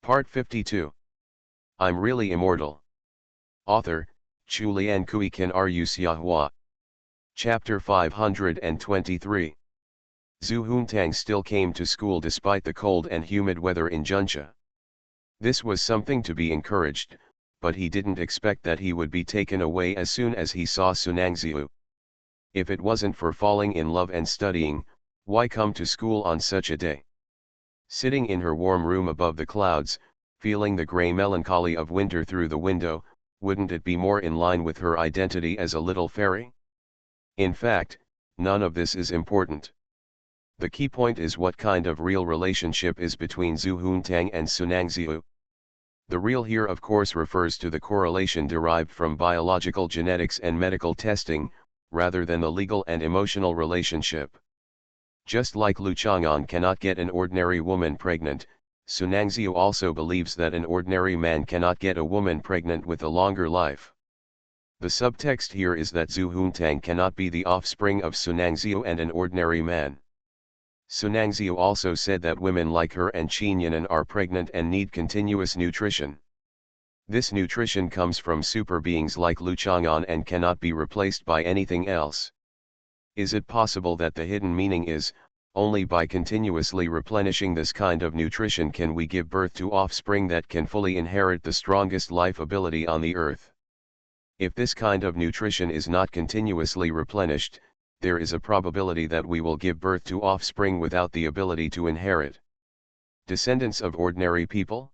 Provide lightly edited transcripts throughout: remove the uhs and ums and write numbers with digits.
Part 52. I'm Really Immortal. Author, Chulian Kuikan Ru Xiahua. Chapter 523. Zhu Huntang still came to school despite the cold and humid weather in Junxia. This was something to be encouraged, but he didn't expect that he would be taken away as soon as he saw Sunangziu. If it wasn't for falling in love and studying, why come to school on such a day? Sitting in her warm room above the clouds, feeling the grey melancholy of winter through the window, wouldn't it be more in line with her identity as a little fairy? In fact, none of this is important. The key point is what kind of real relationship is between Zhu Huntang and Sunangziu. The real here of course refers to the correlation derived from biological genetics and medical testing, rather than the legal and emotional relationship. Just like Lu Chang'an cannot get an ordinary woman pregnant, Sunangziu also believes that an ordinary man cannot get a woman pregnant with a longer life. The subtext here is that Zhu Huntang cannot be the offspring of Sunangziu and an ordinary man. Sunangziu also said that women like her and Qin Yinan are pregnant and need continuous nutrition. This nutrition comes from super beings like Lu Chang'an and cannot be replaced by anything else. Is it possible that the hidden meaning is, only by continuously replenishing this kind of nutrition can we give birth to offspring that can fully inherit the strongest life ability on the earth? If this kind of nutrition is not continuously replenished, there is a probability that we will give birth to offspring without the ability to inherit. Descendants of ordinary people?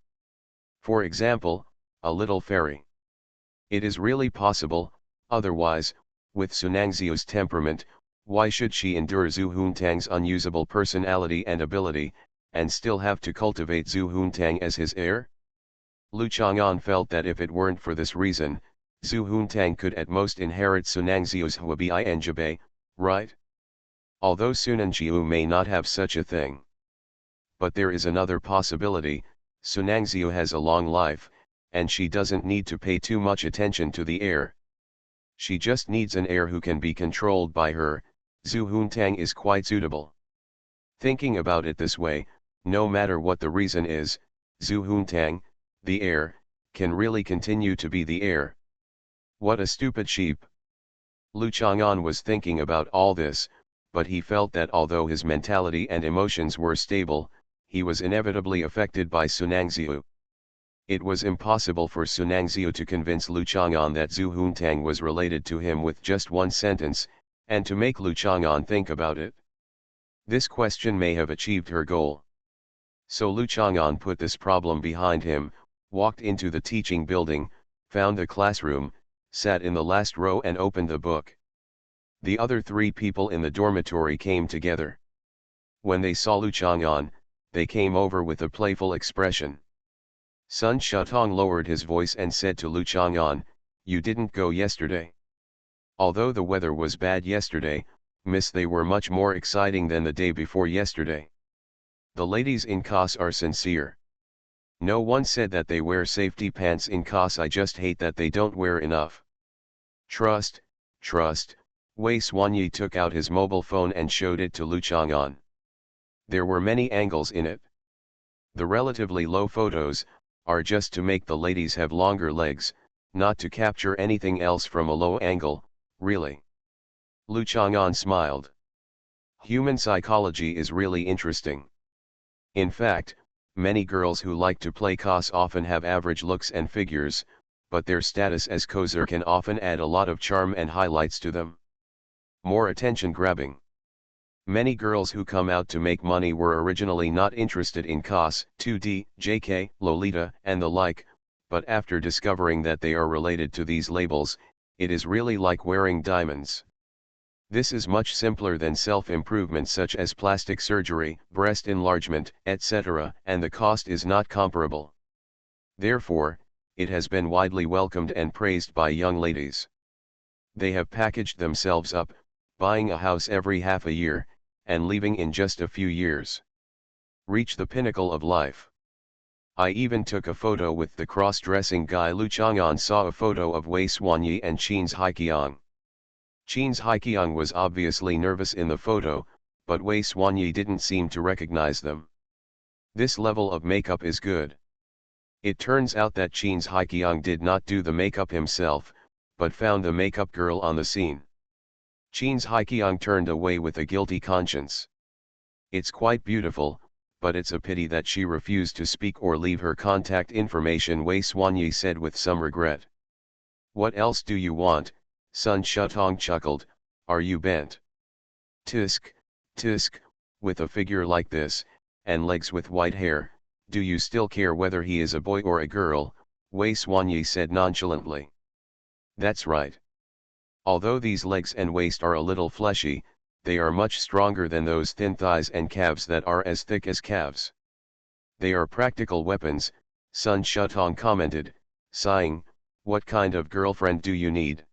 For example, a little fairy. It is really possible, otherwise, with Sunangziu's temperament, why should she endure Zhu Huntang's unusable personality and ability, and still have to cultivate Zhu Huntang as his heir? Lu Chang'an felt that if it weren't for this reason, Zhu Huntang could at most inherit Sunangziu's Huabi and Jabei, right? Although Sunangziu may not have such a thing. But there is another possibility, Sunangziu has a long life, and she doesn't need to pay too much attention to the heir. She just needs an heir who can be controlled by her. Zhu Huntang is quite suitable. Thinking about it this way, no matter what the reason is, Zhu Huntang, the heir, can really continue to be the heir. What a stupid sheep. Lu Chang'an was thinking about all this, but he felt that although his mentality and emotions were stable, he was inevitably affected by Sunangziu. It was impossible for Sunangziu to convince Lu Chang'an that Zhu Huntang was related to him with just one sentence, and to make Lu Chang'an think about it. This question may have achieved her goal. So Lu Chang'an put this problem behind him, walked into the teaching building, found the classroom, sat in the last row and opened the book. The other three people in the dormitory came together. When they saw Lu Chang'an, they came over with a playful expression. Sun Shutong lowered his voice and said to Lu Chang'an, "You didn't go yesterday." Although the weather was bad yesterday, miss, they were much more exciting than the day before yesterday. The ladies in class are sincere. No one said that they wear safety pants in class, I just hate that they don't wear enough. Trust. Wei Xuanyi took out his mobile phone and showed it to Lu Chang'an. There were many angles in it. The relatively low photos are just to make the ladies have longer legs, not to capture anything else from a low angle, really. Lu Chang'an smiled. Human psychology is really interesting. In fact, many girls who like to play cos often have average looks and figures, but their status as coser can often add a lot of charm and highlights to them. More attention grabbing. Many girls who come out to make money were originally not interested in cos, 2D, JK, Lolita, and the like, but after discovering that they are related to these labels, it is really like wearing diamonds. This is much simpler than self-improvement such as plastic surgery, breast enlargement, etc., and the cost is not comparable. Therefore, it has been widely welcomed and praised by young ladies. They have packaged themselves up, buying a house every half a year, and leaving in just a few years. Reach the pinnacle of life. I even took a photo with the cross-dressing guy. Lu Chang'an saw a photo of Wei Xuanyi and Qin's Haiqiang. Qin's Haiqiang was obviously nervous in the photo, but Wei Xuanyi didn't seem to recognize them. This level of makeup is good. It turns out that Chin's Haikyung did not do the makeup himself, but found the makeup girl on the scene. Chin's Haikyung turned away with a guilty conscience. It's quite beautiful, but it's a pity that she refused to speak or leave her contact information, Wei Xuanyi said with some regret. What else do you want? Sun Shutong chuckled, are you bent? Tisk, tisk, with a figure like this, and legs with white hair, do you still care whether he is a boy or a girl? Wei Xuanyi said nonchalantly. That's right. Although these legs and waist are a little fleshy, they are much stronger than those thin thighs and calves that are as thick as calves. They are practical weapons, Sun Shutong commented, sighing, what kind of girlfriend do you need?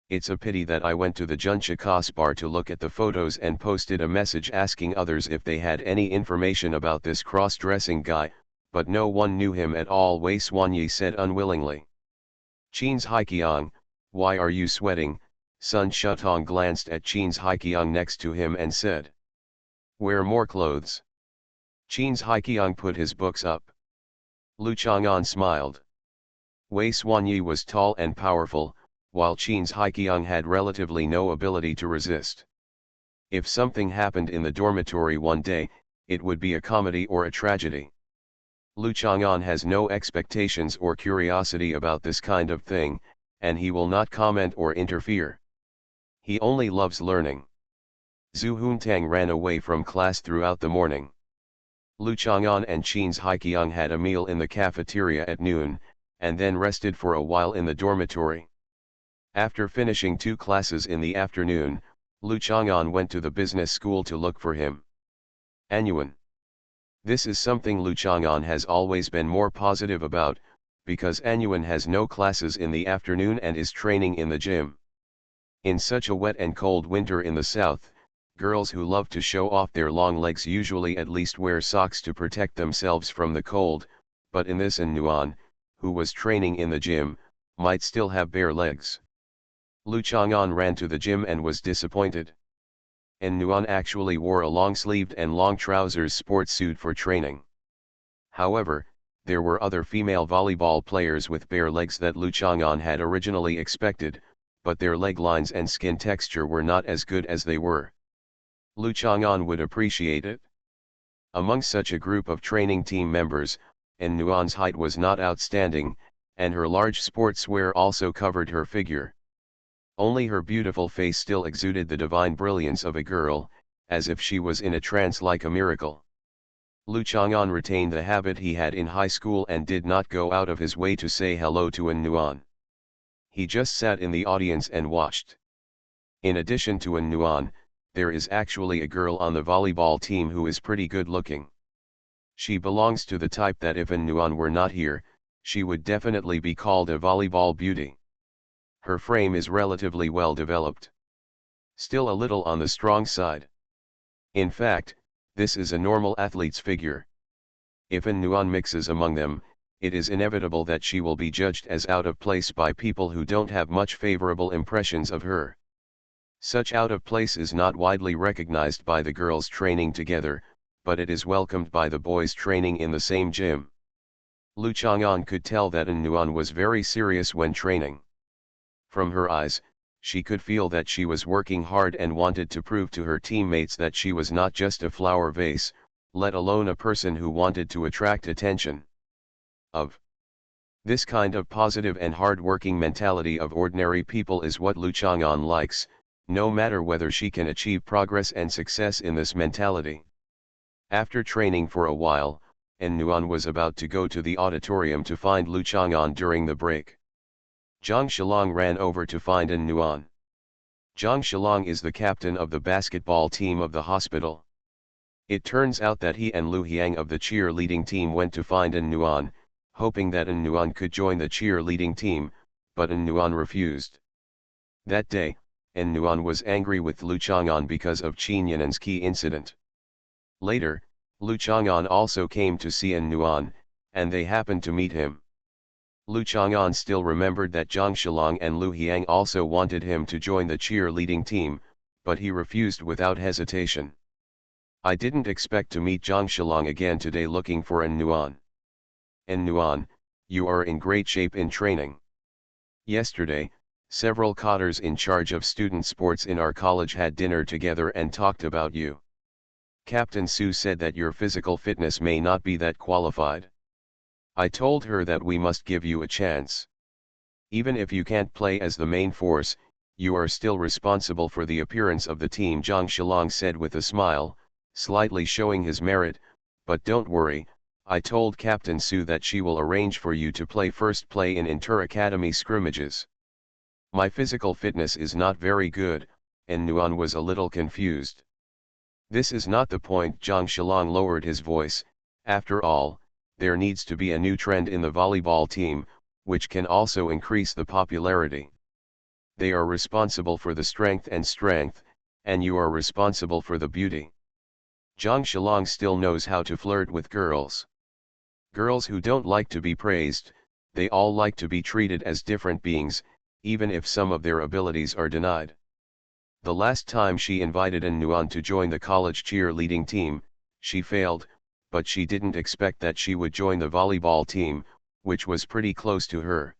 It's a pity that I went to the Juncha Bar to look at the photos and posted a message asking others if they had any information about this cross-dressing guy, but no one knew him at all, Wei Xuanyi said unwillingly. Chin's Haikyung, why are you sweating? Sun Shutong glanced at Chin's Haikyung next to him and said. Wear more clothes. Chin's Haikyung put his books up. Lu Chang'an smiled. Wei Xuanyi was tall and powerful, while Chin's Haikyung had relatively no ability to resist. If something happened in the dormitory one day, it would be a comedy or a tragedy. Lu Chang'an has no expectations or curiosity about this kind of thing, and he will not comment or interfere. He only loves learning. Zhu Huntang ran away from class throughout the morning. Lu Chang'an and Chin's Haikyung had a meal in the cafeteria at noon, and then rested for a while in the dormitory. After finishing 2 classes in the afternoon, Lu Chang'an went to the business school to look for him. Anyuan. This is something Lu Chang'an has always been more positive about, because Anyuan has no classes in the afternoon and is training in the gym. In such a wet and cold winter in the south, girls who love to show off their long legs usually at least wear socks to protect themselves from the cold, but in this Anyuan, who was training in the gym, might still have bare legs. Lu Chang'an ran to the gym and was disappointed. Anyuan actually wore a long-sleeved and long trousers sports suit for training. However, there were other female volleyball players with bare legs that Lu Chang'an had originally expected, but their leg lines and skin texture were not as good as they were. Lu Chang'an would appreciate it. Among such a group of training team members, Anyuan's height was not outstanding, and her large sportswear also covered her figure. Only her beautiful face still exuded the divine brilliance of a girl, as if she was in a trance like a miracle. Lu Chang'an retained the habit he had in high school and did not go out of his way to say hello to Anyuan. He just sat in the audience and watched. In addition to Anyuan, there is actually a girl on the volleyball team who is pretty good looking. She belongs to the type that if Anyuan were not here, she would definitely be called a volleyball beauty. Her frame is relatively well developed. Still a little on the strong side. In fact, this is a normal athlete's figure. If Anyuan mixes among them, it is inevitable that she will be judged as out of place by people who don't have much favorable impressions of her. Such out of place is not widely recognized by the girls training together, but it is welcomed by the boys training in the same gym. Lu Chang'an could tell that Anyuan was very serious when training. From her eyes, she could feel that she was working hard and wanted to prove to her teammates that she was not just a flower vase, let alone a person who wanted to attract attention. This kind of positive and hard-working mentality of ordinary people is what Lu Chang'an likes, no matter whether she can achieve progress and success in this mentality. After training for a while, Anyuan was about to go to the auditorium to find Lu Chang'an during the break. Zhang Shilong ran over to find Anyuan. Zhang Shilong is the captain of the basketball team of the hospital. It turns out that he and Lu Hiang of the cheerleading team went to find Anyuan, hoping that Anyuan could join the cheerleading team, but Anyuan refused. That day, Anyuan was angry with Lu Chang'an because of Qin Yanan's key incident. Later, Lu Chang'an also came to see Anyuan, and they happened to meet him. Lu Chang'an still remembered that Zhang Shilong and Lu Hiang also wanted him to join the cheerleading team, but he refused without hesitation. I didn't expect to meet Zhang Shilong again today looking for Anyuan. and Nuan, you are in great shape in training. Yesterday, several cadres in charge of student sports in our college had dinner together and talked about you. Captain Su said that your physical fitness may not be that qualified. I told her that we must give you a chance. Even if you can't play as the main force, you are still responsible for the appearance of the team, Zhang Shilong said with a smile, slightly showing his merit, but don't worry, I told Captain Su that she will arrange for you to play first play in inter-academy scrimmages. My physical fitness is not very good, and Nuan was a little confused. This is not the point, Zhang Shilong lowered his voice, after all, there needs to be a new trend in the volleyball team, which can also increase the popularity. They are responsible for the strength, and you are responsible for the beauty. Zhang Shilong still knows how to flirt with girls. Girls who don't like to be praised, they all like to be treated as different beings, even if some of their abilities are denied. The last time she invited An Nuan to join the college cheerleading team, she failed, but she didn't expect that she would join the volleyball team, which was pretty close to her.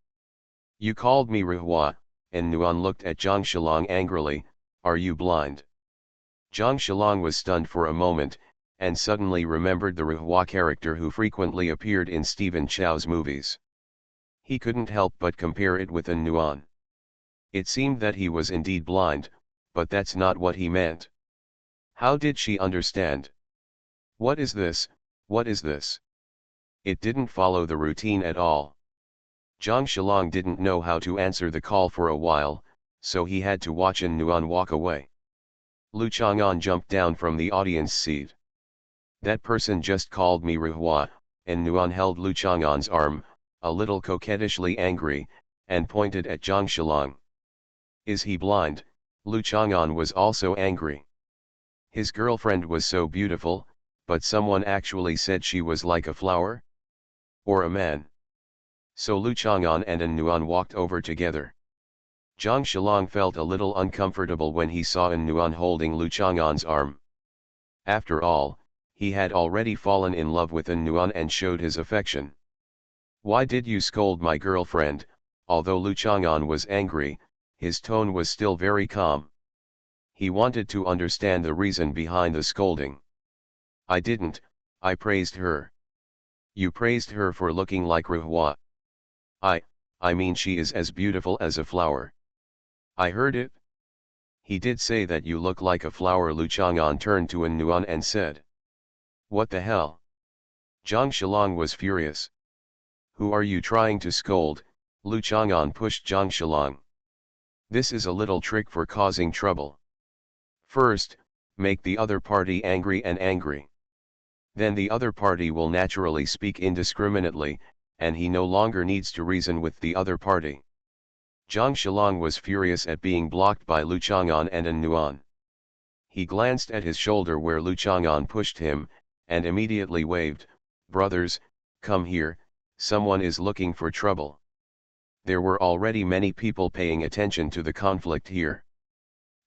You called me Rihua, and Nuan looked at Zhang Shilong angrily, are you blind? Zhang Shilong was stunned for a moment, and suddenly remembered the Rihua character who frequently appeared in Stephen Chow's movies. He couldn't help but compare it with An Nuan. It seemed that he was indeed blind, but that's not what he meant. How did she understand? What is this, what is this? It didn't follow the routine at all. Zhang Shilong didn't know how to answer the call for a while, so he had to watch An Nuan walk away. Lu Chang'an jumped down from the audience seat. That person just called me Rihua, and Nuan held Lu Chang'an's arm, a little coquettishly angry, and pointed at Zhang Shilong. Is he blind? Lu Chang'an was also angry. His girlfriend was so beautiful, but someone actually said she was like a flower? Or a man? So Lu Chang'an and An Nuan walked over together. Zhang Shilong felt a little uncomfortable when he saw An Nuan holding Lu Chang'an's arm. After all, he had already fallen in love with An Nuan and showed his affection. Why did you scold my girlfriend? Although Lu Chang'an was angry, his tone was still very calm. He wanted to understand the reason behind the scolding. I didn't, I praised her. You praised her for looking like Rihua. I mean she is as beautiful as a flower. I heard it. He did say that you look like a flower. Lu Chang'an turned to An Nuan and said. What the hell? Zhang Shilong was furious. Who are you trying to scold? Lu Chang'an pushed Zhang Shilong. This is a little trick for causing trouble. First, make the other party angry and angry. Then the other party will naturally speak indiscriminately, and he no longer needs to reason with the other party. Zhang Shilong was furious at being blocked by Lu Chang'an and An Nuan. He glanced at his shoulder where Lu Chang'an pushed him, and immediately waved, brothers, come here, someone is looking for trouble. There were already many people paying attention to the conflict here.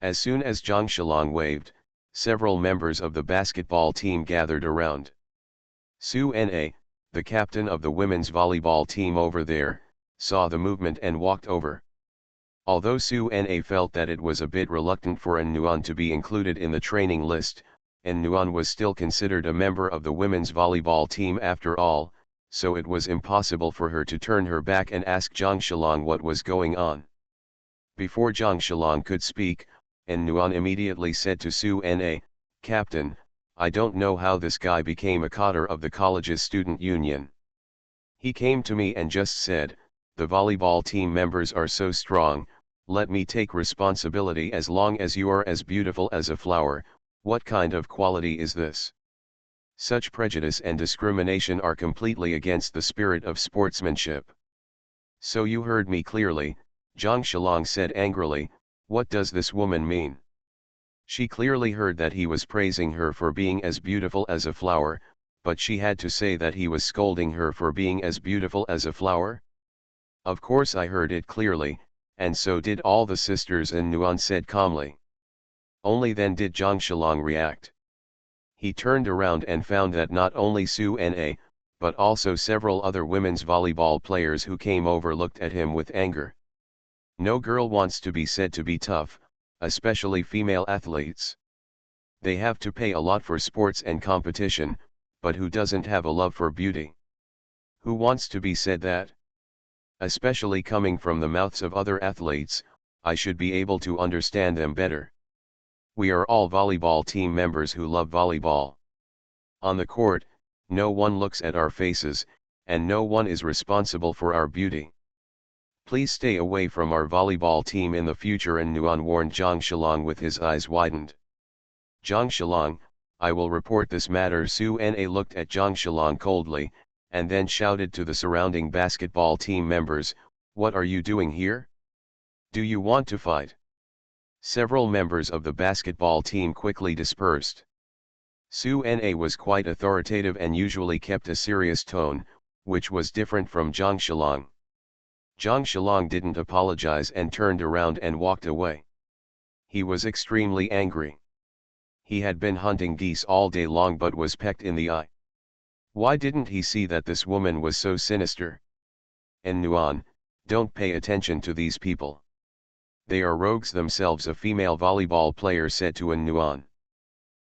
As soon as Zhang Shilong waved, several members of the basketball team gathered around. Su Na, the captain of the women's volleyball team over there, saw the movement and walked over. Although Su Na felt that it was a bit reluctant for An Nuan to be included in the training list, An Nuan was still considered a member of the women's volleyball team after all, so it was impossible for her to turn her back and ask Zhang Shilong what was going on. Before Zhang Shilong could speak, An Nuan immediately said to Su Na, Captain, I don't know how this guy became a cadre of the college's student union. He came to me and just said, the volleyball team members are so strong, let me take responsibility as long as you are as beautiful as a flower. What kind of quality is this? Such prejudice and discrimination are completely against the spirit of sportsmanship. So you heard me clearly, Zhang Shilong said angrily, what does this woman mean? She clearly heard that he was praising her for being as beautiful as a flower, but she had to say that he was scolding her for being as beautiful as a flower? Of course I heard it clearly, and so did all the sisters, An Nuan said calmly. Only then did Zhang Shilong react. He turned around and found that not only Su Na, but also several other women's volleyball players who came over looked at him with anger. No girl wants to be said to be tough, especially female athletes. They have to pay a lot for sports and competition, but who doesn't have a love for beauty? Who wants to be said that? Especially coming from the mouths of other athletes, I should be able to understand them better. We are all volleyball team members who love volleyball. On the court, no one looks at our faces, and no one is responsible for our beauty. Please stay away from our volleyball team in the future, and Nuan warned Zhang Shilong with his eyes widened. Zhang Shilong, I will report this matter. Su Na looked at Zhang Shilong coldly, and then shouted to the surrounding basketball team members, "What are you doing here? Do you want to fight?" Several members of the basketball team quickly dispersed. Su Na was quite authoritative and usually kept a serious tone, which was different from Zhang Shilong. Zhang Shilong didn't apologize and turned around and walked away. He was extremely angry. He had been hunting geese all day long but was pecked in the eye. Why didn't he see that this woman was so sinister? And Nuan, don't pay attention to these people. They are rogues themselves, a female volleyball player said to An Nuan.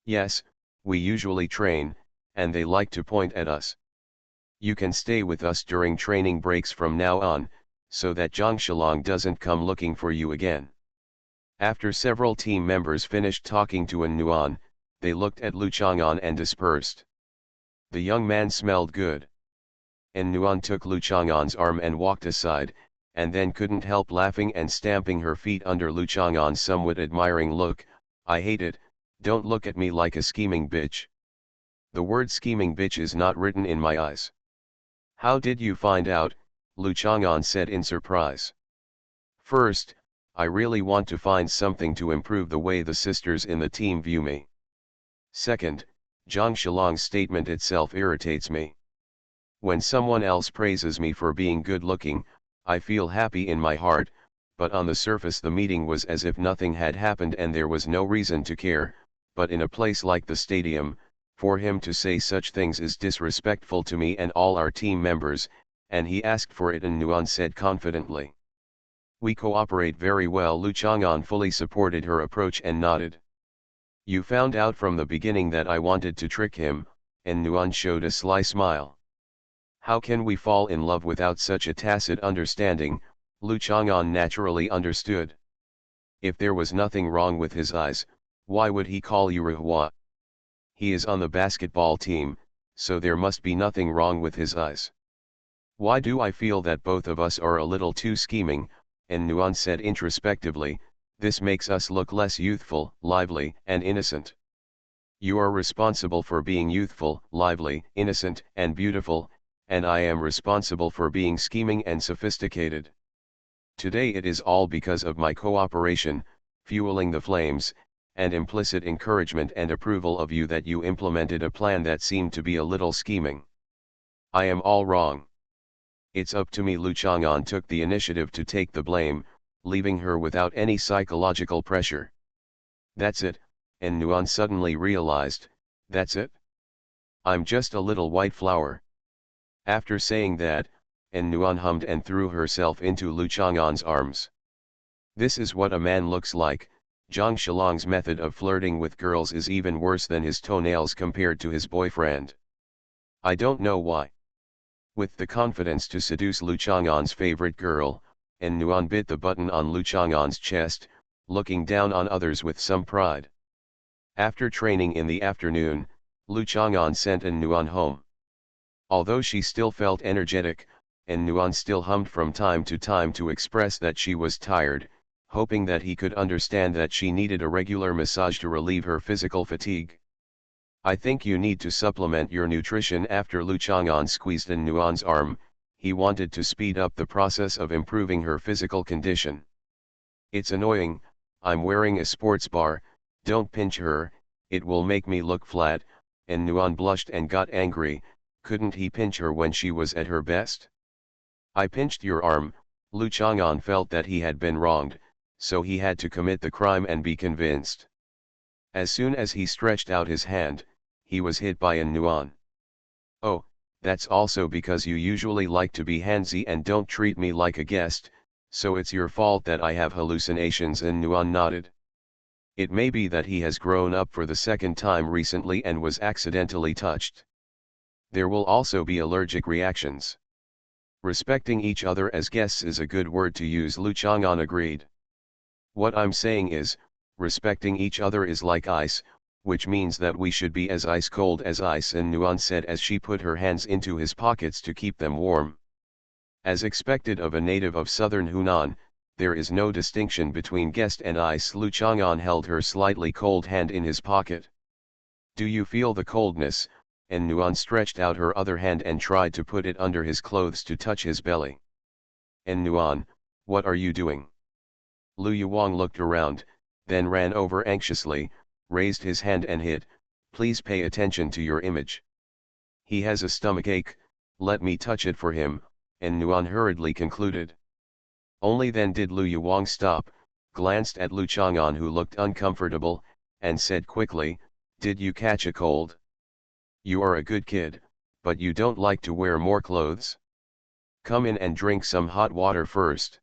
Yes, we usually train, and they like to point at us. You can stay with us during training breaks from now on, so that Zhang Shilong doesn't come looking for you again. After several team members finished talking to An Nuan, they looked at Lu Chang'an and dispersed. The young man smelled good. An Nuan took Lu Chang'an's arm and walked aside, and then couldn't help laughing and stamping her feet under Lu Chang'an's somewhat admiring look. "I hate it, don't look at me like a scheming bitch. The word scheming bitch is not written in my eyes." "How did you find out?" Lu Chang'an said in surprise. "First, I really want to find something to improve the way the sisters in the team view me. Second, Zhang Shilong's statement itself irritates me. When someone else praises me for being good looking, I feel happy in my heart, but on the surface the meeting was as if nothing had happened and there was no reason to care, but in a place like the stadium, for him to say such things is disrespectful to me and all our team members, and he asked for it," and Nuan said confidently. "We cooperate very well." Lu Chang'an fully supported her approach and nodded. "You found out from the beginning that I wanted to trick him," and Nuan showed a sly smile. "How can we fall in love without such a tacit understanding?" Lu Chang'an naturally understood. If there was nothing wrong with his eyes, why would he call you Rehua? He is on the basketball team, so there must be nothing wrong with his eyes. "Why do I feel that both of us are a little too scheming?" and Nuan said introspectively, "This makes us look less youthful, lively, and innocent. You are responsible for being youthful, lively, innocent, and beautiful, and I am responsible for being scheming and sophisticated. Today it is all because of my cooperation, fueling the flames, and implicit encouragement and approval of you that you implemented a plan that seemed to be a little scheming. I am all wrong. It's up to me." Lu Chang'an took the initiative to take the blame, leaving her without any psychological pressure. "That's it," and Nuan suddenly realized, "that's it? I'm just a little white flower." After saying that, and Nuan hummed and threw herself into Lu Chang'an's arms. This is what a man looks like. Zhang Shilong's method of flirting with girls is even worse than his toenails compared to his boyfriend. I don't know why. With the confidence to seduce Lu Chang'an's favorite girl, and Nuan bit the button on Lu Chang'an's chest, looking down on others with some pride. After training in the afternoon, Lu Chang'an sent An Nuan home. Although she still felt energetic, and Nuan still hummed from time to time to express that she was tired, hoping that he could understand that she needed a regular massage to relieve her physical fatigue. "I think you need to supplement your nutrition." After Lu Chang'an squeezed An Nuan's arm, he wanted to speed up the process of improving her physical condition. "It's annoying, I'm wearing a sports bar, don't pinch her, it will make me look flat," and Nuan blushed and got angry. Couldn't he pinch her when she was at her best? "I pinched your arm." Lu Chang'an felt that he had been wronged, so he had to commit the crime and be convinced. As soon as he stretched out his hand, he was hit by An Nuan. "Oh, That's also because you usually like to be handsy and don't treat me like a guest, so it's your fault that I have hallucinations. And Nuan nodded. It may be that he has grown up for the second time recently and was accidentally touched. There will also be allergic reactions. Respecting each other as guests is a good word to use, Lu Chang'an agreed. What I'm saying is, respecting each other is like ice, which means that we should be as ice cold as ice, and Nuan said as she put her hands into his pockets to keep them warm. As expected of a native of southern Hunan, there is no distinction between guest and ice. Lu Chang'an held her slightly cold hand in his pocket. Do you feel the coldness? And Nuan stretched out her other hand and tried to put it under his clothes to touch his belly. And Nuan, what are you doing? Lu Yuwang looked around, then ran over anxiously, raised his hand and hit, please pay attention to your image. He has a stomachache, let me touch it for him, and Nuan hurriedly concluded. Only then did Lu Yuwang stop, glanced at Lu Chang'an who looked uncomfortable, and said quickly, did you catch a cold? You are a good kid, but you don't like to wear more clothes? Come in and drink some hot water first.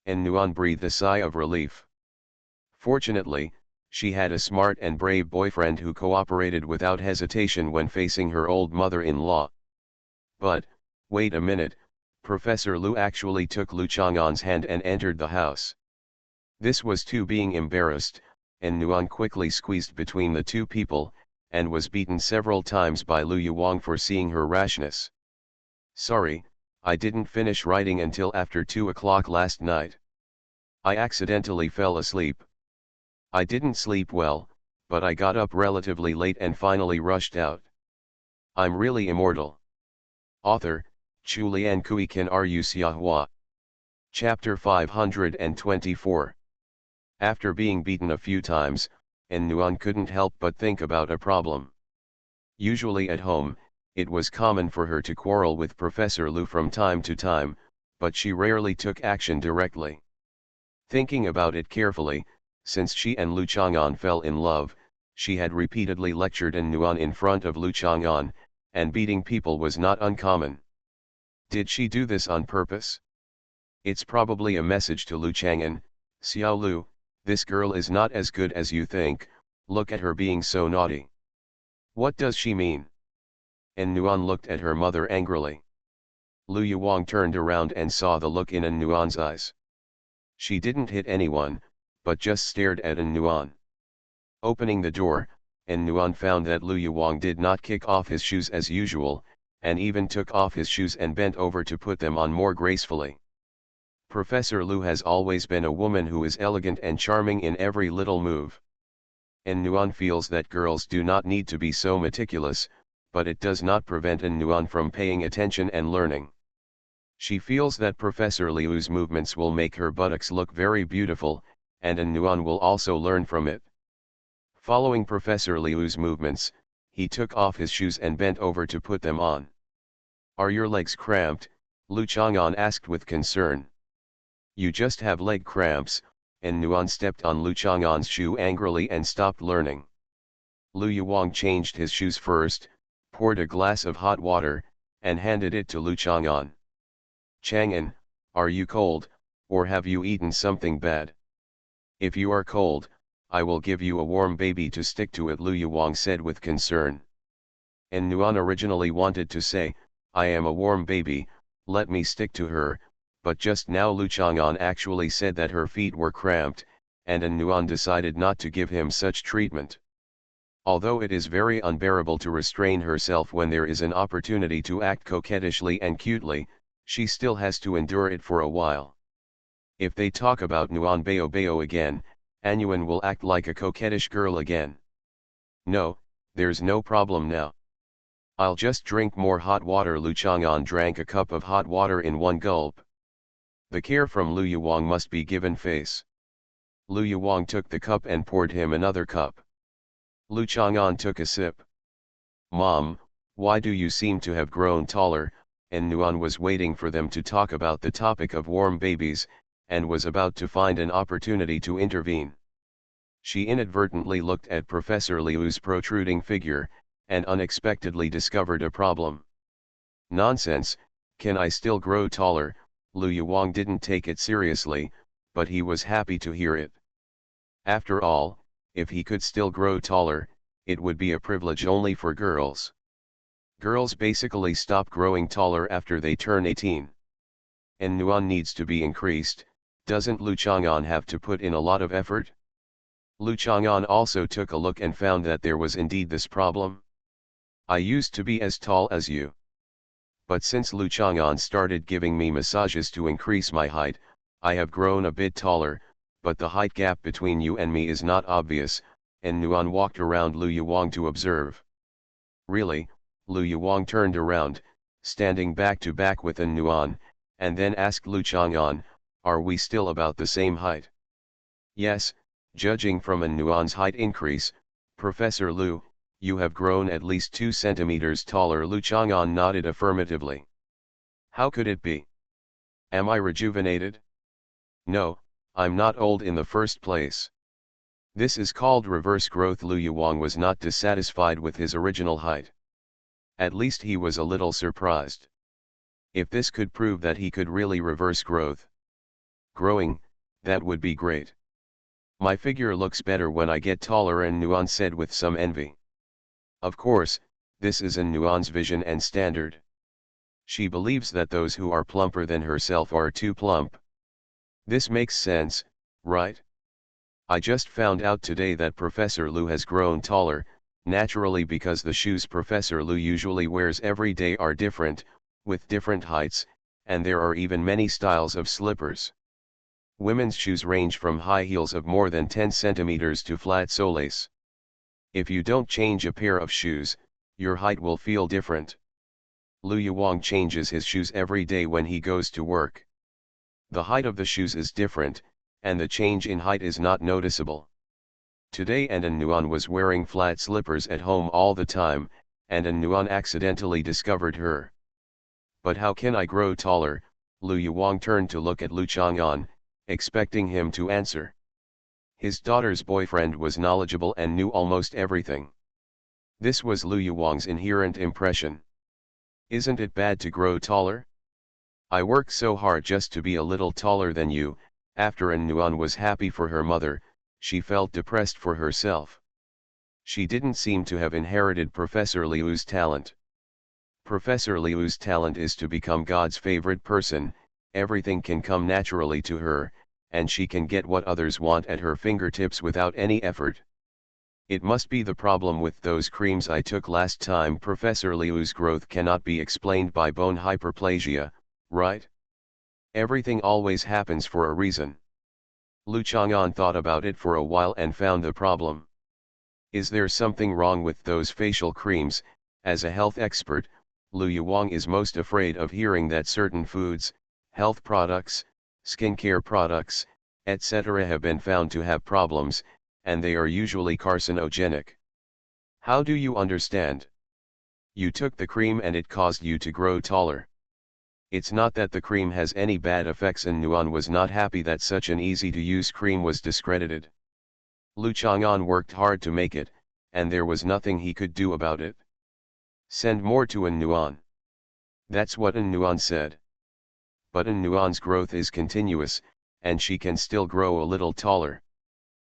And Nuan breathed a sigh of relief. Fortunately, she had a smart and brave boyfriend who cooperated without hesitation when facing her old mother-in-law. But, wait a minute, Professor Lu actually took Lu Chang'an's hand and entered the house. This was too being embarrassed, and Nuan quickly squeezed between the two people, and was beaten several times by Lu Yuwang for seeing her rashness. Sorry, I didn't finish writing until after 2 o'clock last night. I accidentally fell asleep. I didn't sleep well, but I got up relatively late and finally rushed out. I'm really immortal. Author, Chulian Kui Kan Ru Xiahua. Chapter 524. After being beaten a few times, and Nuan couldn't help but think about a problem. Usually at home, it was common for her to quarrel with Professor Lu from time to time, but she rarely took action directly. Thinking about it carefully, since she and Lu Chang'an fell in love, she had repeatedly lectured Nuan in front of Lu Chang'an, and beating people was not uncommon. Did she do this on purpose? It's probably a message to Lu Chang'an, Xiao Lu, this girl is not as good as you think, look at her being so naughty. What does she mean? And Nuan looked at her mother angrily. Lu Yuwang turned around and saw the look in Nuan's eyes. She didn't hit anyone, but just stared at Nuan. Opening the door, Nuan found that Lu Yuwang did not kick off his shoes as usual, and even took off his shoes and bent over to put them on more gracefully. Professor Lu has always been a woman who is elegant and charming in every little move. Nuan feels that girls do not need to be so meticulous, but it does not prevent Nuan from paying attention and learning. She feels that Professor Liu's movements will make her buttocks look very beautiful, and Nuan will also learn from it. Following Professor Liu's movements, he took off his shoes and bent over to put them on. Are your legs cramped? Lu Chang'an asked with concern. You just have leg cramps, and Nuan stepped on Lu Chang'an's shoe angrily and stopped learning. Lu Yuwang changed his shoes first, poured a glass of hot water, and handed it to Lu Chang'an. Chang'an, are you cold, or have you eaten something bad? If you are cold, I will give you a warm baby to stick to it, Lu Yuwang said with concern. And Nuan originally wanted to say, I am a warm baby, let me stick to her, but just now Lu Chang'an actually said that her feet were cramped, and Nuan decided not to give him such treatment. Although it is very unbearable to restrain herself when there is an opportunity to act coquettishly and cutely, she still has to endure it for a while. If they talk about Nuan Bao Bao again, Anyuan will act like a coquettish girl again. No, there's no problem now. I'll just drink more hot water. Lu Chang'an drank a cup of hot water in one gulp. The care from Lu Yuwang must be given face. Lu Yuwang took the cup and poured him another cup. Lu Chang'an took a sip. Mom, why do you seem to have grown taller? And Nuan was waiting for them to talk about the topic of warm babies, and was about to find an opportunity to intervene. She inadvertently looked at Professor Liu's protruding figure, and unexpectedly discovered a problem. Nonsense, can I still grow taller? Lu Yuwang didn't take it seriously, but he was happy to hear it. After all, if he could still grow taller, it would be a privilege only for girls. Girls basically stop growing taller after they turn 18. And Nuan needs to be increased. Doesn't Lu Chang'an have to put in a lot of effort? Lu Chang'an also took a look and found that there was indeed this problem. I used to be as tall as you. But since Lu Chang'an started giving me massages to increase my height, I have grown a bit taller, but the height gap between you and me is not obvious, and Nuan walked around Lu Yuwang to observe. Really, Lu Yuwang turned around, standing back to back with An Nuan, and then asked Lu Chang'an, are we still about the same height? Yes, judging from An Nuan's height increase, Professor Lu, you have grown at least 2 centimeters taller. Lu Chang'an nodded affirmatively. How could it be? Am I rejuvenated? No, I'm not old in the first place. This is called reverse growth. Lu Yuwang was not dissatisfied with his original height. At least he was a little surprised. If this could prove that he could really reverse growing, that would be great. My figure looks better when I get taller, and Nuan said with some envy. Of course, this is An Nuan's vision and standard. She believes that those who are plumper than herself are too plump. This makes sense, right? I just found out today that Professor Lu has grown taller, naturally, because the shoes Professor Lu usually wears every day are different, with different heights, and there are even many styles of slippers. Women's shoes range from high heels of more than 10 centimeters to flat soles. If you don't change a pair of shoes, your height will feel different. Lu Yuwang changes his shoes every day when he goes to work. The height of the shoes is different, and the change in height is not noticeable. Today An Nuan was wearing flat slippers at home all the time, and An Nuan accidentally discovered her. But how can I grow taller? Lu Yuwang turned to look at Lu Chang'an, expecting him to answer. His daughter's boyfriend was knowledgeable and knew almost everything. This was Lu Yuwang's inherent impression. Isn't it bad to grow taller? I work so hard just to be a little taller than you. After An Nuan was happy for her mother, she felt depressed for herself. She didn't seem to have inherited Professor Liu's talent. Professor Liu's talent is to become God's favorite person. Everything can come naturally to her, and she can get what others want at her fingertips without any effort. It must be the problem with those creams I took last time. Professor Liu's growth cannot be explained by bone hyperplasia, right? Everything always happens for a reason. Lu Chang'an thought about it for a while and found the problem. Is there something wrong with those facial creams? As a health expert, Lu Yuwang is most afraid of hearing that certain foods, health products, skincare products, etc. have been found to have problems, and they are usually carcinogenic. How do you understand? You took the cream and it caused you to grow taller. It's not that the cream has any bad effects, and Nuan was not happy that such an easy-to-use cream was discredited. Lu Chang'an worked hard to make it, and there was nothing he could do about it. Send more to An Nuan. That's what An Nuan said. But An Nuan's growth is continuous, and she can still grow a little taller.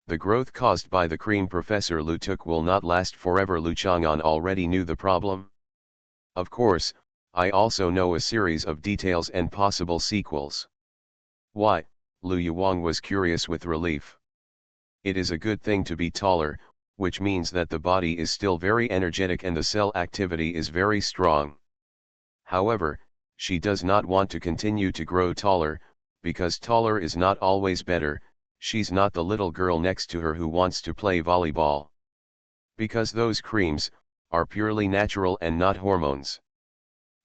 The growth caused by the cream Professor Lu took will not last forever. Lu Chang'an already knew the problem. Of course, I also know a series of details and possible sequels. Why? Lu Yuwang was curious with relief. It is a good thing to be taller, which means that the body is still very energetic and the cell activity is very strong. However, she does not want to continue to grow taller, because taller is not always better. She's not the little girl next to her who wants to play volleyball. Because those creams are purely natural and not hormones.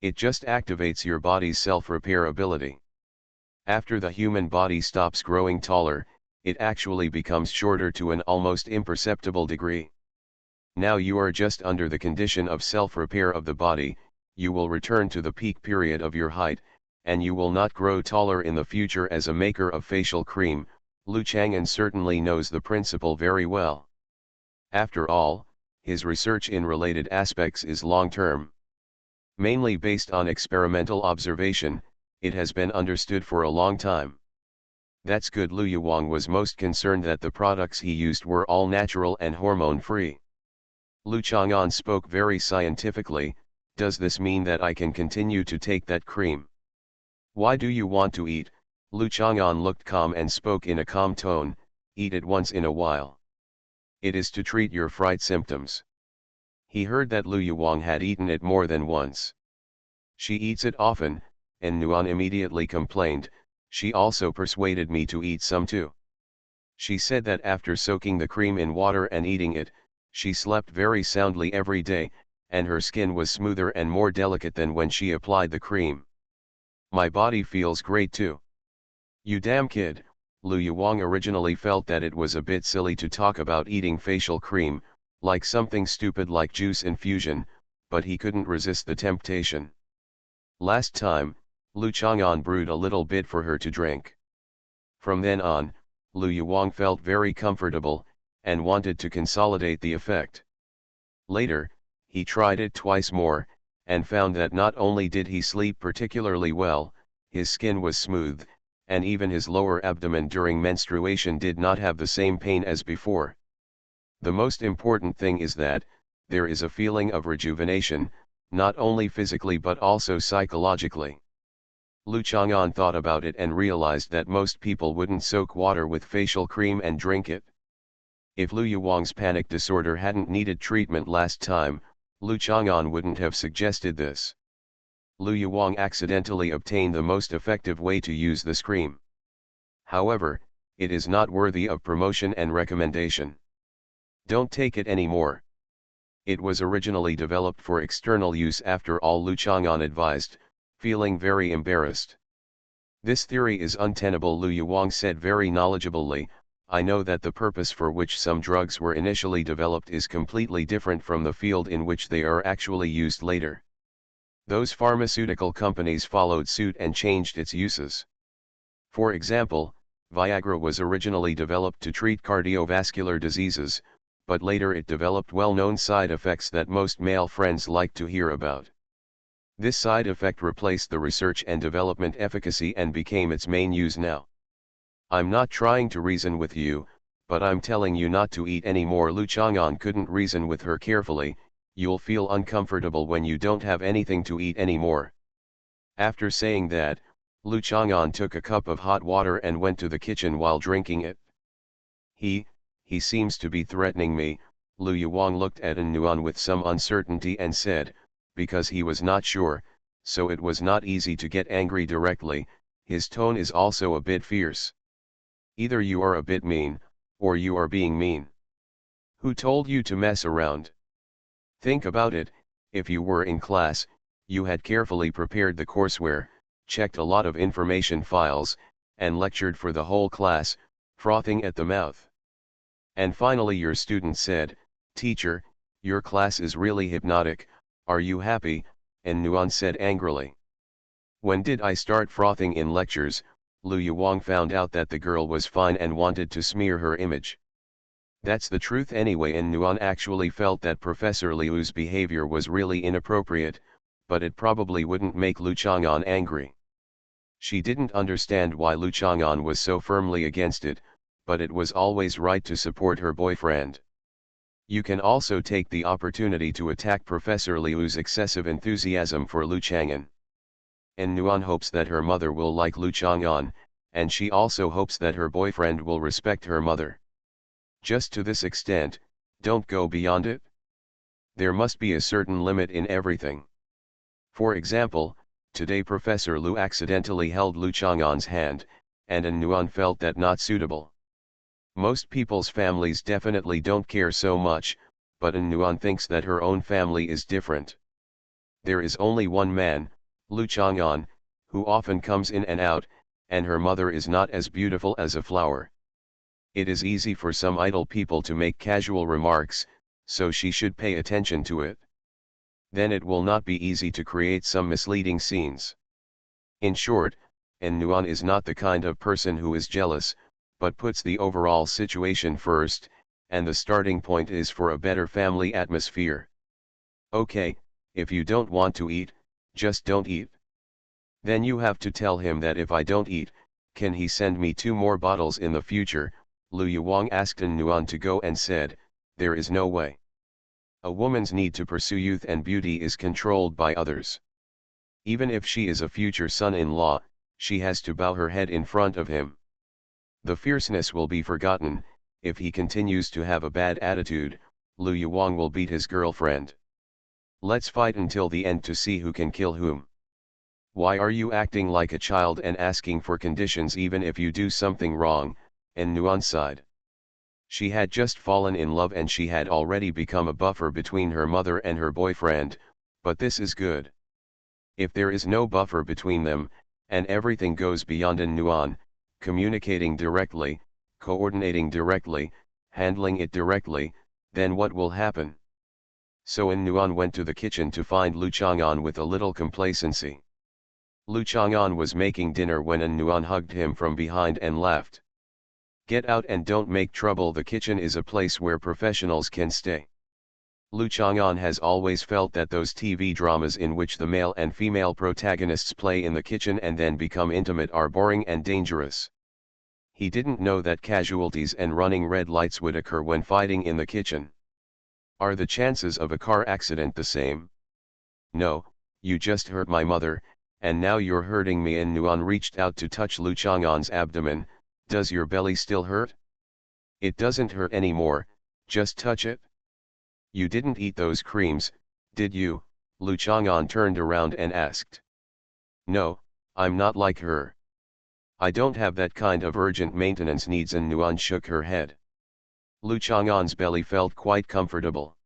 It just activates your body's self-repair ability. After the human body stops growing taller, it actually becomes shorter to an almost imperceptible degree. Now you are just under the condition of self-repair of the body. You will return to the peak period of your height, and you will not grow taller in the future. As a maker of facial cream, Lu Chang'an certainly knows the principle very well. After all, his research in related aspects is long-term. Mainly based on experimental observation, it has been understood for a long time. That's good. Lu Yuwang was most concerned that the products he used were all natural and hormone-free. Lu Chang'an spoke very scientifically. Does this mean that I can continue to take that cream? Why do you want to eat? Lu Chang'an looked calm and spoke in a calm tone. Eat it once in a while. It is to treat your fright symptoms. He heard that Lu Yuwang had eaten it more than once. She eats it often, and Nuan immediately complained. She also persuaded me to eat some too. She said that after soaking the cream in water and eating it, she slept very soundly every day, and her skin was smoother and more delicate than when she applied the cream. My body feels great too. You damn kid. Lu Yuwang originally felt that it was a bit silly to talk about eating facial cream, like something stupid like juice infusion, but he couldn't resist the temptation. Last time, Lu Chang'an brewed a little bit for her to drink. From then on, Lu Yuwang felt very comfortable, and wanted to consolidate the effect. Later, he tried it twice more, and found that not only did he sleep particularly well, his skin was smooth, and even his lower abdomen during menstruation did not have the same pain as before. The most important thing is that, there is a feeling of rejuvenation, not only physically but also psychologically. Lu Chang'an thought about it and realized that most people wouldn't soak water with facial cream and drink it. If Lu Yuwang's panic disorder hadn't needed treatment last time, Lu Chang'an wouldn't have suggested this. Lu Yuwang accidentally obtained the most effective way to use this cream. However, it is not worthy of promotion and recommendation. Don't take it anymore. It was originally developed for external use. After all, Lu Chang'an advised, feeling very embarrassed. This theory is untenable, Lu Yuwang said very knowledgeably. I know that the purpose for which some drugs were initially developed is completely different from the field in which they are actually used later. Those pharmaceutical companies followed suit and changed its uses. For example, Viagra was originally developed to treat cardiovascular diseases, but later it developed well-known side effects that most male friends like to hear about. This side effect replaced the research and development efficacy and became its main use now. I'm not trying to reason with you, but I'm telling you not to eat anymore. Lu Chang'an couldn't reason with her carefully. You'll feel uncomfortable when you don't have anything to eat anymore. After saying that, Lu Chang'an took a cup of hot water and went to the kitchen while drinking it. He seems to be threatening me. Lu Yuwang looked at Nuan with some uncertainty and said, because he was not sure, so it was not easy to get angry directly. His tone is also a bit fierce. Either you are a bit mean, or you are being mean. Who told you to mess around? Think about it. If you were in class, you had carefully prepared the courseware, checked a lot of information files, and lectured for the whole class, frothing at the mouth. And finally your student said, "Teacher, your class is really hypnotic, are you happy?" And Nuan said angrily, "When did I start frothing in lectures?" Lu Yuwang found out that the girl was fine and wanted to smear her image. That's the truth anyway, and Nuan actually felt that Professor Liu's behavior was really inappropriate, but it probably wouldn't make Lu Chang'an angry. She didn't understand why Lu Chang'an was so firmly against it, but it was always right to support her boyfriend. You can also take the opportunity to attack Professor Liu's excessive enthusiasm for Lu Chang'an. And Nuan hopes that her mother will like Lu Chang'an, and she also hopes that her boyfriend will respect her mother. Just to this extent, don't go beyond it. There must be a certain limit in everything. For example, today Professor Lu accidentally held Lu Chang'an's hand, and Nuan felt that not suitable. Most people's families definitely don't care so much, but Nuan thinks that her own family is different. There is only one man, Lu Chang'an, who often comes in and out, and her mother is not as beautiful as a flower. It is easy for some idle people to make casual remarks, so she should pay attention to it. Then it will not be easy to create some misleading scenes. In short, Nuan is not the kind of person who is jealous, but puts the overall situation first, and the starting point is for a better family atmosphere. Okay, if you don't want to eat, Just don't eat. Then you have to tell him that if I don't eat, can he send me 2 more bottles in the future. Lu Yuwang asked An Nuan to go and said, there is no way. A woman's need to pursue youth and beauty is controlled by others. Even if she is a future son-in-law, she has to bow her head in front of him. The fierceness will be forgotten. If he continues to have a bad attitude, Lu Yuwang will beat his girlfriend. Let's fight until the end to see who can kill whom. Why are you acting like a child and asking for conditions even if you do something wrong? An Nuan sighed. She had just fallen in love and she had already become a buffer between her mother and her boyfriend, but this is good. If there is no buffer between them, and everything goes beyond An Nuan, communicating directly, coordinating directly, handling it directly, then what will happen? So An Nuan went to the kitchen to find Lu Chang'an with a little complacency. Lu Chang'an was making dinner when An Nuan hugged him from behind and laughed. Get out and don't make trouble. The kitchen is a place where professionals can stay. Lu Chang'an has always felt that those TV dramas in which the male and female protagonists play in the kitchen and then become intimate are boring and dangerous. He didn't know that casualties and running red lights would occur when fighting in the kitchen. Are the chances of a car accident the same? No, you just hurt my mother, and now you're hurting me. An Nuan reached out to touch Lu Chang'an's abdomen. Does your belly still hurt? It doesn't hurt anymore, just touch it. You didn't eat those creams, did you? Lu Chang'an turned around and asked. No, I'm not like her. I don't have that kind of urgent maintenance needs. An Nuan shook her head. Lu Chang'an's belly felt quite comfortable.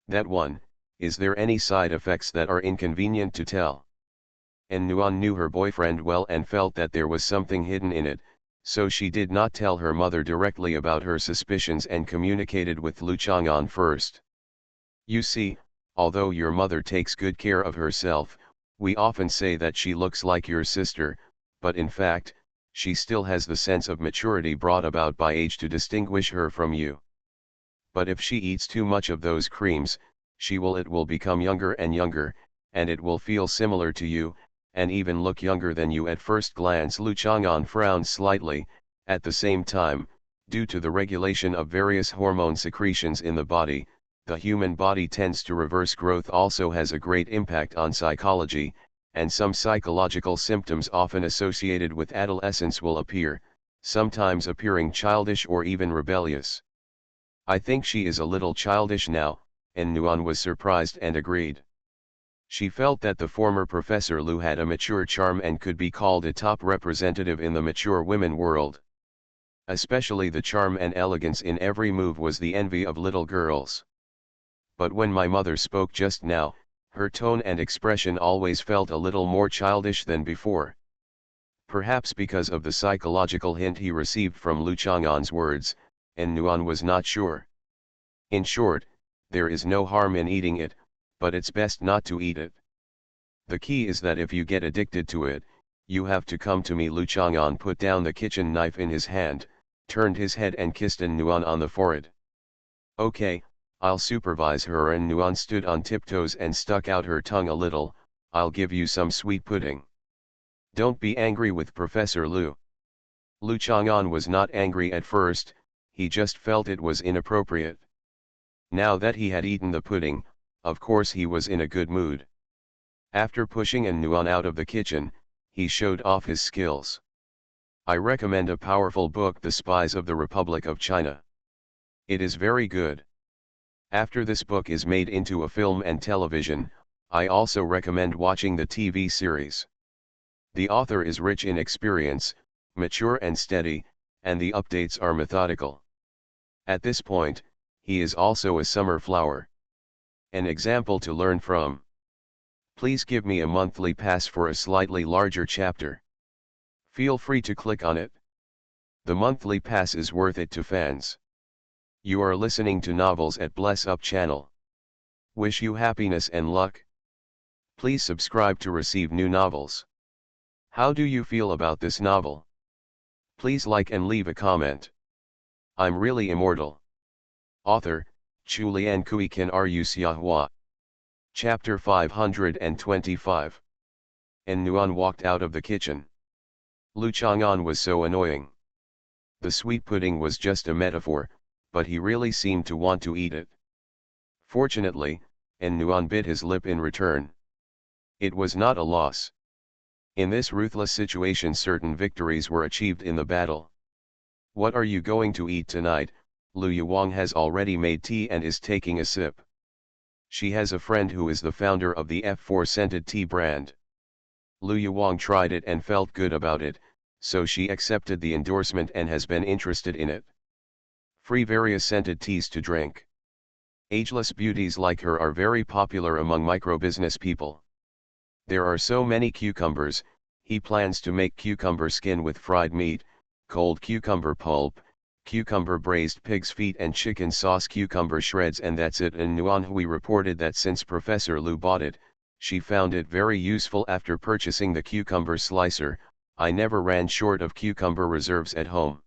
That one, is there any side effects that are inconvenient to tell? An Nuan knew her boyfriend well and felt that there was something hidden in it, so she did not tell her mother directly about her suspicions and communicated with Lu Chang'an first. You see, although your mother takes good care of herself, we often say that she looks like your sister, but in fact, she still has the sense of maturity brought about by age to distinguish her from you. But if she eats too much of those creams, it will become younger and younger, and it will feel similar to you, and even look younger than you at first glance. Lu Chang'an frowned slightly. At the same time, due to the regulation of various hormone secretions in the body, the human body tends to reverse growth. Also has a great impact on psychology, and some psychological symptoms often associated with adolescence will appear, sometimes appearing childish or even rebellious. I think she is a little childish now, and Nuan was surprised and agreed. She felt that the former Professor Lu had a mature charm and could be called a top representative in the mature women world. Especially the charm and elegance in every move was the envy of little girls. But when my mother spoke just now, her tone and expression always felt a little more childish than before. Perhaps because of the psychological hint he received from Lu Chang'an's words, and Nuan was not sure. In short, there is no harm in eating it, but it's best not to eat it. The key is that if you get addicted to it, you have to come to me. Lu Chang'an put down the kitchen knife in his hand, turned his head and kissed An Nuan on the forehead. Okay, I'll supervise her. An Nuan stood on tiptoes and stuck out her tongue a little. I'll give you some sweet pudding. Don't be angry with Professor Lu. Lu Chang'an was not angry at first, he just felt it was inappropriate. Now that he had eaten the pudding, of course he was in a good mood. After pushing An Nuan out of the kitchen, he showed off his skills. I recommend a powerful book, The Spies of the Republic of China. It is very good. After this book is made into a film and television, I also recommend watching the TV series. The author is rich in experience, mature and steady, and the updates are methodical. At this point, he is also a summer flower. An example to learn from. Please give me a monthly pass for a slightly larger chapter. Feel free to click on it. The monthly pass is worth it to fans. You are listening to Novels at Bless Up channel. Wish you happiness and luck. Please subscribe to receive new novels. How do you feel about this novel? Please like and leave a comment. I'm really immortal. Author, Chu Lian Kui Kan Ru Xia Hua. Chapter 525. And Nuan walked out of the kitchen. Lu Chang'an was so annoying. The sweet pudding was just a metaphor, but he really seemed to want to eat it. Fortunately, and Nuan bit his lip in return. It was not a loss. In this ruthless situation certain victories were achieved in the battle. What are you going to eat tonight? Lu Yuwang has already made tea and is taking a sip. She has a friend who is the founder of the F4 scented tea brand. Lu Yuwang tried it and felt good about it, so she accepted the endorsement and has been interested in it. Free various scented teas to drink. Ageless beauties like her are very popular among micro-business people. There are so many cucumbers, he plans to make cucumber skin with fried meat, cold cucumber pulp, cucumber braised pig's feet and chicken sauce cucumber shreds, and that's it. And Nuan Hui reported that since Professor Lu bought it, she found it very useful after purchasing the cucumber slicer. I never ran short of cucumber reserves at home.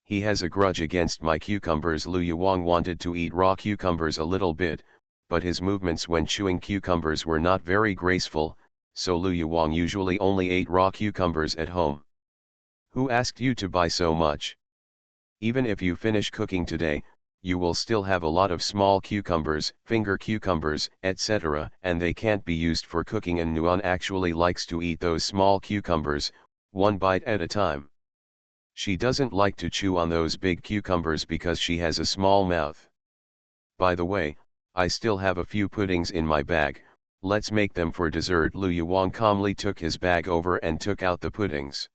He has a grudge against my cucumbers. Lu Yuwang wanted to eat raw cucumbers a little bit, but his movements when chewing cucumbers were not very graceful, so Lu Yuwang usually only ate raw cucumbers at home. Who asked you to buy so much? Even if you finish cooking today, you will still have a lot of small cucumbers, finger cucumbers, etc., and they can't be used for cooking. And Nuan actually likes to eat those small cucumbers, one bite at a time. She doesn't like to chew on those big cucumbers because she has a small mouth. By the way, I still have a few puddings in my bag, let's make them for dessert. Lu Yuwang calmly took his bag over and took out the puddings.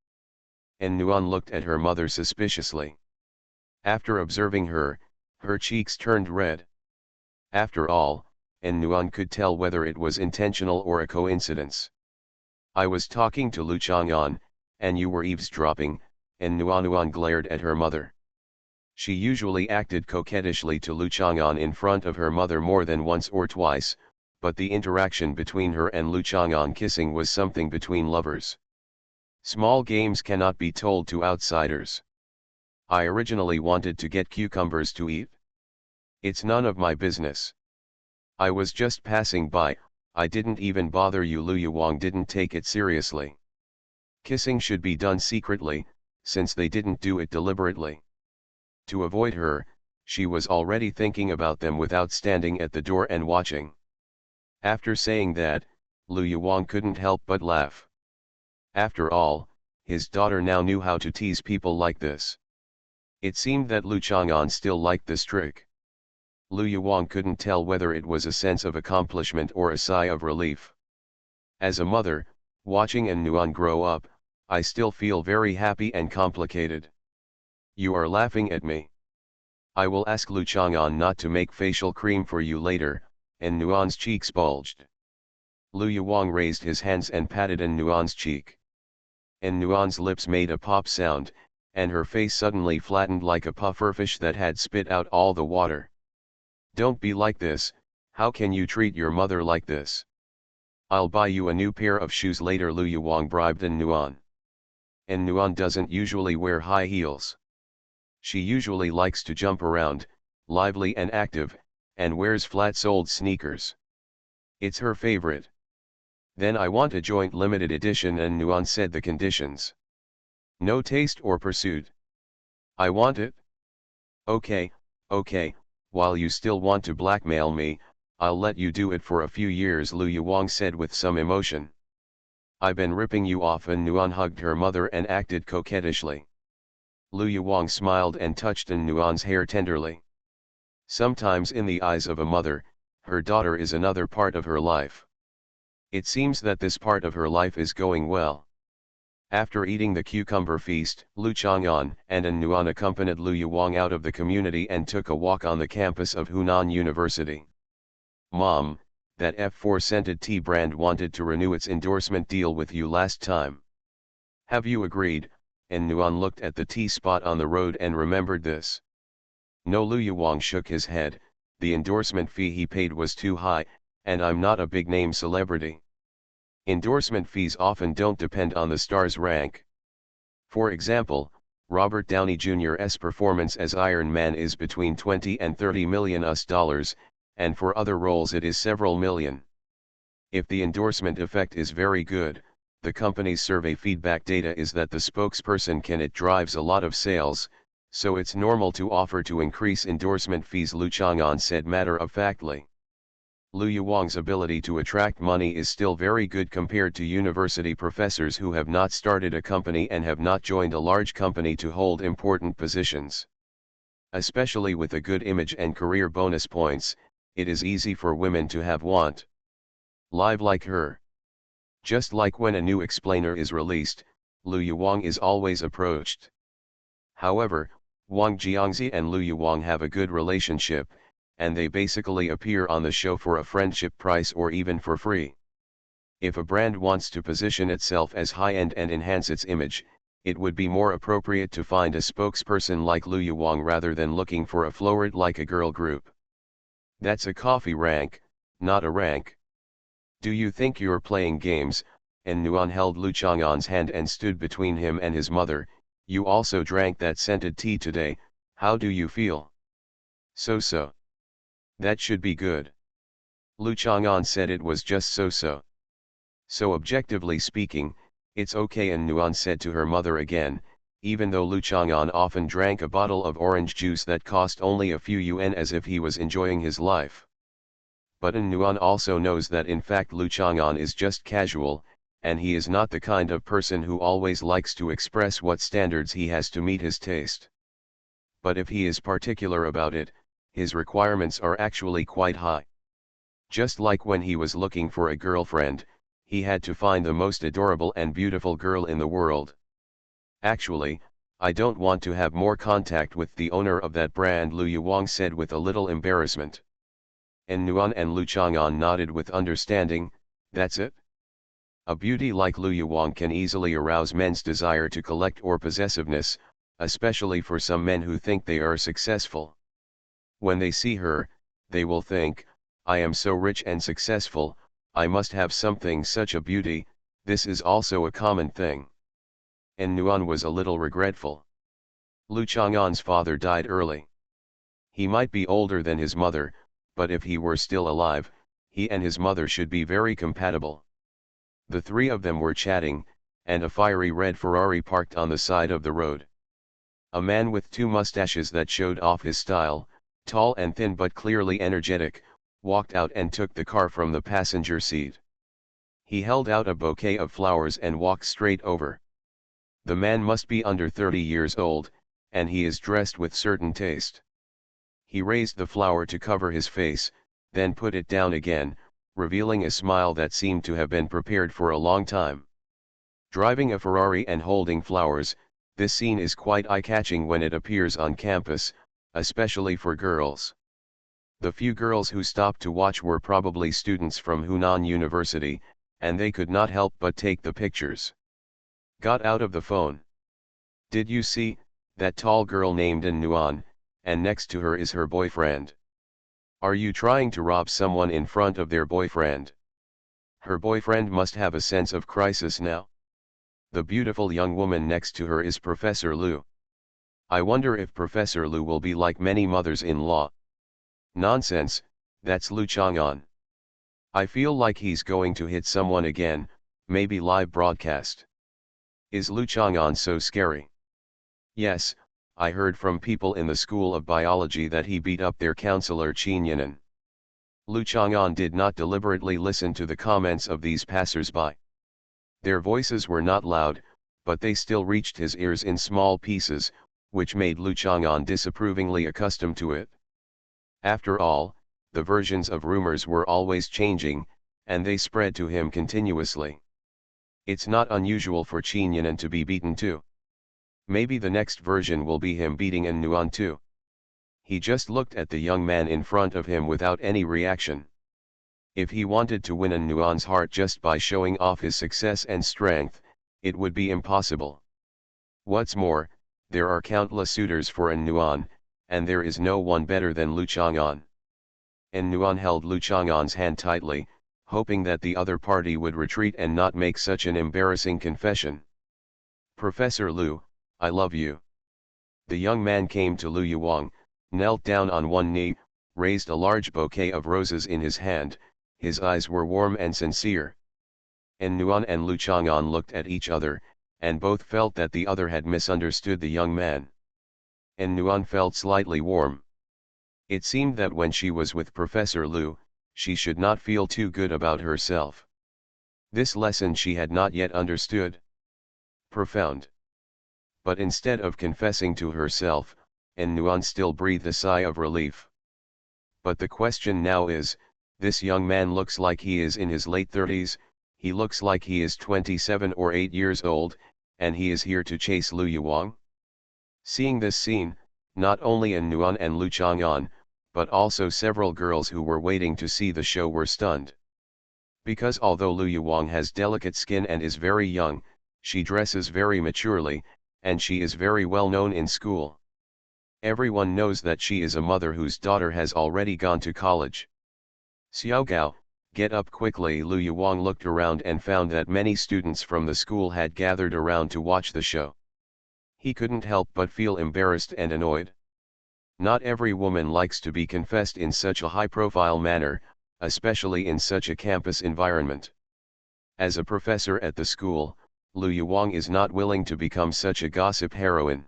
And Nuan looked at her mother suspiciously. After observing her, her cheeks turned red. After all, and Nuan could tell whether it was intentional or a coincidence. I was talking to Lu Chang'an, and you were eavesdropping, and Nuan glared at her mother. She usually acted coquettishly to Lu Chang'an in front of her mother more than once or twice, but the interaction between her and Lu Chang'an kissing was something between lovers. Small games cannot be told to outsiders. I originally wanted to get cucumbers to eat. It's none of my business. I was just passing by, I didn't even bother you. Lu Yuwang didn't take it seriously. Kissing should be done secretly, since they didn't do it deliberately. To avoid her, she was already thinking about them without standing at the door and watching. After saying that, Lu Yuwang couldn't help but laugh. After all, his daughter now knew how to tease people like this. It seemed that Lu Chang'an still liked this trick. Lu Yuwang couldn't tell whether it was a sense of accomplishment or a sigh of relief. As a mother, watching an Nuan grow up, I still feel very happy and complicated. You are laughing at me. I will ask Lu Chang'an not to make facial cream for you later, and Nuan's cheeks bulged. Lu Yuwang raised his hands and patted an Nuan's cheek. And Nuan's lips made a pop sound, and her face suddenly flattened like a pufferfish that had spit out all the water. Don't be like this, how can you treat your mother like this? I'll buy you a new pair of shoes later. Lu Yuwang bribed an Nuan. And Nuan doesn't usually wear high heels. She usually likes to jump around, lively and active, and wears flat-soled sneakers. It's her favorite. Then I want a joint limited edition, and Nuan said the conditions. No taste or pursuit. I want it. Okay, while you still want to blackmail me, I'll let you do it for a few years, Lu Yuwang said with some emotion. I've been ripping you off. And Nuan hugged her mother and acted coquettishly. Lu Yuwang smiled and touched an Nuan's hair tenderly. Sometimes in the eyes of a mother, her daughter is another part of her life. It seems that this part of her life is going well. After eating the cucumber feast, Lu Chang'an and an Nuan accompanied Lu Yuwang out of the community and took a walk on the campus of Hunan University. Mom, that F4 scented tea brand wanted to renew its endorsement deal with you last time. Have you agreed? And Nuan looked at the tea spot on the road and remembered this. No, Lu Yuwang shook his head, the endorsement fee he paid was too high, and I'm not a big name celebrity. Endorsement fees often don't depend on the star's rank. For example, Robert Downey Jr.'s performance as Iron Man is between $20 and $30 million, and for other roles it is several million. If the endorsement effect is very good, the company's survey feedback data is that the spokesperson it drives a lot of sales, so it's normal to offer to increase endorsement fees, Lu Chang'an said matter-of-factly. Lu Yuwang's ability to attract money is still very good compared to university professors who have not started a company and have not joined a large company to hold important positions. Especially with a good image and career bonus points, it is easy for women to have want live like her. Just like when a new explainer is released, Lu Yuwang is always approached. However, Wang Jiangzi and Lu Yuwang have a good relationship, and they basically appear on the show for a friendship price or even for free. If a brand wants to position itself as high-end and enhance its image, it would be more appropriate to find a spokesperson like Lu Yuwang rather than looking for a florid like a girl group. That's a coffee rank, not a rank. Do you think you're playing games? And Nuan held Lu Chang'an's hand and stood between him and his mother. You also drank that scented tea today, how do you feel? So. That should be good. Lu Chang'an said it was just so. So objectively speaking, it's okay, and Nuan said to her mother again, even though Lu Chang'an often drank a bottle of orange juice that cost only a few yuan as if he was enjoying his life. But Nuan also knows that in fact Lu Chang'an is just casual, and he is not the kind of person who always likes to express what standards he has to meet his taste. But if he is particular about it, his requirements are actually quite high. Just like when he was looking for a girlfriend, he had to find the most adorable and beautiful girl in the world. Actually, I don't want to have more contact with the owner of that brand, Lu Yuwang said with a little embarrassment. And Nuan and Lu Chang'an nodded with understanding. That's it? A beauty like Lu Yuwang can easily arouse men's desire to collect or possessiveness, especially for some men who think they are successful. When they see her, they will think, I am so rich and successful, I must have something such a beauty. This is also a common thing. And Nuan was a little regretful. Lu Chang'an's father died early. He might be older than his mother, but if he were still alive, he and his mother should be very compatible. The three of them were chatting, and a fiery red Ferrari parked on the side of the road. A man with two mustaches that showed off his style, tall and thin but clearly energetic, walked out and took the car from the passenger seat. He held out a bouquet of flowers and walked straight over. The man must be under 30 years old, and he is dressed with certain taste. He raised the flower to cover his face, then put it down again, revealing a smile that seemed to have been prepared for a long time. Driving a Ferrari and holding flowers, this scene is quite eye-catching when it appears on campus, especially for girls. The few girls who stopped to watch were probably students from Hunan University, and they could not help but take the pictures. Got out of the phone. Did you see that tall girl named Nuan, and next to her is her boyfriend? Are you trying to rob someone in front of their boyfriend? Her boyfriend must have a sense of crisis now. The beautiful young woman next to her is Professor Lu. I wonder if Professor Lu will be like many mothers-in-law. Nonsense, that's Lu Chang'an. I feel like he's going to hit someone again, maybe live broadcast. Is Lu Chang'an so scary? Yes, I heard from people in the School of Biology that he beat up their counselor Qin Yanan. Lu Chang'an did not deliberately listen to the comments of these passers-by. Their voices were not loud, but they still reached his ears in small pieces, which made Lu Chang'an disapprovingly accustomed to it. After all, the versions of rumors were always changing, and they spread to him continuously. It's not unusual for Qin Yanan to be beaten too. Maybe the next version will be him beating Nuan too. He just looked at the young man in front of him without any reaction. If he wanted to win Nuan's heart just by showing off his success and strength, it would be impossible. What's more, there are countless suitors for Nuan, and there is no one better than Lu Chang'an. Nuan held Lu Chang'an's hand tightly, hoping that the other party would retreat and not make such an embarrassing confession. Professor Lu, I love you. The young man came to Lu Yuwang, knelt down on one knee, raised a large bouquet of roses in his hand. His eyes were warm and sincere. En Nuan and Lu Chang'an looked at each other, and both felt that the other had misunderstood the young man. En Nuan felt slightly warm. It seemed that when she was with Professor Lu, she should not feel too good about herself. This lesson she had not yet understood. Profound. But instead of confessing to herself, En Nuan still breathed a sigh of relief. But the question now is, this young man looks like he is in his late 30s, he looks like he is 27 or 8 years old, and he is here to chase Lu Yuwang? Seeing this scene, not only En Nuan and Lu Chang'an, but also several girls who were waiting to see the show were stunned. Because although Lu Yuwang has delicate skin and is very young, she dresses very maturely, and she is very well known in school. Everyone knows that she is a mother whose daughter has already gone to college. Xiao Gao, get up quickly. Lu Yuwang looked around and found that many students from the school had gathered around to watch the show. He couldn't help but feel embarrassed and annoyed. Not every woman likes to be confessed in such a high-profile manner, especially in such a campus environment. As a professor at the school, Lu Yuwang is not willing to become such a gossip heroine.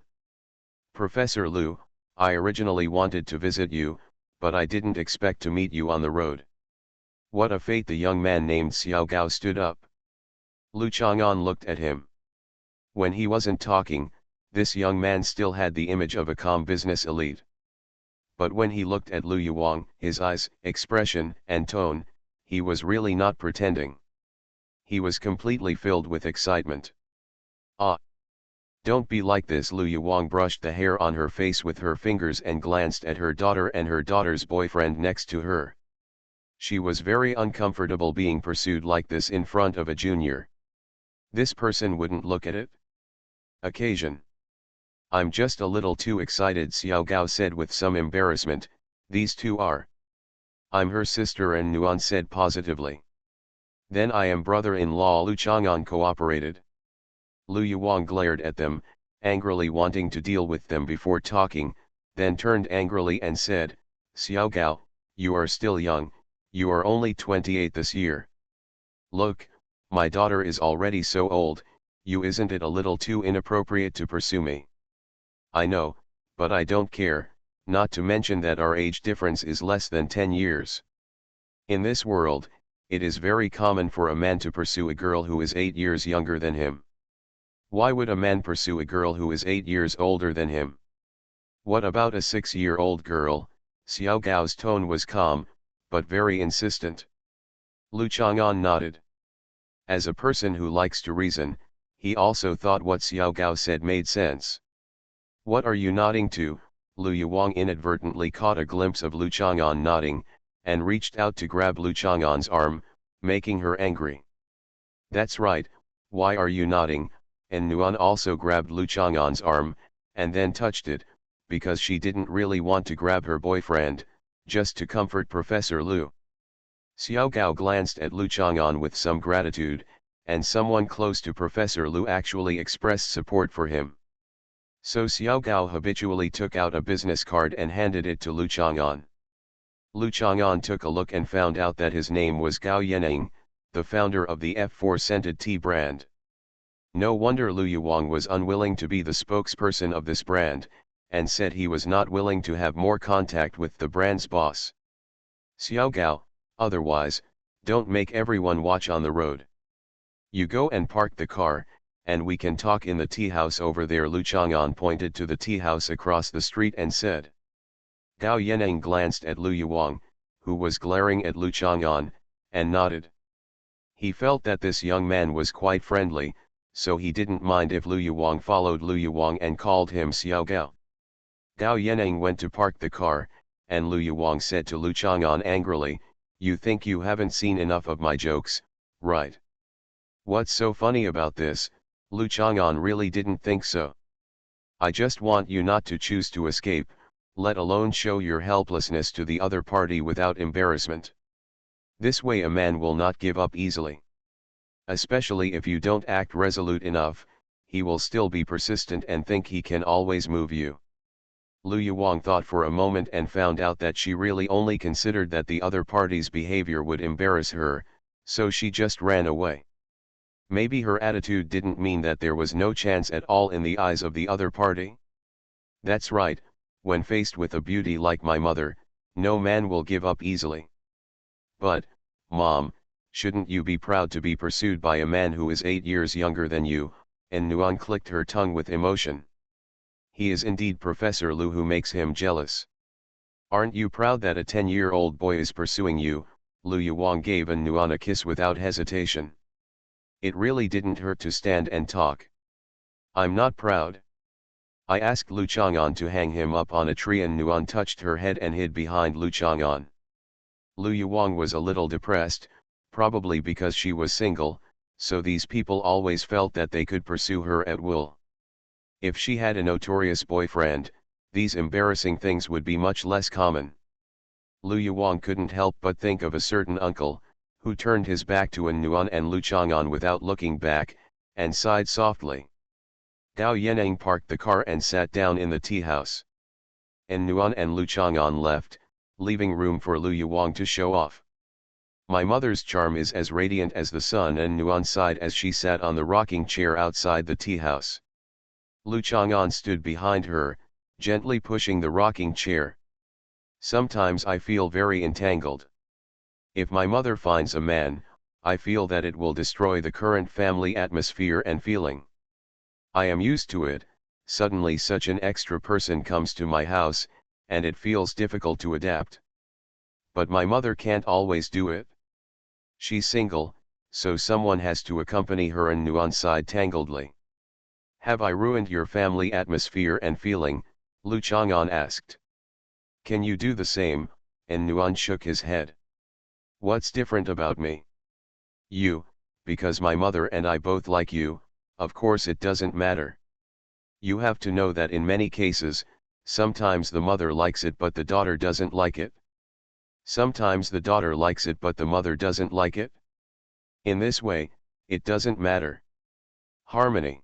Professor Lu, I originally wanted to visit you, but I didn't expect to meet you on the road. What a fate! The young man named Xiao Gao stood up. Lu Chang'an looked at him. When he wasn't talking, this young man still had the image of a calm business elite. But when he looked at Lu Yuwang, his eyes, expression, and tone, he was really not pretending. He was completely filled with excitement. Ah! Don't be like this. Lu Yuwang brushed the hair on her face with her fingers and glanced at her daughter and her daughter's boyfriend next to her. She was very uncomfortable being pursued like this in front of a junior. This person wouldn't look at it. Occasion. I'm just a little too excited, Xiao Gao said with some embarrassment. These two are. I'm her sister, and Nuan said positively. Then I am brother-in-law. Lu Chang'an cooperated. Lu Yuwang glared at them, angrily wanting to deal with them before talking, then turned angrily and said, Xiao Gao, you are still young, you are only 28 this year. Look, my daughter is already so old, isn't it a little too inappropriate to pursue me? I know, but I don't care, not to mention that our age difference is less than 10 years. In this world, it is very common for a man to pursue a girl who is 8 years younger than him. Why would a man pursue a girl who is 8 years older than him? What about a 6-year-old girl? Xiao Gao's tone was calm, but very insistent. Lu Chang'an nodded. As a person who likes to reason, he also thought what Xiao Gao said made sense. What are you nodding to? Lu Yuwang inadvertently caught a glimpse of Lu Chang'an nodding, and reached out to grab Lu Chang'an's arm, making her angry. That's right, why are you nodding? And Nuan also grabbed Lu Chang'an's arm, and then touched it, because she didn't really want to grab her boyfriend, just to comfort Professor Lu. Xiao Gao glanced at Lu Chang'an with some gratitude, and someone close to Professor Lu actually expressed support for him. So Xiao Gao habitually took out a business card and handed it to Lu Chang'an. Lu Chang'an took a look and found out that his name was Gao Yanning, the founder of the F4 scented tea brand. No wonder Lu Yuwang was unwilling to be the spokesperson of this brand, and said he was not willing to have more contact with the brand's boss. Xiao Gao, otherwise, don't make everyone watch on the road. You go and park the car, and we can talk in the tea house over there. Lu Chang'an pointed to the tea house across the street and said. Gao Yanning glanced at Lu Yuwang, who was glaring at Lu Chang'an, and nodded. He felt that this young man was quite friendly, so he didn't mind if Lu Yuwang followed Lu Yuwang and called him Xiao Gao. Gao Yanning went to park the car, and Lu Yuwang said to Lu Chang'an angrily, you think you haven't seen enough of my jokes, right? What's so funny about this? Lu Chang'an really didn't think so. I just want you not to choose to escape, let alone show your helplessness to the other party without embarrassment. This way a man will not give up easily. Especially if you don't act resolute enough, he will still be persistent and think he can always move you. Lu Yuwang thought for a moment and found out that she really only considered that the other party's behavior would embarrass her, so she just ran away. Maybe her attitude didn't mean that there was no chance at all in the eyes of the other party? That's right, when faced with a beauty like my mother, no man will give up easily. But, Mom, shouldn't you be proud to be pursued by a man who is 8 years younger than you? And Nuan clicked her tongue with emotion. He is indeed Professor Lu, who makes him jealous. Aren't you proud that a 10-year-old boy is pursuing you? Lu Yuwang gave Nuan a kiss without hesitation. It really didn't hurt to stand and talk. I'm not proud. I asked Lu Chang'an to hang him up on a tree, and Nuan touched her head and hid behind Lu Chang'an. Lu Yuwang was a little depressed, probably because she was single, so these people always felt that they could pursue her at will. If she had a notorious boyfriend, these embarrassing things would be much less common. Lu Yuwang couldn't help but think of a certain uncle, who turned his back to Nuan and Lu Chang'an without looking back, and sighed softly. Gao Yaneng parked the car and sat down in the tea house. Nuan and Lu Chang'an left, leaving room for Lu Yuwang to show off. My mother's charm is as radiant as the sun, and Nuan sighed as she sat on the rocking chair outside the tea house. Lu Chang'an stood behind her, gently pushing the rocking chair. Sometimes I feel very entangled. If my mother finds a man, I feel that it will destroy the current family atmosphere and feeling. I am used to it. Suddenly such an extra person comes to my house, and it feels difficult to adapt. But my mother can't always do it. She's single, so someone has to accompany her, and Nuan sighed tangledly. Have I ruined your family atmosphere and feeling? Lu Chang'an asked. Can you do the same? And Nuan shook his head. What's different about me? You, because my mother and I both like you. Of course it doesn't matter. You have to know that in many cases, sometimes the mother likes it but the daughter doesn't like it. Sometimes the daughter likes it but the mother doesn't like it. In this way, it doesn't matter. Harmony.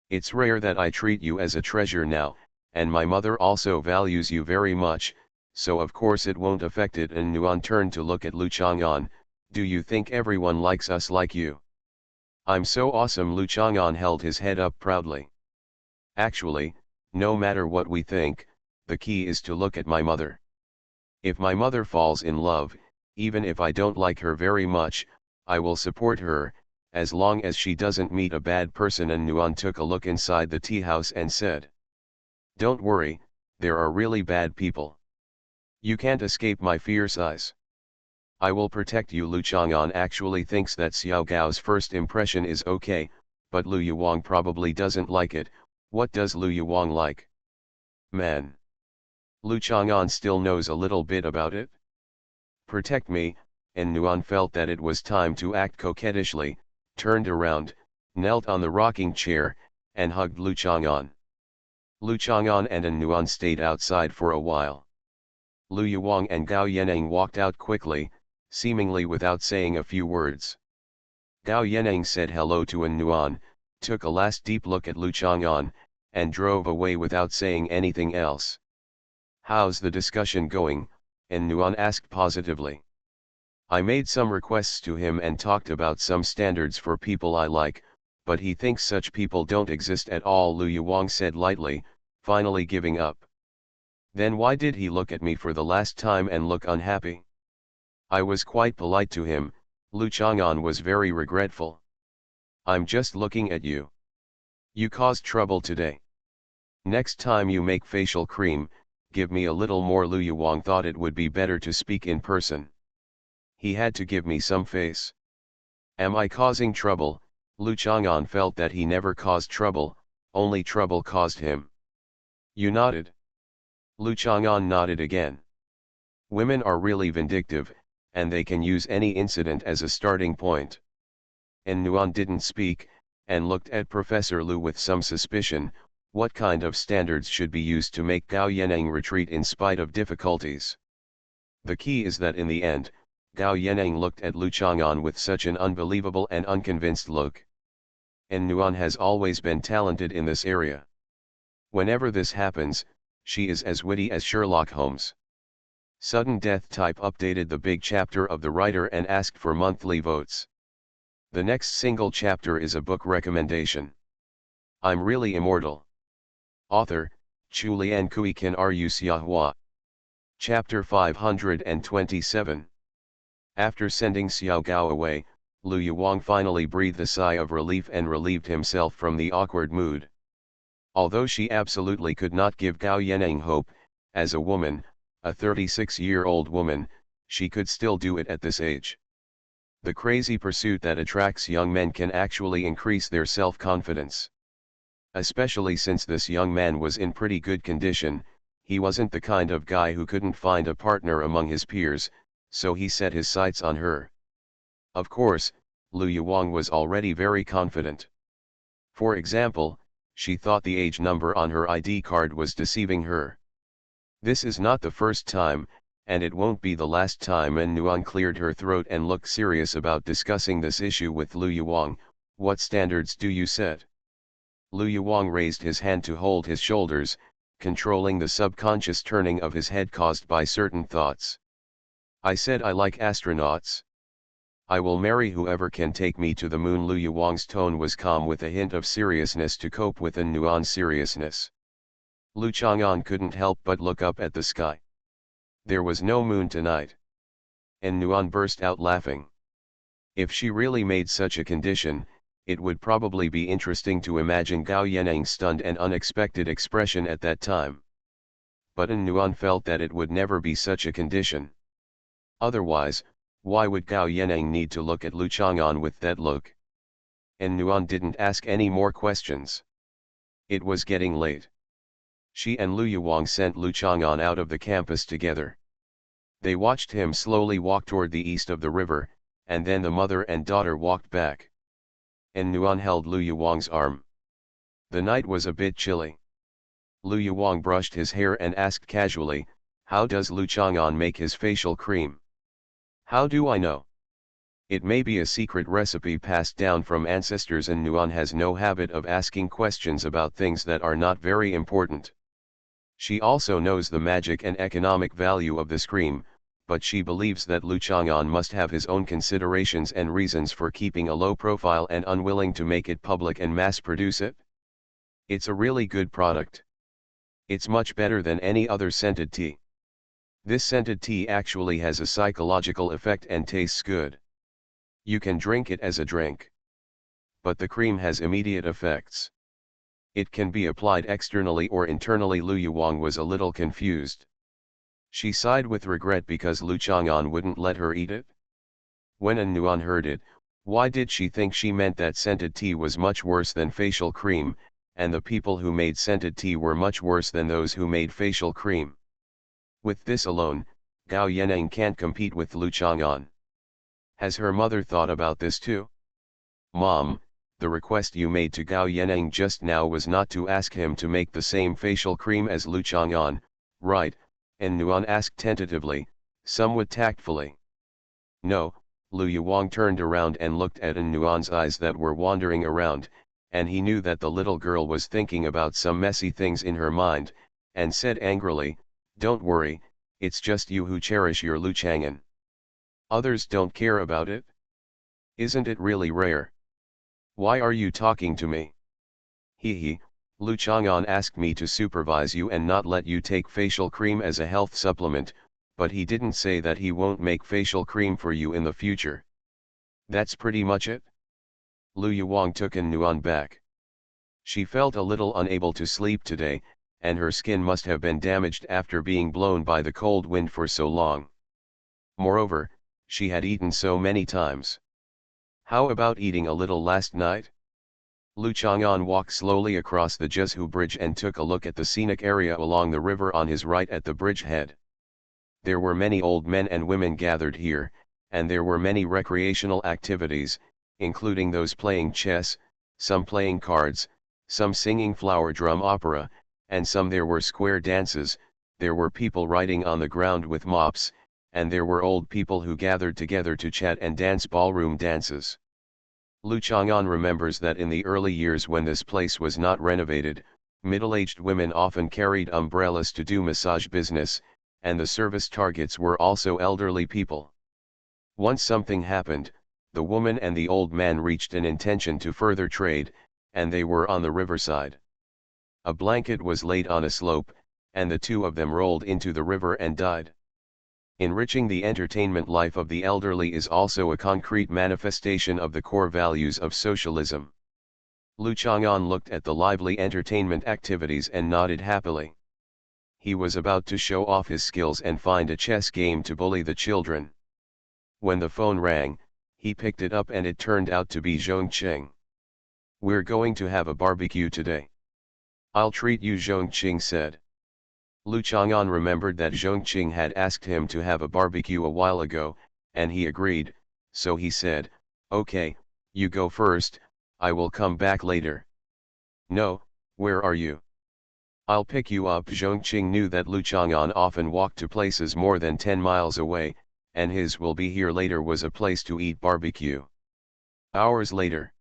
It's rare that I treat you as a treasure now, and my mother also values you very much, so of course it won't affect it. And Nuan turned to look at Lu Chang'an. Do you think everyone likes us like you? I'm so awesome. Lu Chang'an held his head up proudly. Actually, no matter what we think, the key is to look at my mother. If my mother falls in love, even if I don't like her very much, I will support her, as long as she doesn't meet a bad person. And Nuan took a look inside the tea house and said, Don't worry, there are really bad people. You can't escape my fierce eyes. I will protect you. Lu Chang'an actually thinks that Xiao Gao's first impression is okay, but Lu Yuwang probably doesn't like it. What does Lu Yuwang like? Man. Lu Chang'an still knows a little bit about it. Protect me, and Nuan felt that it was time to act coquettishly, turned around, knelt on the rocking chair, and hugged Lu Chang'an. Lu Chang'an and Nuan stayed outside for a while. Lu Yuwang and Gao Yaneng walked out quickly, seemingly without saying a few words. Gao Yaneng said hello to Nuan, took a last deep look at Lu Chang'an, and drove away without saying anything else. How's the discussion going? And Nuan asked positively. I made some requests to him and talked about some standards for people I like, but he thinks such people don't exist at all. Lu Yuwang said lightly, finally giving up. Then why did he look at me for the last time and look unhappy? I was quite polite to him. Lu Chang'an was very regretful. I'm just looking at you. You caused trouble today. Next time you make facial cream, give me a little more. Lu Yuwang thought it would be better to speak in person. He had to give me some face. Am I causing trouble? Lu Chang'an felt that he never caused trouble, only trouble caused him. You nodded. Lu Chang'an nodded again. Women are really vindictive, and they can use any incident as a starting point. And Nuan didn't speak, and looked at Professor Lu with some suspicion. What kind of standards should be used to make Gao Yaneng retreat in spite of difficulties? The key is that in the end, Gao Yaneng looked at Lu Chang'an with such an unbelievable and unconvinced look. And Nuan has always been talented in this area. Whenever this happens, She is as witty as Sherlock Holmes. Sudden Death Type updated the big chapter of the writer and asked for monthly votes. The next single chapter is a book recommendation. I'm Really Immortal. Author, Chulian Kuikan Rusiahua. Chapter 527. After sending Xiao Gao away, Lu Yuwang finally breathed a sigh of relief and relieved himself from the awkward mood. Although she absolutely could not give Gao Yaneng hope, as a woman, a 36-year-old woman, she could still do it at this age. The crazy pursuit that attracts young men can actually increase their self-confidence. Especially since this young man was in pretty good condition, he wasn't the kind of guy who couldn't find a partner among his peers, so he set his sights on her. Of course, Lu Yuwang was already very confident. For example, she thought the age number on her ID card was deceiving her. This is not the first time, and it won't be the last time. And Nuan cleared her throat and looked serious about discussing this issue with Lu Yuwang. What standards do you set? Lu Yuwang raised his hand to hold his shoulders, controlling the subconscious turning of his head caused by certain thoughts. I said I like astronauts. I will marry whoever can take me to the moon. Lu Yuwang's tone was calm with a hint of seriousness to cope with An Nuan's seriousness. Lu Chang'an couldn't help but look up at the sky. There was no moon tonight. An Nuan burst out laughing. If she really made such a condition, it would probably be interesting to imagine Gao Yaneng's stunned and unexpected expression at that time. But An Nuan felt that it would never be such a condition. Otherwise, why would Gao Yaneng need to look at Lu Chang'an with that look? An Nuan didn't ask any more questions. It was getting late. She and Lu Yuwang sent Lu Chang'an out of the campus together. They watched him slowly walk toward the east of the river, and then the mother and daughter walked back. An Nuan held Lu Yuwang's arm. The night was a bit chilly. Lu Yuwang brushed his hair and asked casually, "How does Lu Chang'an make his facial cream?" "How do I know? It may be a secret recipe passed down from ancestors." And Nuan has no habit of asking questions about things that are not very important. She also knows the magic and economic value of this cream, but she believes that Lu Chang'an must have his own considerations and reasons for keeping a low profile and unwilling to make it public and mass produce it. It's a really good product. It's much better than any other scented tea. This scented tea actually has a psychological effect and tastes good. You can drink it as a drink. But the cream has immediate effects. It can be applied externally or internally. Lu Yuwang was a little confused. She sighed with regret because Lu Chang'an wouldn't let her eat it. When An Nuan heard it, why did she think she meant that scented tea was much worse than facial cream, and the people who made scented tea were much worse than those who made facial cream? With this alone, Gao Yaneng can't compete with Lu Chang'an. Has her mother thought about this too? Mom, the request you made to Gao Yaneng just now was not to ask him to make the same facial cream as Lu Chang'an, right? An Nuan asked tentatively, somewhat tactfully. No. Lu Yuwang turned around and looked at An Nuan's eyes that were wandering around, and he knew that the little girl was thinking about some messy things in her mind, and said angrily, don't worry, it's just you who cherish your Lu Chang'an. Others don't care about it? Isn't it really rare? Why are you talking to me? He, Lu Chang'an asked me to supervise you and not let you take facial cream as a health supplement, but he didn't say that he won't make facial cream for you in the future. That's pretty much it? Lu Yuwang took An Nuan back. She felt a little unable to sleep today, and her skin must have been damaged after being blown by the cold wind for so long. Moreover, she had eaten so many times. How about eating a little last night? Lu Chang'an walked slowly across the Jizhu Bridge and took a look at the scenic area along the river on his right at the bridge head. There were many old men and women gathered here, and there were many recreational activities, including those playing chess, some playing cards, some singing flower drum opera, and some there were square dances. There were people riding on the ground with mops, and there were old people who gathered together to chat and dance ballroom dances. Lu Chang'an remembers that in the early years when this place was not renovated, Middle-aged women often carried umbrellas to do massage business, and the service targets were also elderly people. Once something happened, the woman and the old man reached an intention to further trade, and they were on the riverside. A blanket was laid on a slope, and the two of them rolled into the river and died. Enriching the entertainment life of the elderly is also a concrete manifestation of the core values of socialism. Lu Chang'an looked at the lively entertainment activities and nodded happily. He was about to show off his skills and find a chess game to bully the children. When the phone rang, he picked it up and it turned out to be Zhongqing. "We're going to have a barbecue today. I'll treat you," Zhongqing said. Lu Chang'an remembered that Zhongqing had asked him to have a barbecue a while ago, and he agreed, so he said, "Okay, you go first, I will come back later." "No, where are you?" "I'll pick you up." Zhongqing knew that Lu Chang'an often walked to places more than 10 miles away, and his "will be here later" was a place to eat barbecue. Hours later,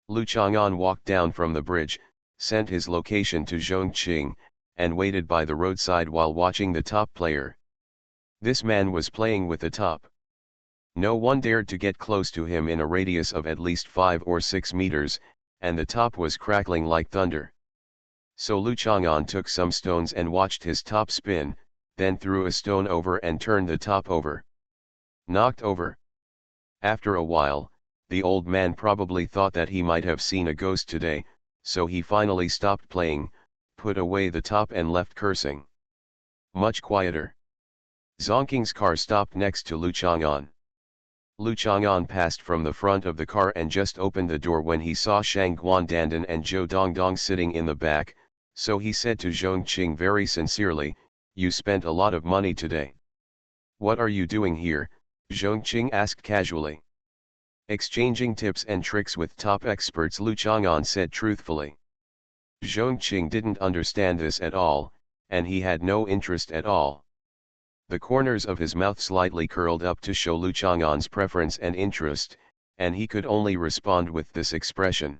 Lu Chang'an walked down from the bridge, sent his location to Zhongqing, and waited by the roadside while watching the top player. This man was playing with the top. No one dared to get close to him in a radius of at least 5 or 6 meters, and the top was crackling like thunder. So Lu Chang'an took some stones and watched his top spin, then threw a stone over and turned the top over. Knocked over. After a while, the old man probably thought that he might have seen a ghost today, so he finally stopped playing, put away the top and left cursing. Much quieter. Zonking's car stopped next to Lu Chang'an. Lu Chang'an passed from the front of the car and just opened the door when he saw Shang Guandandan and Zhou Dongdong sitting in the back, so he said to Zhongqing very sincerely, "You spent a lot of money today." "What are you doing here?" Zhongqing asked casually. "Exchanging tips and tricks with top experts," Lu Chang'an said truthfully. Zhongqing didn't understand this at all, and he had no interest at all. The corners of his mouth slightly curled up to show Lu Chang'an's preference and interest, and he could only respond with this expression.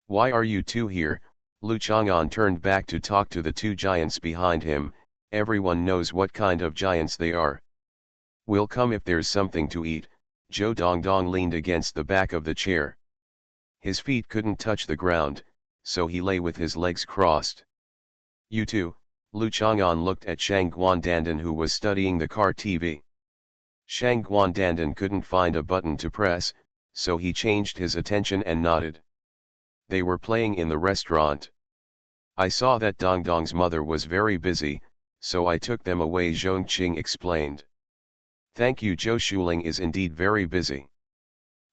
"Why are you two here?" Lu Chang'an turned back to talk to the two giants behind him. "Everyone knows what kind of giants they are." "We'll come if there's something to eat." Zhou Dongdong leaned against the back of the chair. His feet couldn't touch the ground, so he lay with his legs crossed. "You two?" Lu Chang'an looked at Shang Guandandan, who was studying the car TV. Shang Guandandan couldn't find a button to press, so he changed his attention and nodded. "They were playing in the restaurant. I saw that Dongdong's mother was very busy, so I took them away," Zhongqing explained. "Thank you. Zhou Shuling is indeed very busy.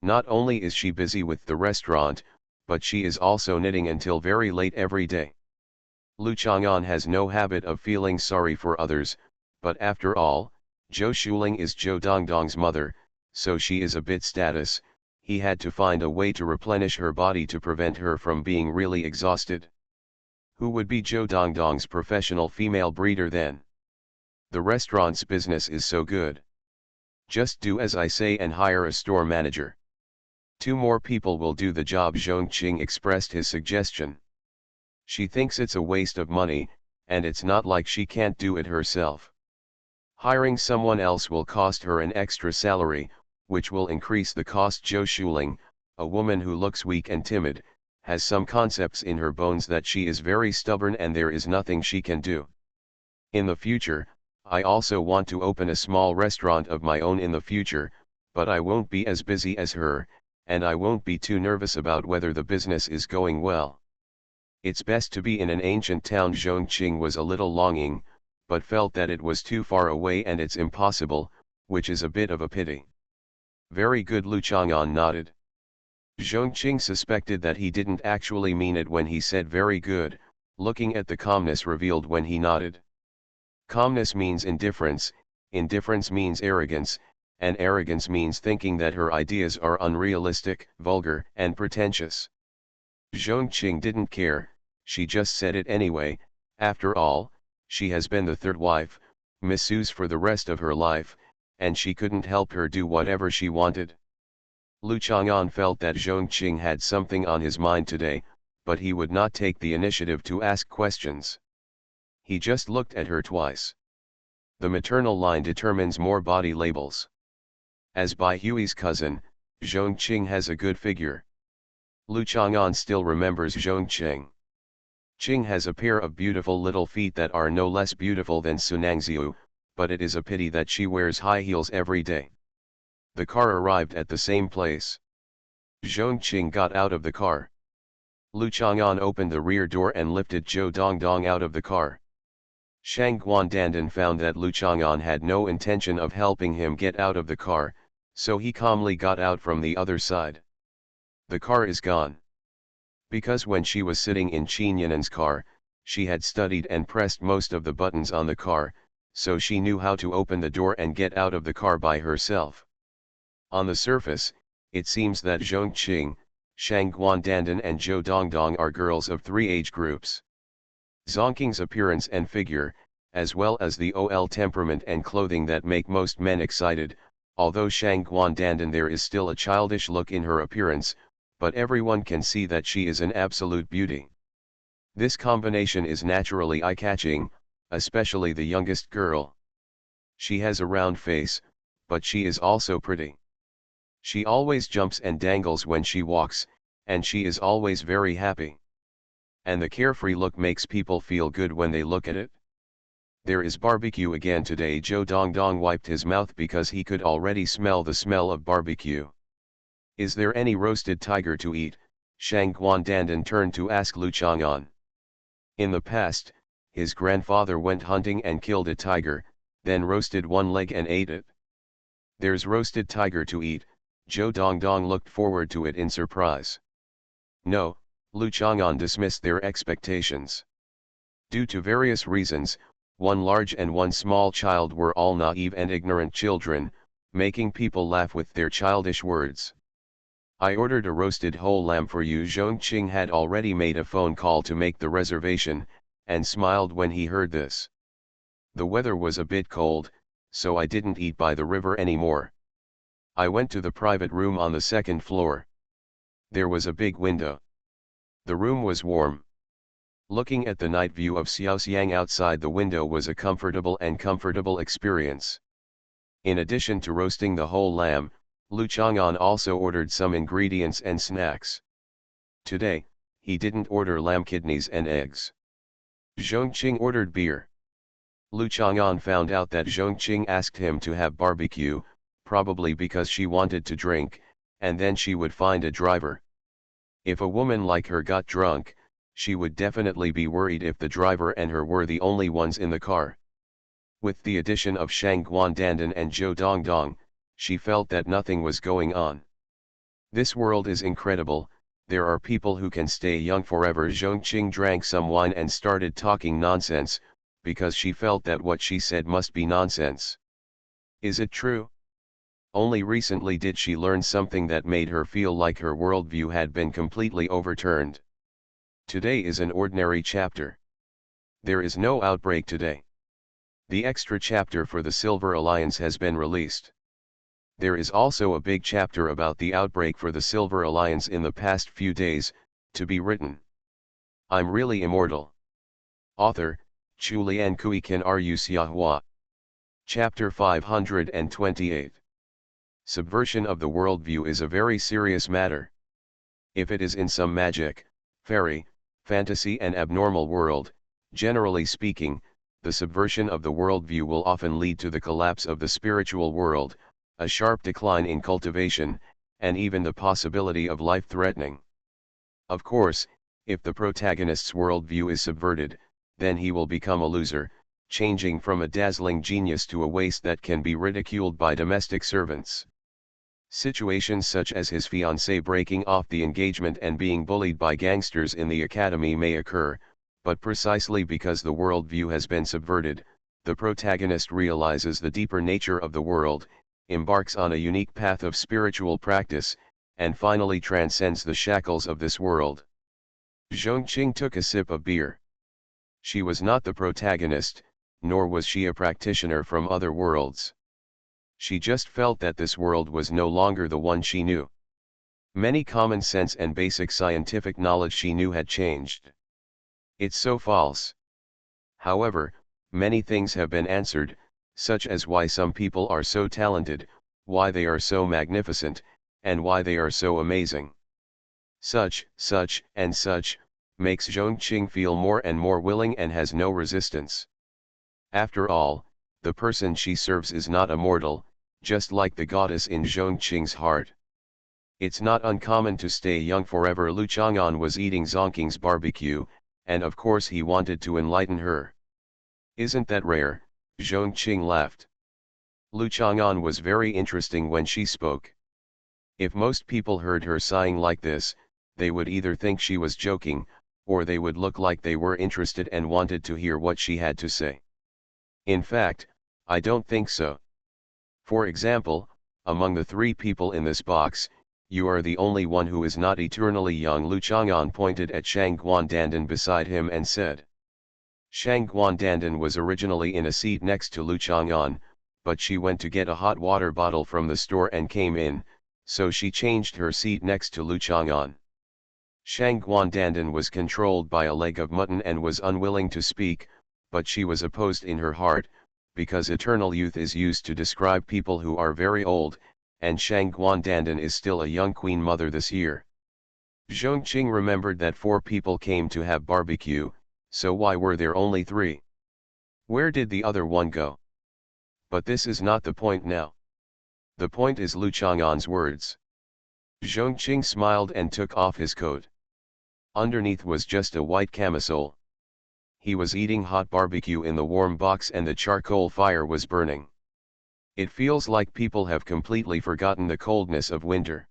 Not only is she busy with the restaurant, but she is also knitting until very late every day." Lu Chang'an has no habit of feeling sorry for others, but after all, Zhou Shuling is Zhou Dongdong's mother, so she is a bit status. He had to find a way to replenish her body to prevent her from being really exhausted. Who would be Zhou Dongdong's professional female breeder then? The restaurant's business is so good. Just do as I say and hire a store manager. 2 more people will do the job. Zhongqing expressed his suggestion. "She thinks it's a waste of money, and it's not like she can't do it herself. Hiring someone else will cost her an extra salary, which will increase the cost." Zhou Shuling, a woman who looks weak and timid, has some concepts in her bones that she is very stubborn and there is nothing she can do. "In the future, I also want to open a small restaurant of my own in the future, but I won't be as busy as her, and I won't be too nervous about whether the business is going well. It's best to be in an ancient town." Zhongqing was a little longing, but felt that it was too far away and it's impossible, which is a bit of a pity. "Very good." Lu Chang'an nodded. Zhongqing suspected that he didn't actually mean it when he said very good, looking at the calmness revealed when he nodded. Calmness means indifference, indifference means arrogance, and arrogance means thinking that her ideas are unrealistic, vulgar, and pretentious. Zhongqing didn't care, she just said it anyway. After all, she has been the third wife, masseuse for the rest of her life, and she couldn't help her do whatever she wanted. Lu Chang'an felt that Zhongqing had something on his mind today, but he would not take the initiative to ask questions. He just looked at her twice. The maternal line determines more body labels. As Bai Hui's cousin, Zhong Qing has a good figure. Lu Chang'an still remembers Zhong Qing. Qing has a pair of beautiful little feet that are no less beautiful than Sunangziu, but it is a pity that she wears high heels every day. The car arrived at the same place. Zhong Qing got out of the car. Lu Chang'an opened the rear door and lifted Zhou Dongdong out of the car. Shang Guandandan found that Lu Chang'an had no intention of helping him get out of the car, so he calmly got out from the other side. The car is gone. Because when she was sitting in Qinyanan's car, she had studied and pressed most of the buttons on the car, so she knew how to open the door and get out of the car by herself. On the surface, it seems that Zhong Qing, Shang Guandandan and Zhou Dongdong are girls of three age groups. Zongqing's appearance and figure, as well as the OL temperament and clothing that make most men excited, although Shang Guandandan there is still a childish look in her appearance, but everyone can see that she is an absolute beauty. This combination is naturally eye-catching, especially the youngest girl. She has a round face, but she is also pretty. She always jumps and dangles when she walks, and she is always very happy. And the carefree look makes people feel good when they look at it. There is barbecue again today. Zhou Dongdong wiped his mouth because he could already smell the smell of barbecue. Is there any roasted tiger to eat? Shang Guandandan turned to ask Lu Chang'an. In the past, his grandfather went hunting and killed a tiger, then roasted one leg and ate it. There's roasted tiger to eat. Zhou Dongdong looked forward to it in surprise. No, Lu Chang'an dismissed their expectations. Due to various reasons, one large and one small child were all naive and ignorant children, making people laugh with their childish words. I ordered a roasted whole lamb for you. Zhong Qing had already made a phone call to make the reservation, and smiled when he heard this. The weather was a bit cold, so I didn't eat by the river anymore. I went to the private room on the second floor. There was a big window. The room was warm. Looking at the night view of Xiaoxiang outside the window was a comfortable experience. In addition to roasting the whole lamb, Lu Chang'an also ordered some ingredients and snacks. Today, he didn't order lamb kidneys and eggs. Zhong Qing ordered beer. Lu Chang'an found out that Zhong Qing asked him to have barbecue, probably because she wanted to drink, and then she would find a driver. If a woman like her got drunk, she would definitely be worried if the driver and her were the only ones in the car. With the addition of Shang Guandandan and Zhou Dongdong, she felt that nothing was going on. This world is incredible, there are people who can stay young forever. Zhong Qing drank some wine and started talking nonsense, because she felt that what she said must be nonsense. Is it true? Only recently did she learn something that made her feel like her worldview had been completely overturned. Today is an ordinary chapter. There is no outbreak today. The extra chapter for the Silver Alliance has been released. There is also a big chapter about the outbreak for the Silver Alliance in the past few days, to be written. I'm really immortal. Author, Chu Lian Kui Kan Ru Xiahua. Chapter 528. Subversion of the worldview is a very serious matter. If it is in some magic, fairy, fantasy and abnormal world, generally speaking, the subversion of the worldview will often lead to the collapse of the spiritual world, a sharp decline in cultivation, and even the possibility of life-threatening. Of course, if the protagonist's worldview is subverted, then he will become a loser, changing from a dazzling genius to a waste that can be ridiculed by domestic servants. Situations such as his fiancée breaking off the engagement and being bullied by gangsters in the academy may occur, but precisely because the worldview has been subverted, the protagonist realizes the deeper nature of the world, embarks on a unique path of spiritual practice, and finally transcends the shackles of this world. Zhong Qing took a sip of beer. She was not the protagonist, nor was she a practitioner from other worlds. She just felt that this world was no longer the one she knew. Many common sense and basic scientific knowledge she knew had changed. It's so false. However, many things have been answered, such as why some people are so talented, why they are so magnificent, and why they are so amazing. Such, and such, makes Zhongqing feel more and more willing and has no resistance. After all, the person she serves is not immortal, just like the goddess in Zhongqing's heart. It's not uncommon to stay young forever. Lu Chang'an was eating Zhongqing's barbecue, and of course he wanted to enlighten her. Isn't that rare? Zhongqing laughed. Lu Chang'an was very interesting when she spoke. If most people heard her sighing like this, they would either think she was joking, or they would look like they were interested and wanted to hear what she had to say. In fact, I don't think so. For example, among the three people in this box, you are the only one who is not eternally young. Lu Chang'an pointed at Shang Guandandan beside him and said. Shang Guandandan was originally in a seat next to Lu Chang'an, but she went to get a hot water bottle from the store and came in, so she changed her seat next to Lu Chang'an. Shang Guandandan was controlled by a leg of mutton and was unwilling to speak, but she was opposed in her heart, because eternal youth is used to describe people who are very old, and Shang Guandandan is still a young queen mother this year. Zhongqing remembered that 4 people came to have barbecue, so why were there only 3? Where did the other one go? But this is not the point now. The point is Lu Chang'an's words. Zhongqing smiled and took off his coat. Underneath was just a white camisole. He was eating hot barbecue in the warm box and the charcoal fire was burning. It feels like people have completely forgotten the coldness of winter.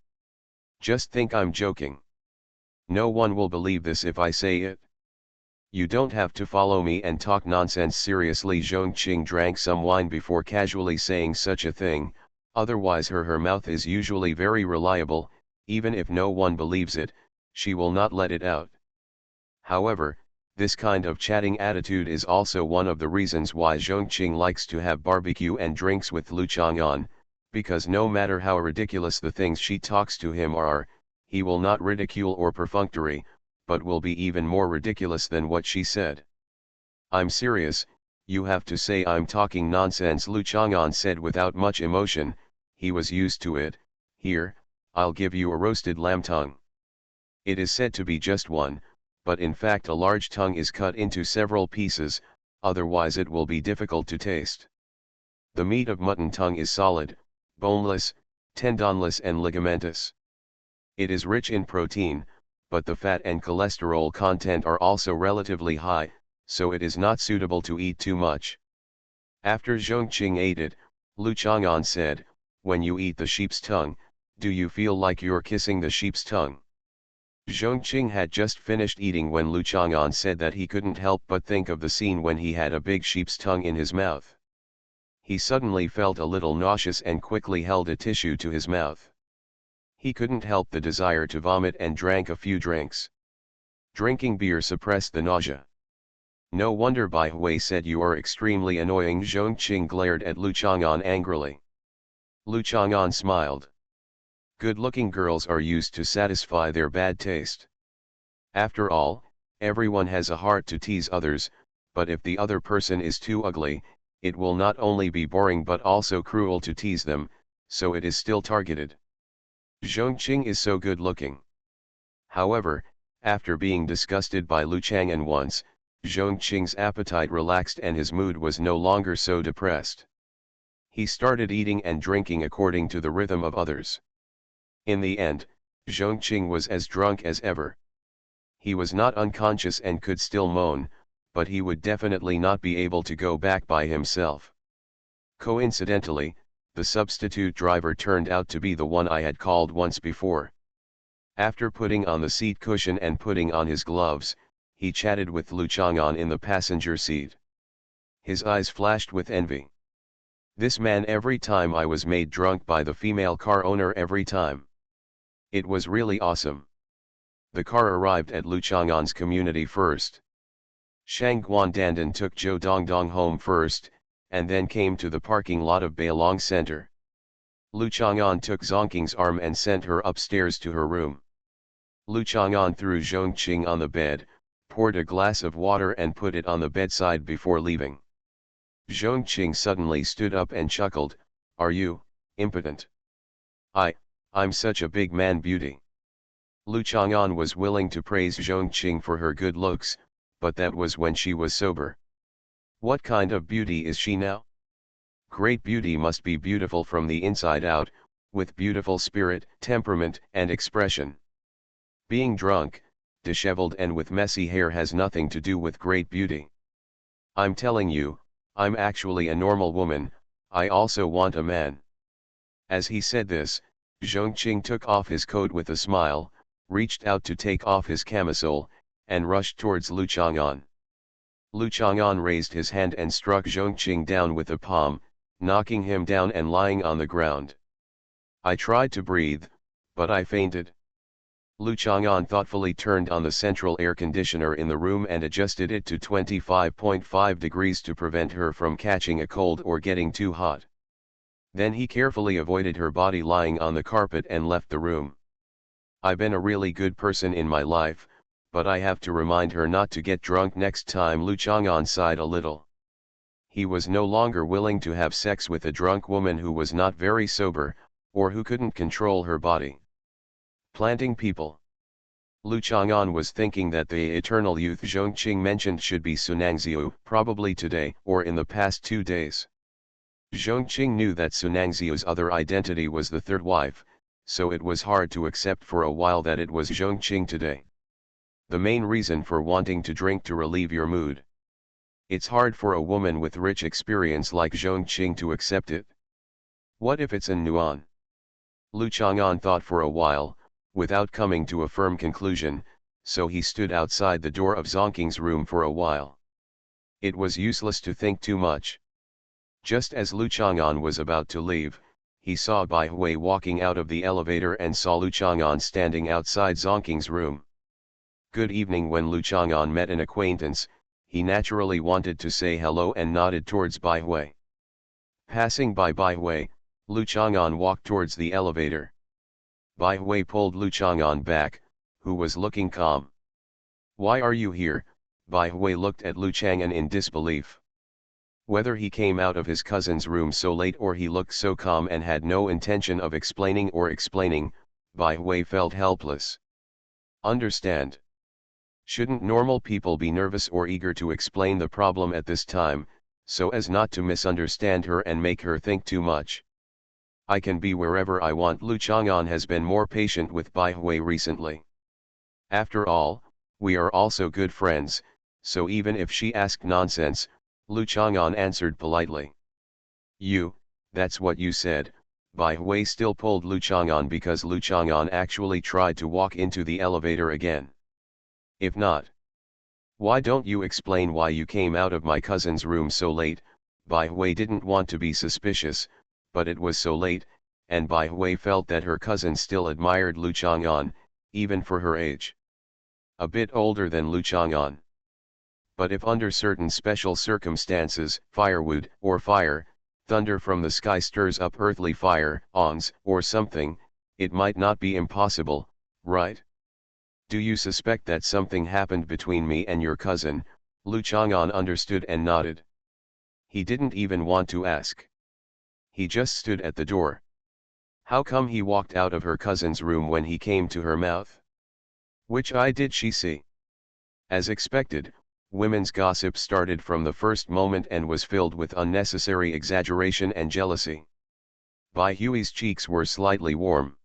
Just think I'm joking. No one will believe this if I say it. You don't have to follow me and talk nonsense seriously. Zhongqing drank some wine before casually saying such a thing, otherwise her mouth is usually very reliable, even if no one believes it, she will not let it out. However, this kind of chatting attitude is also one of the reasons why Zhongqing likes to have barbecue and drinks with Lu Chang'an, because no matter how ridiculous the things she talks to him are, he will not ridicule or perfunctory, but will be even more ridiculous than what she said. I'm serious, you have to say I'm talking nonsense, Lu Chang'an said without much emotion. He was used to it. Here, I'll give you a roasted lamb tongue. It is said to be just one, but in fact a large tongue is cut into several pieces, otherwise it will be difficult to taste. The meat of mutton tongue is solid, boneless, tendonless and ligamentous. It is rich in protein, but the fat and cholesterol content are also relatively high, so it is not suitable to eat too much. After Zhongqing ate it, Lu Chang'an said, when you eat the sheep's tongue, do you feel like you're kissing the sheep's tongue? Zhongqing had just finished eating when Lu Chang'an said that he couldn't help but think of the scene when he had a big sheep's tongue in his mouth. He suddenly felt a little nauseous and quickly held a tissue to his mouth. He couldn't help the desire to vomit and drank a few drinks. Drinking beer suppressed the nausea. No wonder Bai Hui said you are extremely annoying. Zhongqing glared at Lu Chang'an angrily. Lu Chang'an smiled. Good-looking girls are used to satisfy their bad taste. After all, everyone has a heart to tease others, but if the other person is too ugly, it will not only be boring but also cruel to tease them, so it is still targeted. Zhongqing is so good-looking. However, after being disgusted by Lu Chang'an once, Zhongqing's appetite relaxed and his mood was no longer so depressed. He started eating and drinking according to the rhythm of others. In the end, Zhongqing was as drunk as ever. He was not unconscious and could still moan, but he would definitely not be able to go back by himself. Coincidentally, the substitute driver turned out to be the one I had called once before. After putting on the seat cushion and putting on his gloves, he chatted with Lu Chang'an in the passenger seat. His eyes flashed with envy. This man, every time I was made drunk by the female car owner, every time. It was really awesome. The car arrived at Lu Chang'an's community first. Shang Guandandan took Zhou Dongdong home first, and then came to the parking lot of Bailong Center. Lu Chang'an took Zonking's arm and sent her upstairs to her room. Lu Chang'an threw Zhongqing on the bed, poured a glass of water and put it on the bedside before leaving. Zhongqing suddenly stood up and chuckled, "Are you, impotent? I'm such a big man beauty." Lu Chang'an was willing to praise Zhongqing for her good looks, but that was when she was sober. What kind of beauty is she now? Great beauty must be beautiful from the inside out, with beautiful spirit, temperament, and expression. Being drunk, disheveled and with messy hair has nothing to do with great beauty. I'm telling you, I'm actually a normal woman, I also want a man. As he said this, Zhongqing took off his coat with a smile, reached out to take off his camisole, and rushed towards Lu Chang'an. Lu Chang'an raised his hand and struck Zhongqing down with a palm, knocking him down and lying on the ground. I tried to breathe, but I fainted. Lu Chang'an thoughtfully turned on the central air conditioner in the room and adjusted it to 25.5 degrees to prevent her from catching a cold or getting too hot. Then he carefully avoided her body lying on the carpet and left the room. I've been a really good person in my life, but I have to remind her not to get drunk next time. Lu Chang'an sighed a little. He was no longer willing to have sex with a drunk woman who was not very sober, or who couldn't control her body. Planting people. Lu Chang'an was thinking that the eternal youth Zhongqing mentioned should be Sunangxiu, probably today or in the past 2 days. Zhongqing knew that Sunangxiu's other identity was the third wife, so it was hard to accept for a while that it was Zhongqing today. The main reason for wanting to drink to relieve your mood. It's hard for a woman with rich experience like Zhongqing to accept it. What if it's in Nuan? Lu Chang'an thought for a while, without coming to a firm conclusion, so he stood outside the door of Zonking's room for a while. It was useless to think too much. Just as Lu Chang'an was about to leave, he saw Bai Hui walking out of the elevator and saw Lu Chang'an standing outside Zonking's room. Good evening. When Lu Chang'an met an acquaintance, he naturally wanted to say hello and nodded towards Bai Hui. Passing by Bai Hui, Lu Chang'an walked towards the elevator. Bai Hui pulled Lu Chang'an back, who was looking calm. "Why are you here?" Bai Hui looked at Lu Chang'an in disbelief. Whether he came out of his cousin's room so late or he looked so calm and had no intention of explaining, Bai Hui felt helpless. Understand. Shouldn't normal people be nervous or eager to explain the problem at this time, so as not to misunderstand her and make her think too much? I can be wherever I want. Lu Chang'an has been more patient with Bai Hui recently. After all, we are also good friends, so even if she asked nonsense, Lu Chang'an answered politely. That's what you said." Bai Hui still pulled Lu Chang'an because Lu Chang'an actually tried to walk into the elevator again. "If not, why don't you explain why you came out of my cousin's room so late?" Bai Hui didn't want to be suspicious, but it was so late, and Bai Hui felt that her cousin still admired Lu Chang'an, even for her age. A bit older than Lu Chang'an. But if under certain special circumstances, firewood or fire, thunder from the sky stirs up earthly fire, ongs, or something, it might not be impossible, right? "Do you suspect that something happened between me and your cousin?" Lu Chang'an understood and nodded. He didn't even want to ask. He just stood at the door. How come he walked out of her cousin's room when he came to her mouth? Which eye did she see? As expected, women's gossip started from the first moment and was filled with unnecessary exaggeration and jealousy. Bai Hui's cheeks were slightly warm.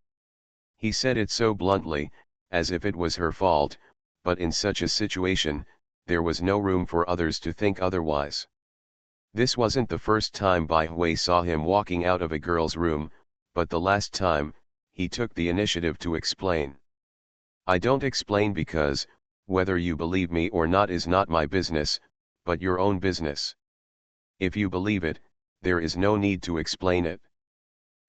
He said it so bluntly, as if it was her fault, but in such a situation, there was no room for others to think otherwise. This wasn't the first time Bai Hui saw him walking out of a girl's room, but the last time, he took the initiative to explain. "I don't explain because, whether you believe me or not is not my business, but your own business. If you believe it, there is no need to explain it.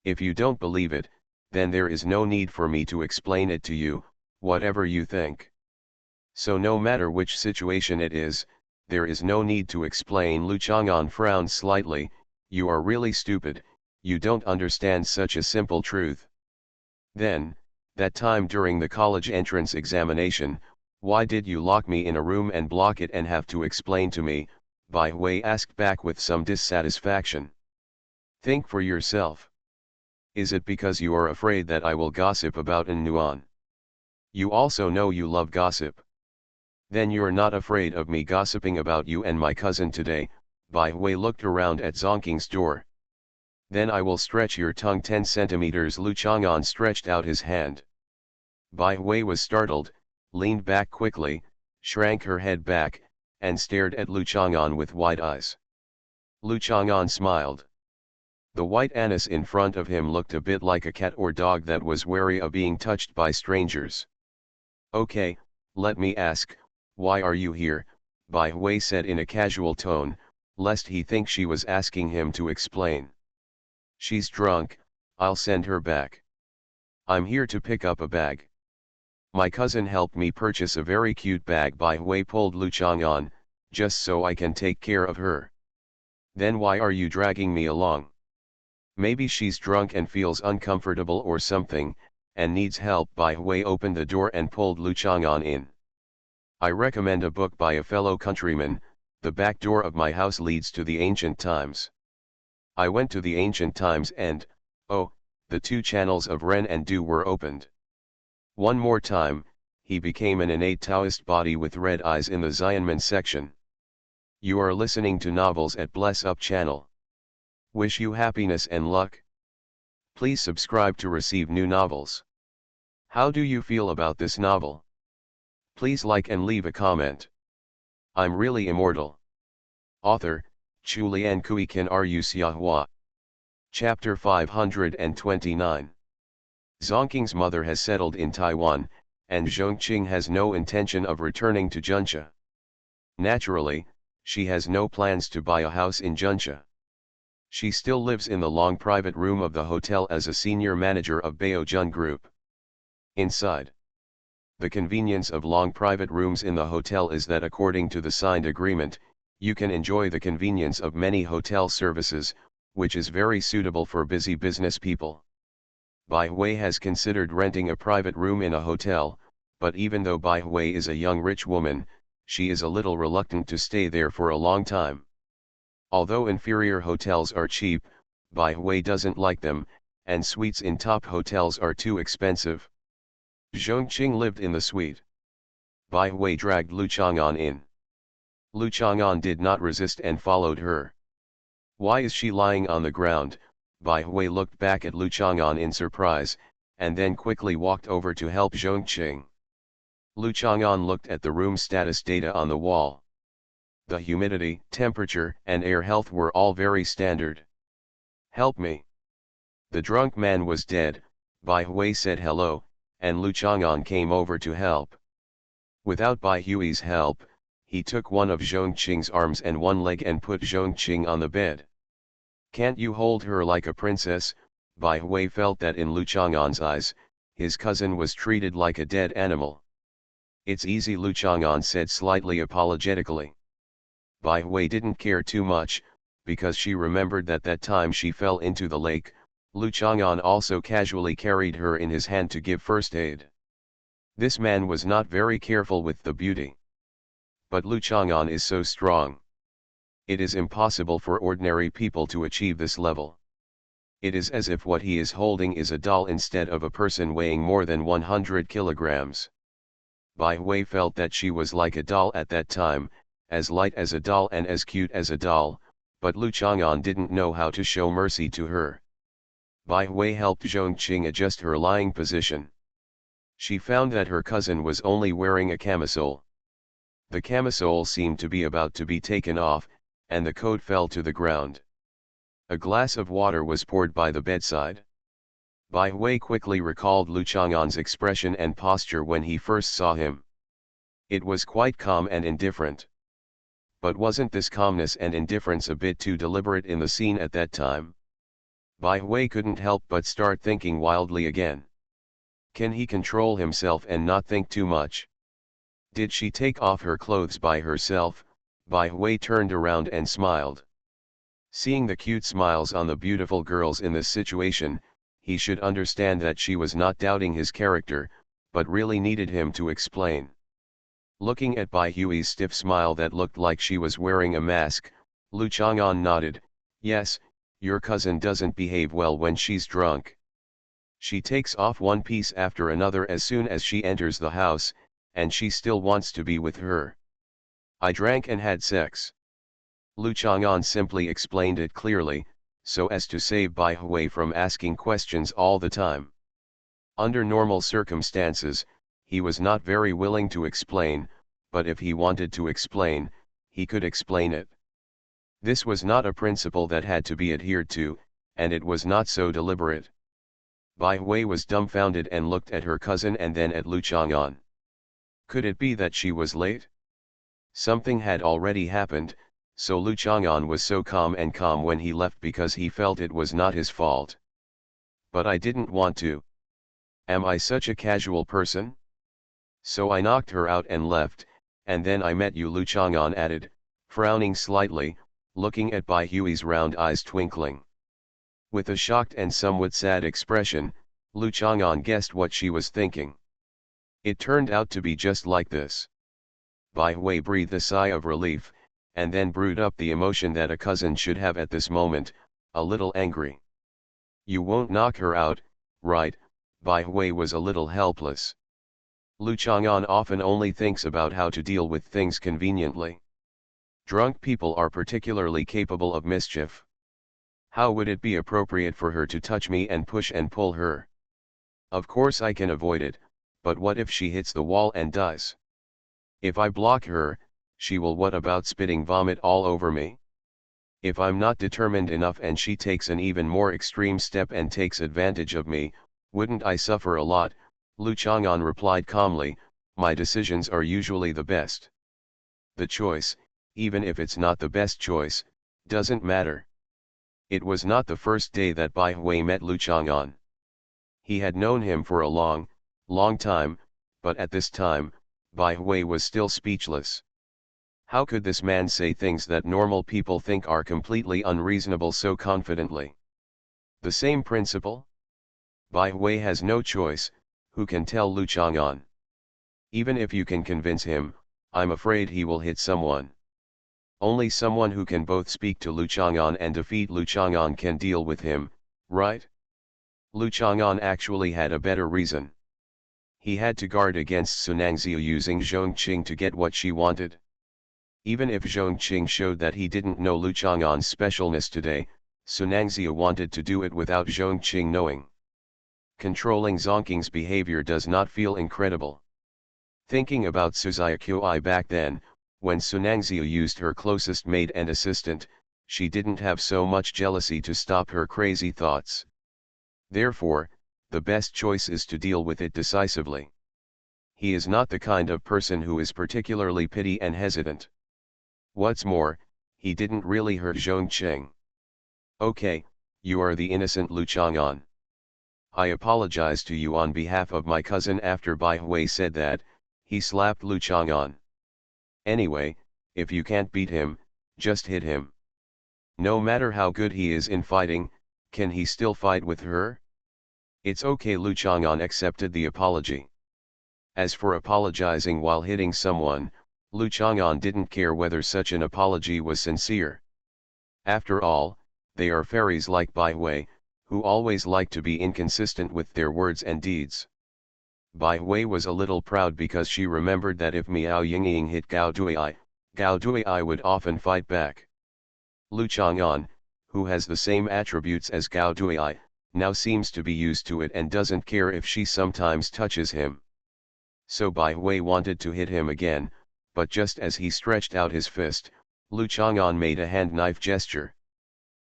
If you don't believe it, then there is no need for me to explain it to you, whatever you think. So no matter which situation it is, there is no need to explain." Lu Chang'an frowned slightly. "You are really stupid," you don't understand such a simple truth. Then, that time during the college entrance examination, why did you lock me in a room and block it and have to explain to me? Bai Hui asked back with some dissatisfaction. Think for yourself. Is it because you are afraid that I will gossip about An Nuan? You also know you love gossip. Then you're not afraid of me gossiping about you and my cousin today. Bai Hui looked around at Zonking's door. Then I will stretch your tongue 10 centimeters. Lu Chang'an stretched out his hand. Bai Hui was startled, leaned back quickly, shrank her head back, and stared at Lu Chang'an with wide eyes. Lu Chang'an smiled. The white anise in front of him looked a bit like a cat or dog that was wary of being touched by strangers. Okay, let me ask, why are you here? Bai Hui said in a casual tone, lest he think she was asking him to explain. She's drunk, I'll send her back. I'm here to pick up a bag. My cousin helped me purchase a very cute bag. Bai Hui pulled Lu Chang'an, just so I can take care of her. Then why are you dragging me along? Maybe she's drunk and feels uncomfortable or something, and needs help. Bai Hui opened the door and pulled Lu Chang'an in. I recommend a book by a fellow countryman. The back door of my house leads to the ancient times. I went to the ancient times and, oh, the 2 channels of Ren and Du were opened. One more time, he became an innate Taoist body with red eyes in the Xianmen section. You are listening to Novels at Bless Up channel. Wish you happiness and luck. Please subscribe to receive new novels. How do you feel about this novel? Please like and leave a comment. I'm really immortal. Author, Chulian Kui Kan Ru Xiahua. Chapter 529. Zonking's mother has settled in Taiwan, and Zhongqing has no intention of returning to Junxia. Naturally, she has no plans to buy a house in Junxia. She still lives in the long private room of the hotel as a senior manager of Baojun Group. Inside. The convenience of long private rooms in the hotel is that according to the signed agreement, you can enjoy the convenience of many hotel services, which is very suitable for busy business people. Bai Hui has considered renting a private room in a hotel, but even though Bai Hui is a young rich woman, she is a little reluctant to stay there for a long time. Although inferior hotels are cheap, Bai Hui doesn't like them, and suites in top hotels are too expensive. Zhongqing lived in the suite. Bai Hui dragged Lu Chang'an in. Lu Chang'an did not resist and followed her. Why is she lying on the ground? Bai Hui looked back at Lu Chang'an in surprise, and then quickly walked over to help Zhongqing. Lu Chang'an looked at the room status data on the wall. The humidity, temperature, and air health were all very standard. Help me. The drunk man was dead. Bai Hui said hello, and Lu Chang'an came over to help. Without Bai Hui's help, he took one of Zhongqing's arms and one leg and put Zhongqing on the bed. Can't you hold her like a princess? Bai Hui felt that in Lu Chang'an's eyes, his cousin was treated like a dead animal. It's easy, Lu Chang'an said slightly apologetically. Bai Hui didn't care too much, because she remembered that time she fell into the lake, Lu Chang'an also casually carried her in his hand to give first aid. This man was not very careful with the beauty. But Lu Chang'an is so strong. It is impossible for ordinary people to achieve this level. It is as if what he is holding is a doll instead of a person weighing more than 100 kilograms. Bai Hui felt that she was like a doll at that time, as light as a doll and as cute as a doll, but Lu Chang'an didn't know how to show mercy to her. Bai Hui helped Zhongqing adjust her lying position. She found that her cousin was only wearing a camisole. The camisole seemed to be about to be taken off, and the coat fell to the ground. A glass of water was poured by the bedside. Bai Hui quickly recalled Lu Chang'an's expression and posture when he first saw him. It was quite calm and indifferent. But wasn't this calmness and indifference a bit too deliberate in the scene at that time? Bai Hui couldn't help but start thinking wildly again. Can he control himself and not think too much? Did she take off her clothes by herself? Bai Hui turned around and smiled. Seeing the cute smiles on the beautiful girls in this situation, he should understand that she was not doubting his character, but really needed him to explain. Looking at Bai Hui's stiff smile that looked like she was wearing a mask, Lu Chang'an nodded, "Yes, your cousin doesn't behave well when she's drunk. She takes off one piece after another as soon as she enters the house, and she still wants to be with her. I drank and had sex." Lu Chang'an simply explained it clearly, so as to save Bai Hui from asking questions all the time. Under normal circumstances, he was not very willing to explain, but if he wanted to explain, he could explain it. This was not a principle that had to be adhered to, and it was not so deliberate. Bai Hui was dumbfounded and looked at her cousin and then at Lu Chang'an. Could it be that she was late? Something had already happened, so Lu Chang'an was so calm when he left because he felt it was not his fault. "But I didn't want to. Am I such a casual person? So I knocked her out and left, and then I met you," Lu Chang'an added, frowning slightly, looking at Bai Hui's round eyes twinkling. With a shocked and somewhat sad expression, Lu Chang'an guessed what she was thinking. It turned out to be just like this. Bai Hui breathed a sigh of relief, and then brewed up the emotion that a cousin should have at this moment, a little angry. "You won't knock her out, right?" Bai Hui was a little helpless. Lu Chang'an often only thinks about how to deal with things conveniently. Drunk people are particularly capable of mischief. How would it be appropriate for her to touch me and push and pull her? Of course I can avoid it, but what if she hits the wall and dies? If I block her, she will what about spitting vomit all over me? If I'm not determined enough and she takes an even more extreme step and takes advantage of me, wouldn't I suffer a lot?" Lu Chang'an replied calmly, "My decisions are usually the best. The choice, even if it's not the best choice, doesn't matter." It was not the first day that Bai Hui met Lu Chang'an. He had known him for a long time, but at this time, Bai Hui was still speechless. How could this man say things that normal people think are completely unreasonable so confidently? The same principle? Bai Hui has no choice, who can tell Lu Chang'an? Even if you can convince him, I'm afraid he will hit someone. Only someone who can both speak to Lu Chang'an and defeat Lu Chang'an can deal with him, right? Lu Chang'an actually had a better reason. He had to guard against Sunangzia using Zhongqing to get what she wanted. Even if Zhongqing showed that he didn't know Lu Chang'an's specialness today, Sunangzia wanted to do it without Zhongqing knowing. Controlling Zhongqing's behavior does not feel incredible. Thinking about Suzia Qi back then, when Sunangzia used her closest maid and assistant, she didn't have so much jealousy to stop her crazy thoughts. Therefore, the best choice is to deal with it decisively. He is not the kind of person who is particularly petty and hesitant. What's more, he didn't really hurt Zhongqing. "Okay, you are the innocent Lu Chang'an. I apologize to you on behalf of my cousin." After Bai Hui said that, he slapped Lu Chang'an. "Anyway, if you can't beat him, just hit him. No matter how good he is in fighting, can he still fight with her?" "It's okay." Lu Chang'an accepted the apology. As for apologizing while hitting someone, Lu Chang'an didn't care whether such an apology was sincere. After all, they are fairies like Bai Hui, who always like to be inconsistent with their words and deeds. Bai Hui was a little proud because she remembered that if Miao Yingying hit Gao Duai would often fight back. Lu Chang'an, who has the same attributes as Gao Duai, now seems to be used to it and doesn't care if she sometimes touches him. So Bai Hui wanted to hit him again, but just as he stretched out his fist, Lu Chang'an made a hand knife gesture.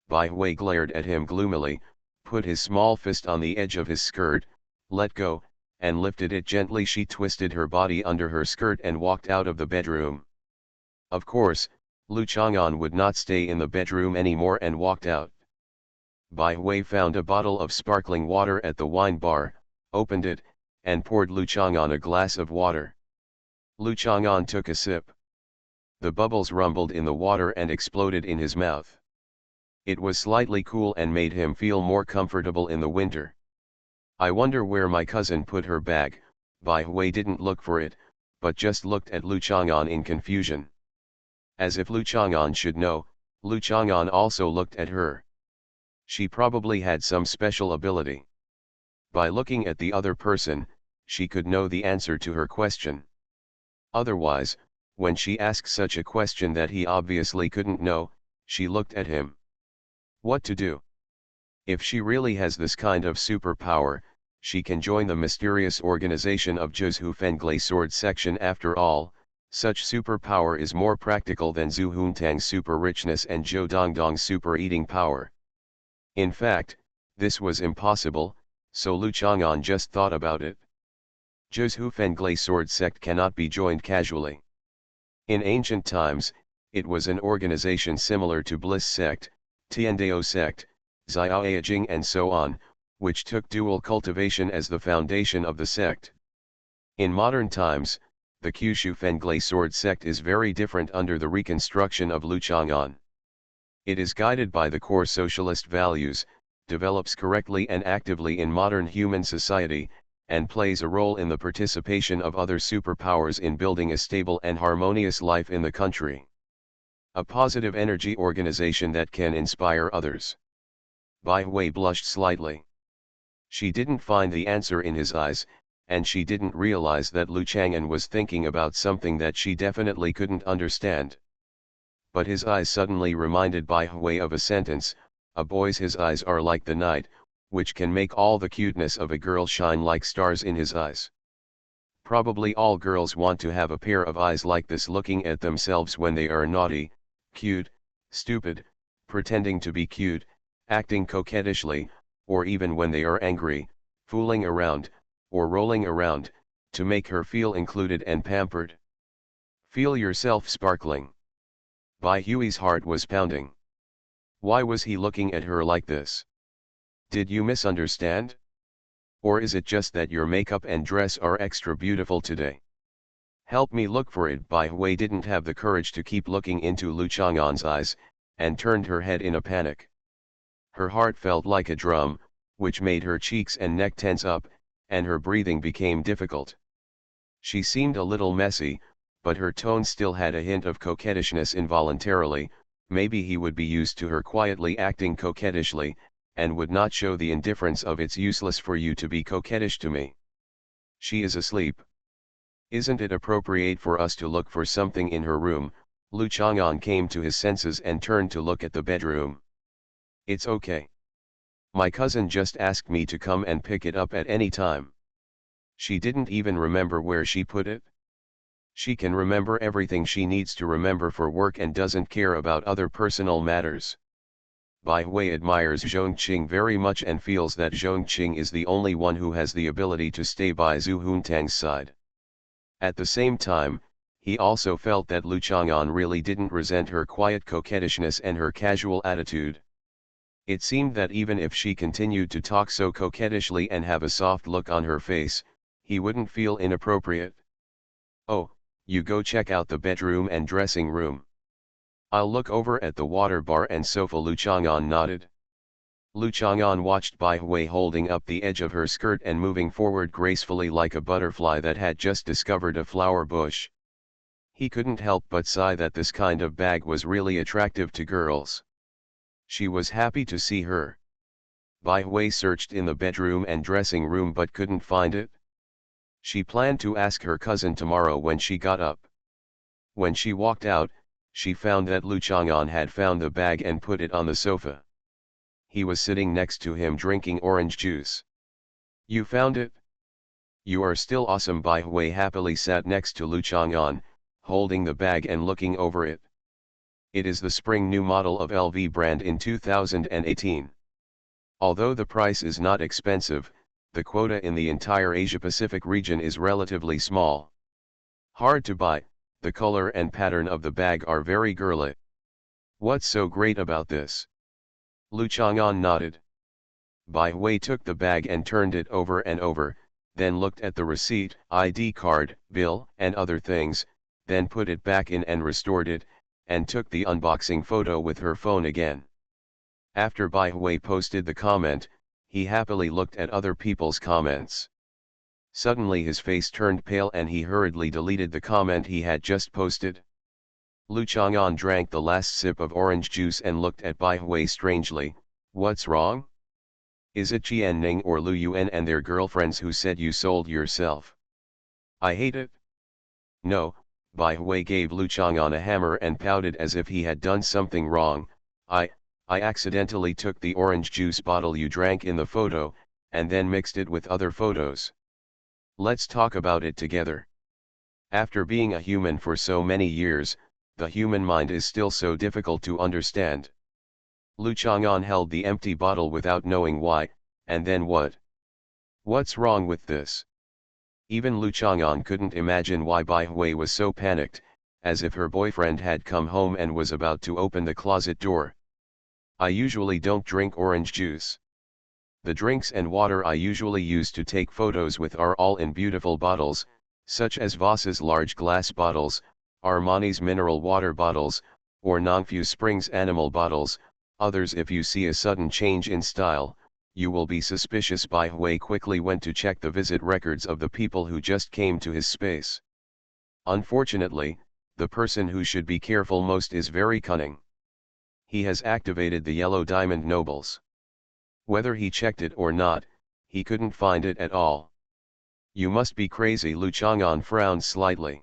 Bai Hui glared at him gloomily, put his small fist on the edge of his skirt, let go, and lifted it gently. She twisted her body under her skirt and walked out of the bedroom. Of course, Lu Chang'an would not stay in the bedroom anymore and walked out. Bai Hui found a bottle of sparkling water at the wine bar, opened it, and poured Lu Chang'an a glass of water. Lu Chang'an took a sip. The bubbles rumbled in the water and exploded in his mouth. It was slightly cool and made him feel more comfortable in the winter. I wonder where my cousin put her bag. Bai Hui didn't look for it, but just looked at Lu Chang'an in confusion. As if Lu Chang'an should know, Lu Chang'an also looked at her. She probably had some special ability. By looking at the other person, she could know the answer to her question. Otherwise, when she asked such a question that he obviously couldn't know, she looked at him. What to do? If she really has this kind of superpower, she can join the mysterious organization of Zhu Fenglei Sword Section. After all, such superpower is more practical than Zhu Huntang's super richness and Zhou Dongdong's super eating power. In fact, this was impossible, so Lu Chang'an just thought about it. Zhu Fenglei Sword Sect cannot be joined casually. In ancient times, it was an organization similar to Bliss Sect, Tiandao Sect, Xiaoyajing and so on, which took dual cultivation as the foundation of the sect. In modern times, the Kyushu Fenglei Sword Sect is very different under the reconstruction of Lu Chang'an. It is guided by the core socialist values, develops correctly and actively in modern human society, and plays a role in the participation of other superpowers in building a stable and harmonious life in the country. A positive energy organization that can inspire others. Bai Hui blushed slightly. She didn't find the answer in his eyes, and she didn't realize that Lu Chang'an was thinking about something that she definitely couldn't understand. But his eyes suddenly reminded Bai Hui of a sentence, "A boy's his eyes are like the night," which can make all the cuteness of a girl shine like stars in his eyes. Probably all girls want to have a pair of eyes like this looking at themselves when they are naughty, cute, stupid, pretending to be cute, acting coquettishly, or even when they are angry, fooling around, or rolling around, to make her feel included and pampered. Feel yourself sparkling. Bai Hui's heart was pounding. Why was he looking at her like this? Did you misunderstand? Or is it just that your makeup and dress are extra beautiful today? Help me look for it. Bai Hui didn't have the courage to keep looking into Lu Chang'an's eyes, and turned her head in a panic. Her heart felt like a drum, which made her cheeks and neck tense up, and her breathing became difficult. She seemed a little messy, but her tone still had a hint of coquettishness. Involuntarily, maybe he would be used to her quietly acting coquettishly, and would not show the indifference of "It's useless for you to be coquettish to me. She is asleep. Isn't it appropriate for us to look for something in her room?" Lu Chang'an came to his senses and turned to look at the bedroom. "It's okay. My cousin just asked me to come and pick it up at any time. She didn't even remember where she put it. She can remember everything she needs to remember for work and doesn't care about other personal matters." Bai Hui admires Zhongqing very much and feels that Zhongqing is the only one who has the ability to stay by Zhu Huntang's side. At the same time, he also felt that Lu Chang'an really didn't resent her quiet coquettishness and her casual attitude. It seemed that even if she continued to talk so coquettishly and have a soft look on her face, he wouldn't feel inappropriate. "Oh, you go check out the bedroom and dressing room. I'll look over at the water bar and sofa." Lu Chang'an nodded. Lu Chang'an watched Bai Hui holding up the edge of her skirt and moving forward gracefully like a butterfly that had just discovered a flower bush. He couldn't help but sigh that this kind of bag was really attractive to girls. She was happy to see her. Bai Hui searched in the bedroom and dressing room but couldn't find it. She planned to ask her cousin tomorrow when she got up. When she walked out, she found that Lu Chang'an had found the bag and put it on the sofa. He was sitting next to him drinking orange juice. "You found it? You are still awesome." Bai Hui happily sat next to Lu Chang'an, holding the bag and looking over it. It is the spring new model of LV brand in 2018. Although the price is not expensive, the quota in the entire Asia-Pacific region is relatively small. Hard to buy, the color and pattern of the bag are very girly. "What's so great about this?" Lu Chang'an nodded. Bai Hui took the bag and turned it over and over, then looked at the receipt, ID card, bill, and other things, then put it back in and restored it, and took the unboxing photo with her phone again. After Bai Hui posted the comment, he happily looked at other people's comments. Suddenly his face turned pale and he hurriedly deleted the comment he had just posted. Lu Chang'an drank the last sip of orange juice and looked at Bai Hui strangely. What's wrong? Is it Qian Ning or Lu Yuan and their girlfriends who said you sold yourself? I hate it. No, Bai Hui gave Lu Chang'an a hammer and pouted as if he had done something wrong. I accidentally took the orange juice bottle you drank in the photo, and then mixed it with other photos. Let's talk about it together. After being a human for so many years, the human mind is still so difficult to understand. Lu Chang'an held the empty bottle without knowing why, and then what? What's wrong with this? Even Lu Chang'an couldn't imagine why Bai Hui was so panicked, as if her boyfriend had come home and was about to open the closet door. I usually don't drink orange juice. The drinks and water I usually use to take photos with are all in beautiful bottles, such as Voss's large glass bottles, Armani's mineral water bottles, or Nongfu Springs animal bottles. Others. If you see a sudden change in style, you will be suspicious. Bai Hui quickly went to check the visit records of the people who just came to his space. Unfortunately, the person who should be careful most is very cunning. He has activated the yellow diamond nobles. Whether he checked it or not, he couldn't find it at all. You must be crazy. Lu Chang'an frowned slightly.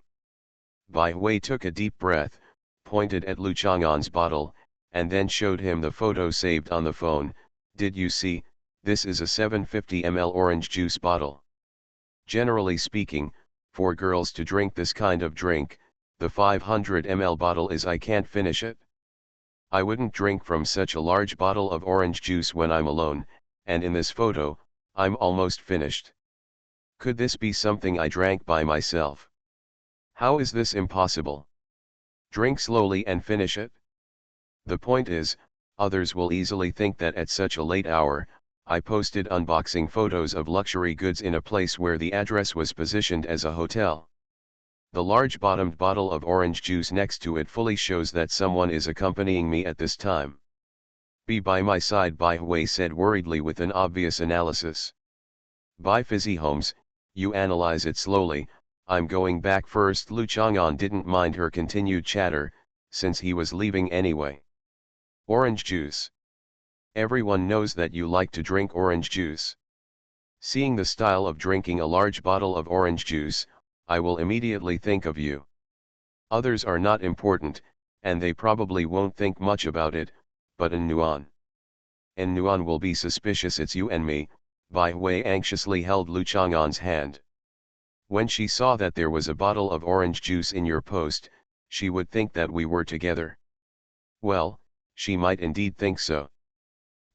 Bai Hui took a deep breath, pointed at Lu Chang'an's bottle, and then showed him the photo saved on the phone. Did you see? This is a 750 ml orange juice bottle. Generally speaking, for girls to drink this kind of drink, the 500 ml bottle is. I can't finish it. I wouldn't drink from such a large bottle of orange juice when I'm alone, and in this photo, I'm almost finished. Could this be something I drank by myself? How is this impossible? Drink slowly and finish it. The point is, others will easily think that at such a late hour, I posted unboxing photos of luxury goods in a place where the address was positioned as a hotel. The large bottomed bottle of orange juice next to it fully shows that someone is accompanying me at this time. Be by my side, Bai Hui said worriedly with an obvious analysis. Bai Fizzy Holmes, you analyze it slowly, I'm going back first. Lu Chang'an didn't mind her continued chatter, since he was leaving anyway. Orange juice. Everyone knows that you like to drink orange juice. Seeing the style of drinking a large bottle of orange juice, I will immediately think of you. Others are not important, and they probably won't think much about it, but Nuan will be suspicious. It's you and me. Bai Hui anxiously held Lu Chang'an's hand. When she saw that there was a bottle of orange juice in your post, she would think that we were together. Well, she might indeed think so.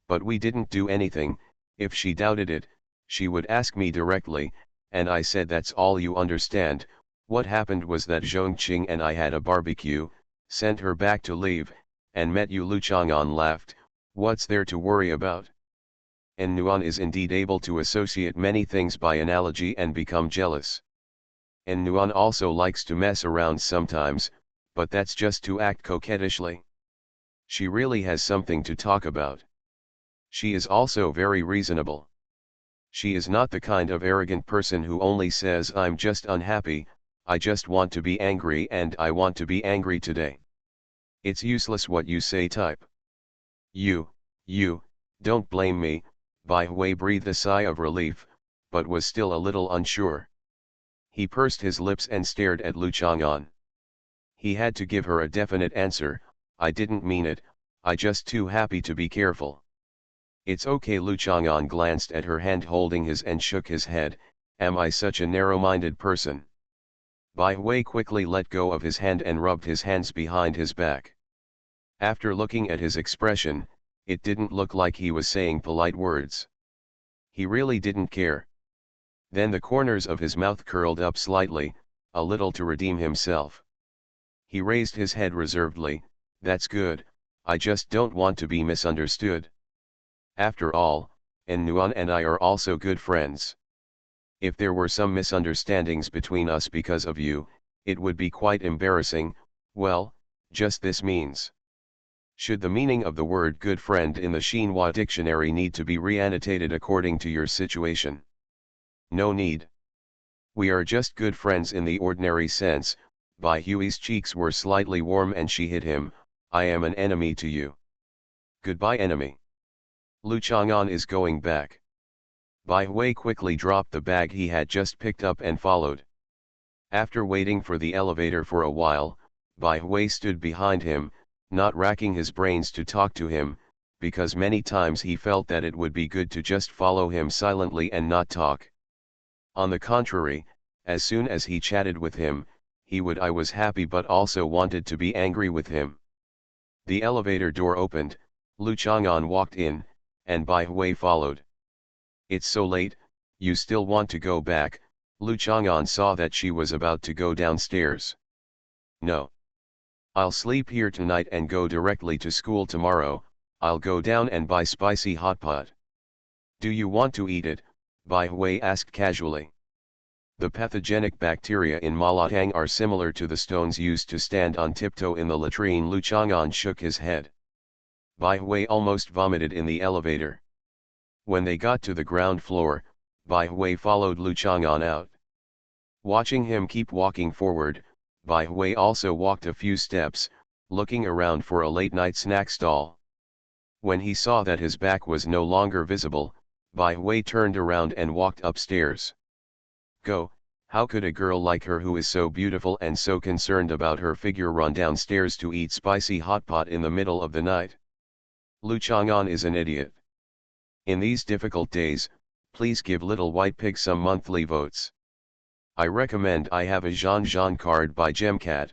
But we didn't do anything. If she doubted it, she would ask me directly, and I said that's all you understand. What happened was that Zhongqing and I had a barbecue, sent her back to leave, and met you. Lu Chang'an laughed. What's there to worry about? And Nuan is indeed able to associate many things by analogy and become jealous. And Nuan also likes to mess around sometimes, but that's just to act coquettishly. She really has something to talk about. She is also very reasonable. She is not the kind of arrogant person who only says I'm just unhappy, I just want to be angry and I want to be angry today. It's useless what you say type. You, don't blame me. Bai Hui breathed a sigh of relief, but was still a little unsure. He pursed his lips and stared at Lu Chang'an. He had to give her a definite answer. I didn't mean it, I just too happy to be careful. It's okay. Lu Chang'an glanced at her hand holding his and shook his head. Am I such a narrow-minded person? Bai Hui quickly let go of his hand and rubbed his hands behind his back. After looking at his expression, it didn't look like he was saying polite words. He really didn't care. Then the corners of his mouth curled up slightly, a little to redeem himself. He raised his head reservedly. That's good, I just don't want to be misunderstood. After all, Nuan and I are also good friends. If there were some misunderstandings between us because of you, it would be quite embarrassing. Well, just this means. Should the meaning of the word good friend in the Xinhua dictionary need to be reannotated according to your situation? No need. We are just good friends in the ordinary sense. Bai Hui's cheeks were slightly warm and she hit him. I am an enemy to you. Goodbye, enemy. Lu Chang'an is going back. Bai Hui quickly dropped the bag he had just picked up and followed. After waiting for the elevator for a while, Bai Hui stood behind him, not racking his brains to talk to him, because many times he felt that it would be good to just follow him silently and not talk. On the contrary, as soon as he chatted with him, I was happy but also wanted to be angry with him. The elevator door opened, Lu Chang'an walked in, and Bai Hui followed. It's so late, you still want to go back? Lu Chang'an saw that she was about to go downstairs. No. I'll sleep here tonight and go directly to school tomorrow. I'll go down and buy spicy hot pot. Do you want to eat it? Bai Hui asked casually. The pathogenic bacteria in Malatang are similar to the stones used to stand on tiptoe in the latrine. Lu Chang'an shook his head. Bai Hui almost vomited in the elevator. When they got to the ground floor, Bai Hui followed Lu Chang'an out. Watching him keep walking forward, Bai Hui also walked a few steps, looking around for a late-night snack stall. When he saw that his back was no longer visible, Bai Hui turned around and walked upstairs. Go, how could a girl like her who is so beautiful and so concerned about her figure run downstairs to eat spicy hot pot in the middle of the night? Lu Chang'an is an idiot. In these difficult days, please give Little White Pig some monthly votes. I recommend I have a Zhan Zhan card by Gemcat.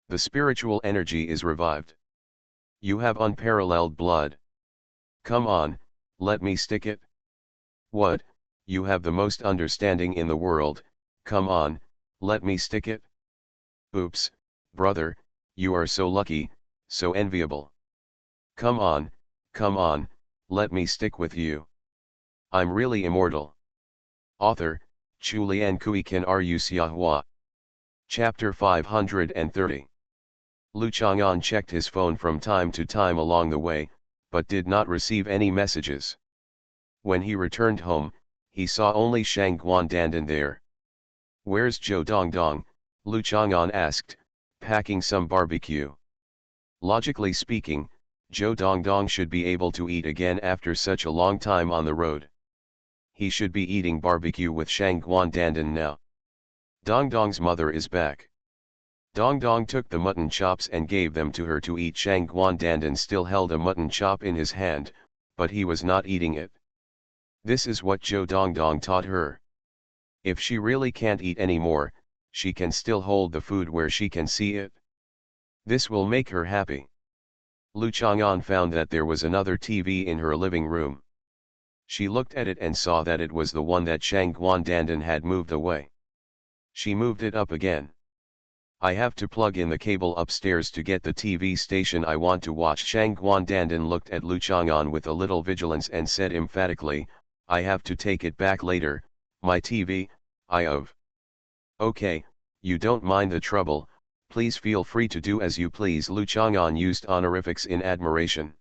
The spiritual energy is revived. You have unparalleled blood. Come on, let me stick it. What, you have the most understanding in the world, come on, let me stick it. Oops, brother, you are so lucky, so enviable. Come on, let me stick with you. I'm really immortal. Author, Chulian Kuikan Ru Xiahua. Chapter 530. Lu Chang'an checked his phone from time to time along the way, but did not receive any messages. When he returned home, he saw only Shang Guandandan there. Where's Zhou Dongdong? Lu Chang'an asked, packing some barbecue. Logically speaking, Zhou Dongdong should be able to eat again after such a long time on the road. He should be eating barbecue with Shang Guandandan now. Dongdong's mother is back. Dongdong took the mutton chops and gave them to her to eat. Shang Guandandan still held a mutton chop in his hand, but he was not eating it. This is what Zhou Dongdong taught her. If she really can't eat anymore, she can still hold the food where she can see it. This will make her happy. Lu Chang'an found that there was another TV in her living room. She looked at it and saw that it was the one that Shang Guandandan had moved away. She moved it up again. I have to plug in the cable upstairs to get the TV station I want to watch. Shang Guandandan looked at Lu Chang'an with a little vigilance and said emphatically, I have to take it back later, my TV, Okay, you don't mind the trouble, please feel free to do as you please. Lu Chang'an used honorifics in admiration.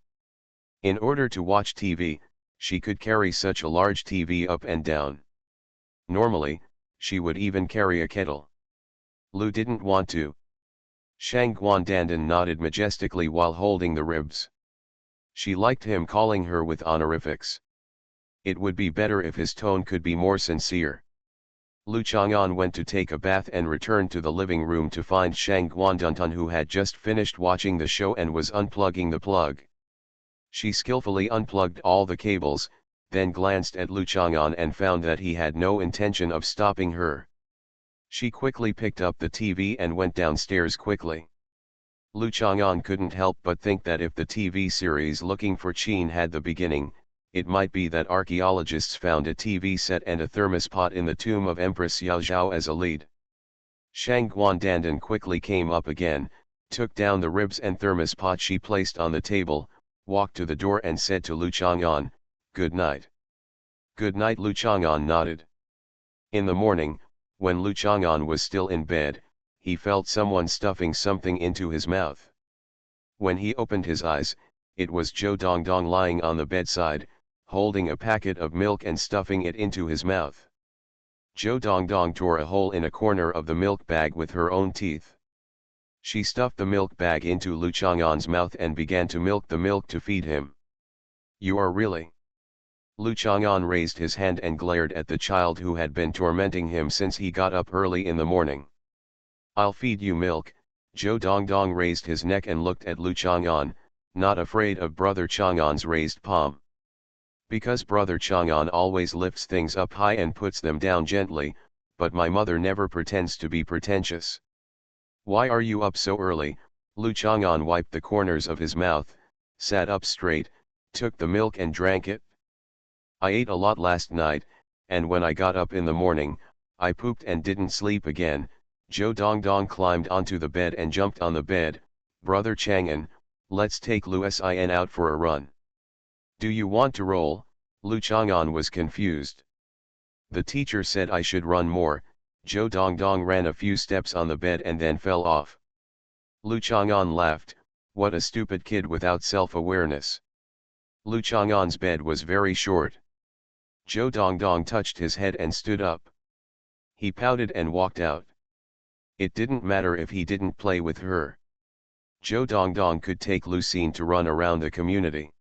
In order to watch TV, she could carry such a large TV up and down. Normally, she would even carry a kettle. Lu didn't want to. Shang Guandandan nodded majestically while holding the ribs. She liked him calling her with honorifics. It would be better if his tone could be more sincere. Lu Chang'an went to take a bath and returned to the living room to find Shang Guandandan, who had just finished watching the show and was unplugging the plug. She skillfully unplugged all the cables, then glanced at Lu Chang'an and found that he had no intention of stopping her. She quickly picked up the TV and went downstairs quickly. Lu Chang'an couldn't help but think that if the TV series Looking for Qin had the beginning, it might be that archaeologists found a TV set and a thermos pot in the tomb of Empress Yaozhao as a lead. Shang Guandandan quickly came up again, took down the ribs and thermos pot she placed on the table, walked to the door and said to Lu Chang'an, "Good night." "Good night." Lu Chang'an nodded. In the morning, when Lu Chang'an was still in bed, he felt someone stuffing something into his mouth. When he opened his eyes, it was Zhou Dongdong lying on the bedside, holding a packet of milk and stuffing it into his mouth. Zhou Dongdong tore a hole in a corner of the milk bag with her own teeth. She stuffed the milk bag into Lu Chang'an's mouth and began to milk the milk to feed him. "You are really..." Lu Chang'an raised his hand and glared at the child who had been tormenting him since he got up early in the morning. "I'll feed you milk." Zhou Dongdong raised his neck and looked at Lu Chang'an, not afraid of brother Chang'an's raised palm. "Because brother Chang'an always lifts things up high and puts them down gently, but my mother never pretends to be pretentious." "Why are you up so early?" Lu Chang'an wiped the corners of his mouth, sat up straight, took the milk and drank it. "I ate a lot last night, and when I got up in the morning, I pooped and didn't sleep again." Zhou Dongdong climbed onto the bed and jumped on the bed. "Brother Chang'an, let's take Lusin out for a run." "Do you want to roll?" Lu Chang'an was confused. "The teacher said I should run more." Zhou Dongdong ran a few steps on the bed and then fell off. Lu Chang'an laughed. "What a stupid kid without self-awareness." Lu Chang'an's bed was very short. Zhou Dongdong touched his head and stood up. He pouted and walked out. It didn't matter if he didn't play with her. Zhou Dongdong could take Lucine to run around the community.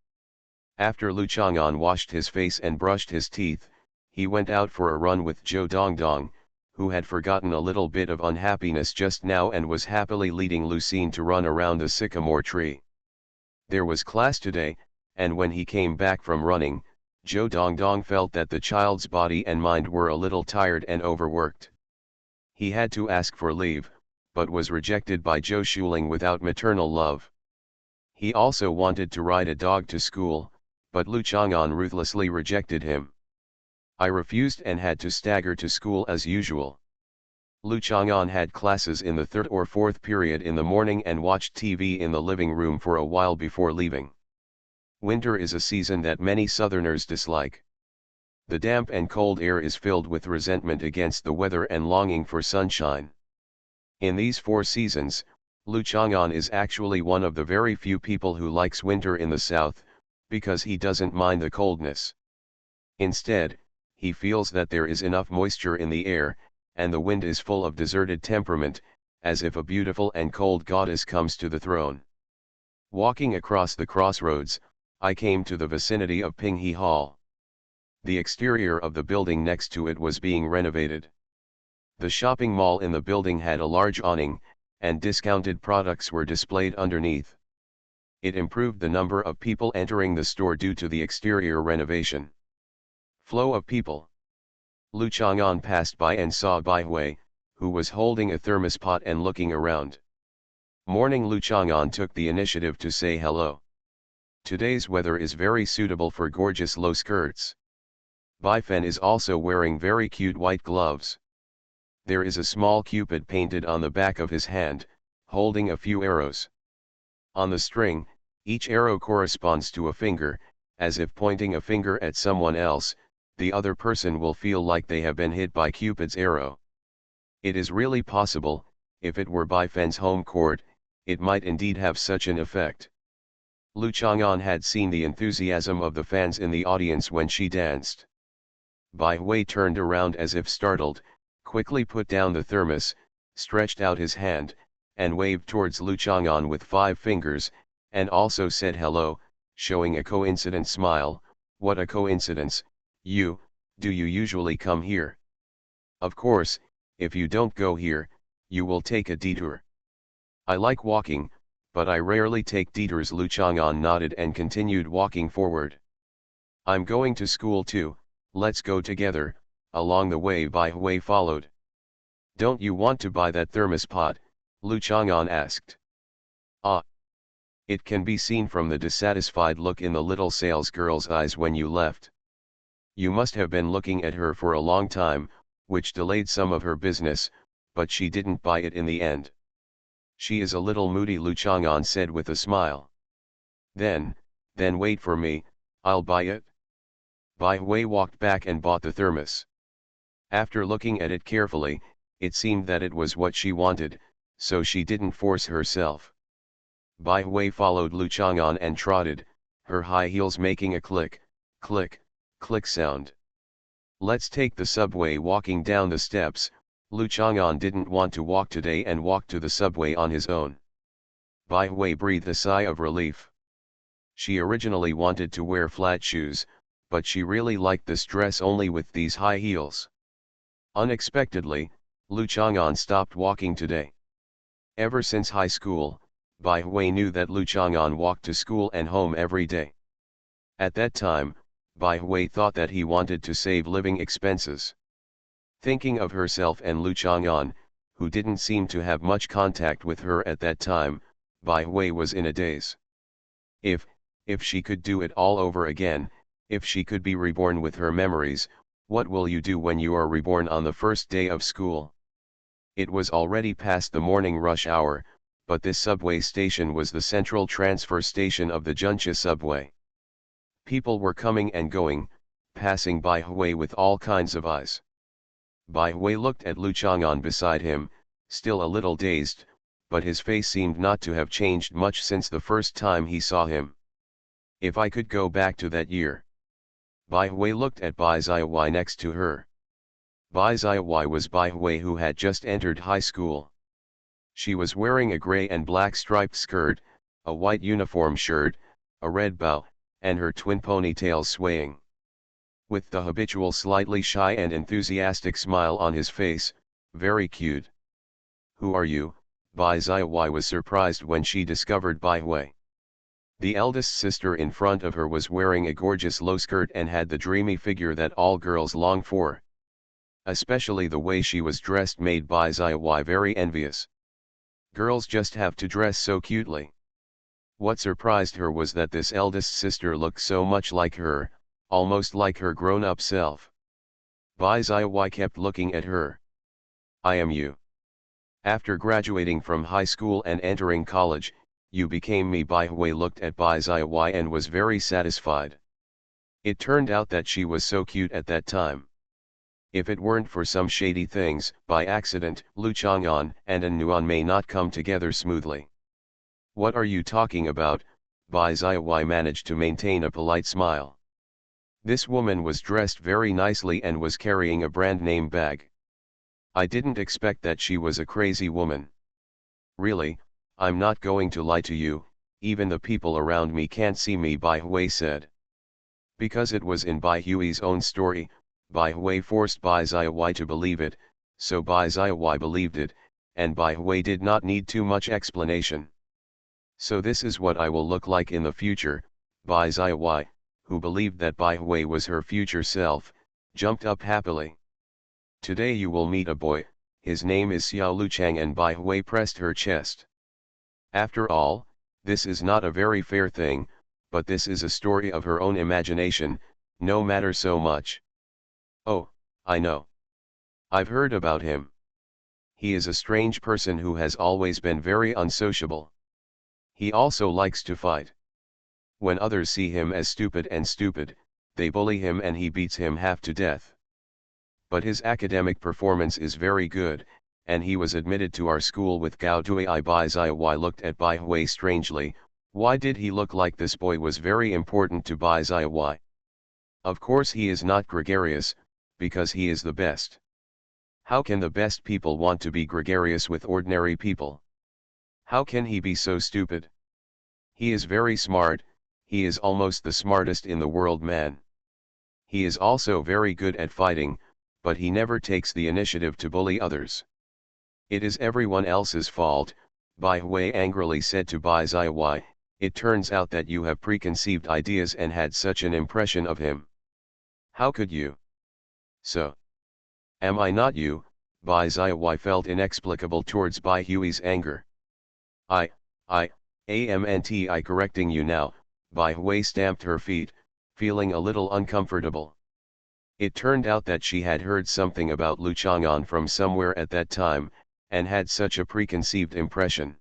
After Lu Chang'an washed his face and brushed his teeth, he went out for a run with Zhou Dongdong, who had forgotten a little bit of unhappiness just now and was happily leading Lucine to run around the sycamore tree. There was class today, and when he came back from running, Zhou Dongdong felt that the child's body and mind were a little tired and overworked. He had to ask for leave, but was rejected by Zhou Shuling without maternal love. He also wanted to ride a dog to school, but Lu Chang'an ruthlessly rejected him. "I refused and had to stagger to school as usual." Lu Chang'an had classes in the third or fourth period in the morning and watched TV in the living room for a while before leaving. Winter is a season that many Southerners dislike. The damp and cold air is filled with resentment against the weather and longing for sunshine. In these 4 seasons, Lu Chang'an is actually one of the very few people who likes winter in the south, because he doesn't mind the coldness. Instead, he feels that there is enough moisture in the air, and the wind is full of deserted temperament, as if a beautiful and cold goddess comes to the throne. Walking across the crossroads, I came to the vicinity of Pinghe Hall. The exterior of the building next to it was being renovated. The shopping mall in the building had a large awning, and discounted products were displayed underneath. It improved the number of people entering the store due to the exterior renovation. Flow of people. Lu Chang'an passed by and saw Bai Hui, who was holding a thermos pot and looking around. Morning. Lu Chang'an took the initiative to say hello. "Today's weather is very suitable for gorgeous low skirts." Bai Fen is also wearing very cute white gloves. There is a small cupid painted on the back of his hand, holding a few arrows. On the string, each arrow corresponds to a finger, as if pointing a finger at someone else. The other person will feel like they have been hit by Cupid's arrow. It is really possible, if it were Bai Fen's home court, it might indeed have such an effect. Lu Chang'an had seen the enthusiasm of the fans in the audience when she danced. Bai Hui turned around as if startled, quickly put down the thermos, stretched out his hand, and waved towards Lu Chang'an with 5 fingers, and also said hello, showing a coincident smile. "What a coincidence, do you usually come here?" "Of course, if you don't go here, you will take a detour." "I like walking, but I rarely take detours." Lu Chang'an nodded and continued walking forward. "I'm going to school too, let's go together." Along the way Bai Hui followed. "Don't you want to buy that thermos pot?" Lu Chang'an asked. "Ah." It can be seen from the dissatisfied look in the little salesgirl's eyes when you left. You must have been looking at her for a long time, which delayed some of her business, but she didn't buy it in the end. "She is a little moody," Lu Chang'an said with a smile. Then wait for me, I'll buy it." Bai Hui walked back and bought the thermos. After looking at it carefully, it seemed that it was what she wanted, so she didn't force herself. Bai Hui followed Lu Chang'an and trotted, her high heels making a click, click, click sound. Let's take the subway. Walking down the steps, Lu Chang'an didn't want to walk today and walked to the subway on his own. Bai Hui breathed a sigh of relief. She originally wanted to wear flat shoes, but she really liked this dress only with these high heels. Unexpectedly, Lu Chang'an stopped walking today. Ever since high school, Bai Hui knew that Lu Chang'an walked to school and home every day. At that time, Bai Hui thought that he wanted to save living expenses. Thinking of herself and Lu Chang'an, who didn't seem to have much contact with her at that time, Bai Hui was in a daze. If she could do it all over again, if she could be reborn with her memories, what will you do when you are reborn on the first day of school? It was already past the morning rush hour, but this subway station was the central transfer station of the Junxia subway. People were coming and going, passing Bai Hui with all kinds of eyes. Bai Hui looked at Lu Chang'an beside him, still a little dazed, but his face seemed not to have changed much since the first time he saw him. If I could go back to that year. Bai Hui looked at Bai Zihui next to her. Bai Zihui was Bai Hui who had just entered high school. She was wearing a gray and black striped skirt, a white uniform shirt, a red bow, and her twin ponytails swaying. With the habitual slightly shy and enthusiastic smile on his face, very cute. Who are you? Bai Zihui was surprised when she discovered Bai Hui. The eldest sister in front of her was wearing a gorgeous low skirt and had the dreamy figure that all girls long for. Especially the way she was dressed made Bai Zihui very envious. Girls just have to dress so cutely. What surprised her was that this eldest sister looked so much like her, almost like her grown-up self. Bai Zihui kept looking at her. I am you. After graduating from high school and entering college, you became me. Bai Hui looked at Bai Zihui and was very satisfied. It turned out that she was so cute at that time. If it weren't for some shady things, by accident, Lu Chang'an and An Nuan may not come together smoothly. What are you talking about? Bai Zihui managed to maintain a polite smile. This woman was dressed very nicely and was carrying a brand name bag. I didn't expect that she was a crazy woman. Really, I'm not going to lie to you, even the people around me can't see me, Bai Hui said. Because it was in Bai Hui's own story, Bai Hui forced Bai Zihui to believe it, so Bai Zihui believed it, and Bai Hui did not need too much explanation. So this is what I will look like in the future. Bai Zihui, who believed that Bai Hui was her future self, jumped up happily. Today you will meet a boy, his name is Xiao Luchang, and Bai Hui pressed her chest. After all, this is not a very fair thing, but this is a story of her own imagination, no matter so much. Oh, I know. I've heard about him. He is a strange person who has always been very unsociable. He also likes to fight. When others see him as stupid, they bully him and he beats him half to death. But his academic performance is very good, and he was admitted to our school with Gao Dui. Bai Zihui looked at Bai Hui strangely. Why did he look like this boy was very important to Bai Zihui? Of course he is not gregarious, because he is the best. How can the best people want to be gregarious with ordinary people? How can he be so stupid? He is very smart, he is almost the smartest in the world, man. He is also very good at fighting, but he never takes the initiative to bully others. It is everyone else's fault, Bai Hui angrily said to Bai Zihui. It turns out that you have preconceived ideas and had such an impression of him. How could you? So. Am I not you? Bai Zihui felt inexplicable towards Bai Hui's anger. I correcting you now. Bai Hui stamped her feet, feeling a little uncomfortable. It turned out that she had heard something about Lu Chang'an from somewhere at that time, and had such a preconceived impression.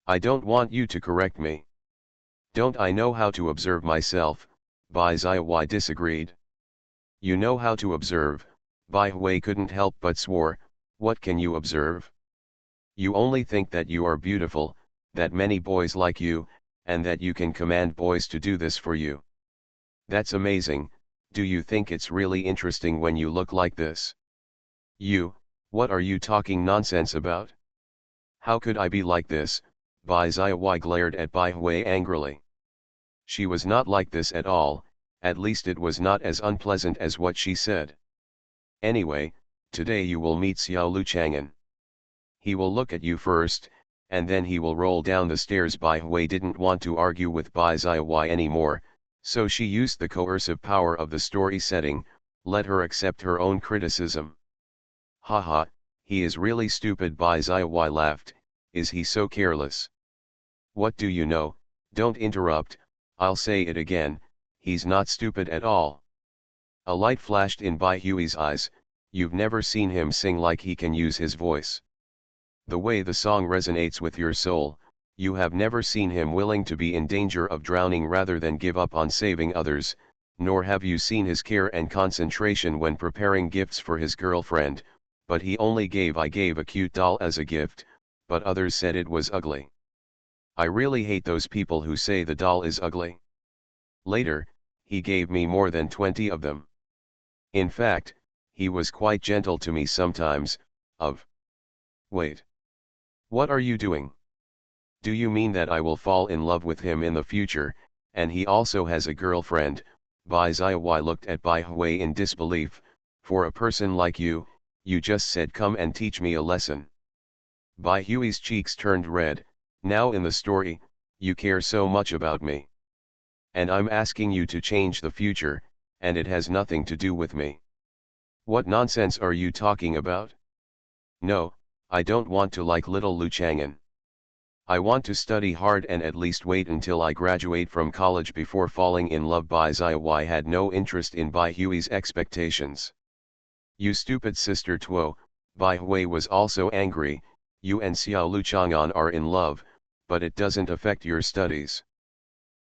I don't want you to correct me. Don't I know how to observe myself? Bai Zihui disagreed. You know how to observe. Bai Hui couldn't help but swore. What can you observe? You only think that you are beautiful, that many boys like you, and that you can command boys to do this for you. That's amazing. Do you think it's really interesting when you look like this? You, what are you talking nonsense about? How could I be like this? Bai Ziyi glared at Bai Hui angrily. She was not like this at all, at least it was not as unpleasant as what she said. Anyway, today you will meet Xiao Luchang'an. He will look at you first, and then he will roll down the stairs. Bai Hui didn't want to argue with Bai Ziyi anymore, so she used the coercive power of the story setting, let her accept her own criticism. Haha, he is really stupid. Bai Ziyi laughed. Is he so careless? What do you know? Don't interrupt, I'll say it again, he's not stupid at all. A light flashed in Bai Hui's eyes. You've never seen him sing like he can use his voice. The way the song resonates with your soul, you have never seen him willing to be in danger of drowning rather than give up on saving others, nor have you seen his care and concentration when preparing gifts for his girlfriend, but he only gave a cute doll as a gift, but others said it was ugly. I really hate those people who say the doll is ugly. Later, he gave me more than 20 of them. In fact, he was quite gentle to me sometimes. Wait. What are you doing? Do you mean that I will fall in love with him in the future, and he also has a girlfriend? Bai Ziyi looked at Bai Hui in disbelief. For a person like you, you just said come and teach me a lesson. Bai Hui's cheeks turned red. Now in the story, you care so much about me. And I'm asking you to change the future, and it has nothing to do with me. What nonsense are you talking about? No, I don't want to like little Luchang'an. I want to study hard and at least wait until I graduate from college before falling in love. Bai Ziyi had no interest in Bai Hui's expectations. You stupid sister Tuo, Bai Hui was also angry. You and Xiao Luchang'an are in love, but it doesn't affect your studies.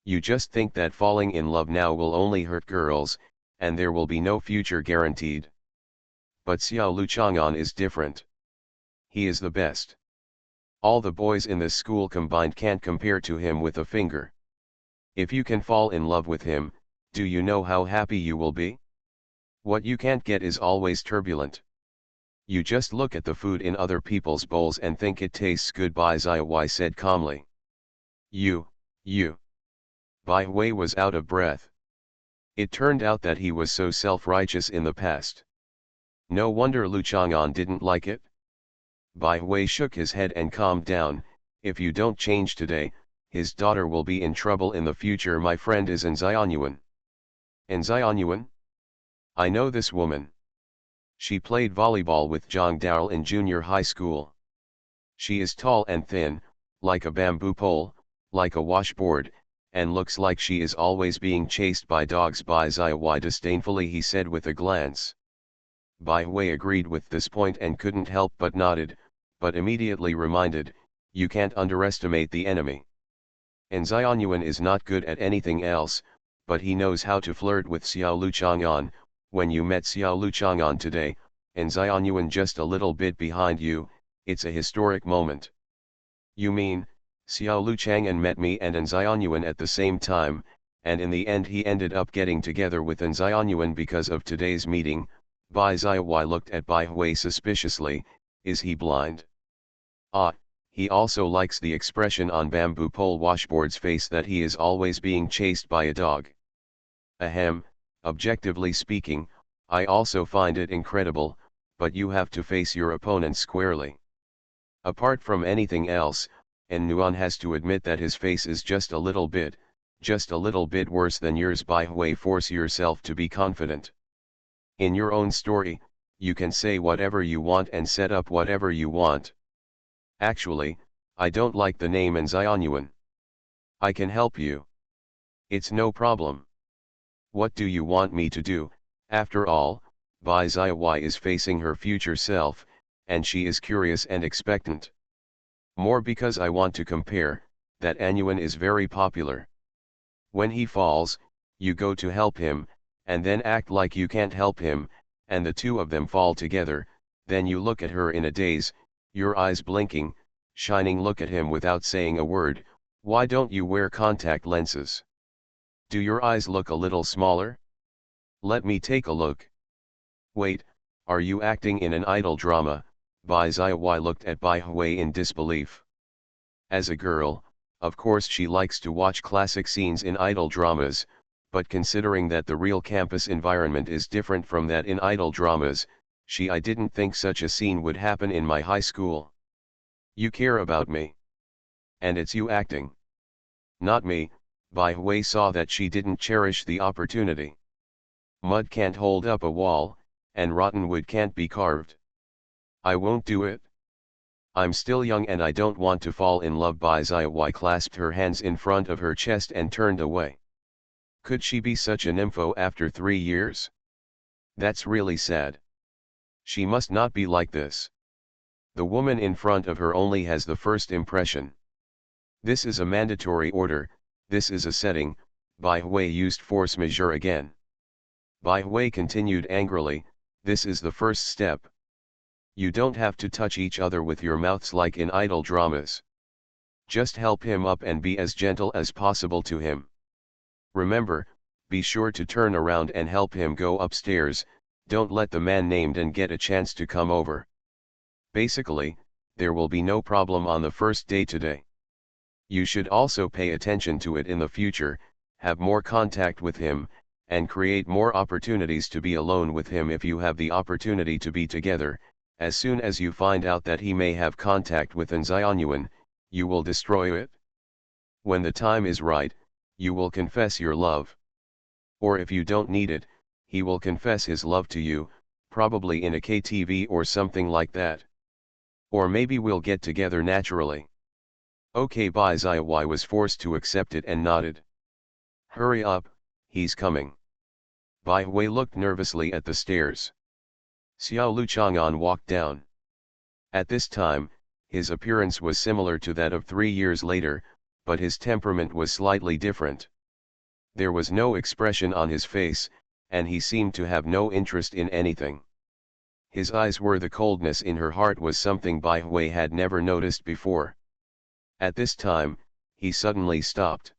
You just think that falling in love now will only hurt girls, and there will be no future guaranteed. But Xiao Luchang'an is different. He is the best. All the boys in this school combined can't compare to him with a finger. If you can fall in love with him, do you know how happy you will be? What you can't get is always turbulent. You just look at the food in other people's bowls and think it tastes good. Bai Ziyi said calmly. You. Bai Hui was out of breath. It turned out that he was so self-righteous in the past. No wonder Luchang'an didn't like it. Bai Hui shook his head and calmed down. If you don't change today, his daughter will be in trouble in the future. My friend is An Xianyuan. An Xianyuan? I know this woman. She played volleyball with Zhang Daol in junior high school. She is tall and thin, like a bamboo pole, like a washboard, and looks like she is always being chased by dogs. Bai Ziyi disdainfully he said with a glance. Bai Hui agreed with this point and couldn't help but nodded, but immediately reminded, you can't underestimate the enemy. An Xianyuan is not good at anything else, but he knows how to flirt with Xiao Luchang'an. When you met Xiao Luchang'an today, An Xianyuan just a little bit behind you, it's a historic moment. You mean, Xiao Luchang'an met me and An Xianyuan at the same time, and in the end he ended up getting together with An Xianyuan because of today's meeting? Bai Ziyi looked at Bai Hui suspiciously. Is he blind? He also likes the expression on bamboo pole washboard's face that he is always being chased by a dog. Ahem, objectively speaking, I also find it incredible, but you have to face your opponent squarely. Apart from anything else, An Nuan has to admit that his face is just a little bit worse than yours. Bai Hui, force yourself to be confident. In your own story, you can say whatever you want and set up whatever you want. Actually, I don't like the name An Xianyuan. I can help you. It's no problem. What do you want me to do? After all, Bai Ziyi is facing her future self, and she is curious and expectant. More because I want to compare, that Anyuan is very popular. When he falls, you go to help him, and then act like you can't help him, and the two of them fall together, then you look at her in a daze, your eyes blinking, shining look at him without saying a word. Why don't you wear contact lenses? Do your eyes look a little smaller? Let me take a look. Wait, are you acting in an idol drama? Bai Ziyi looked at Bai Hui in disbelief. As a girl, of course she likes to watch classic scenes in idol dramas, but considering that the real campus environment is different from that in idol dramas, I didn't think such a scene would happen in my high school. You care about me. And it's you acting. Not me. Bai Hui saw that she didn't cherish the opportunity. Mud can't hold up a wall, and rotten wood can't be carved. I won't do it. I'm still young and I don't want to fall in love. Bai Ziyi clasped her hands in front of her chest and turned away. Could she be such an nympho after 3 years? That's really sad. She must not be like this. The woman in front of her only has the first impression. This is a mandatory order, this is a setting. Bai Hui used force majeure again. Bai Hui continued angrily, this is the first step. You don't have to touch each other with your mouths like in idol dramas. Just help him up and be as gentle as possible to him. Remember, be sure to turn around and help him go upstairs, don't let the man named and get a chance to come over. Basically, there will be no problem on the first day today. You should also pay attention to it in the future, have more contact with him, and create more opportunities to be alone with him if you have the opportunity to be together. As soon as you find out that he may have contact with An Xianyuan, you will destroy it. When the time is right, you will confess your love. Or if you don't need it, he will confess his love to you, probably in a KTV or something like that. Or maybe we'll get together naturally. Okay. Bai Ziyi was forced to accept it and nodded. Hurry up, he's coming. Bai Hui looked nervously at the stairs. Xiao Luchang'an walked down. At this time, his appearance was similar to that of 3 years later, but his temperament was slightly different. There was no expression on his face, and he seemed to have no interest in anything. His eyes were the coldness in her heart was something Bai Hui had never noticed before. At this time, he suddenly stopped.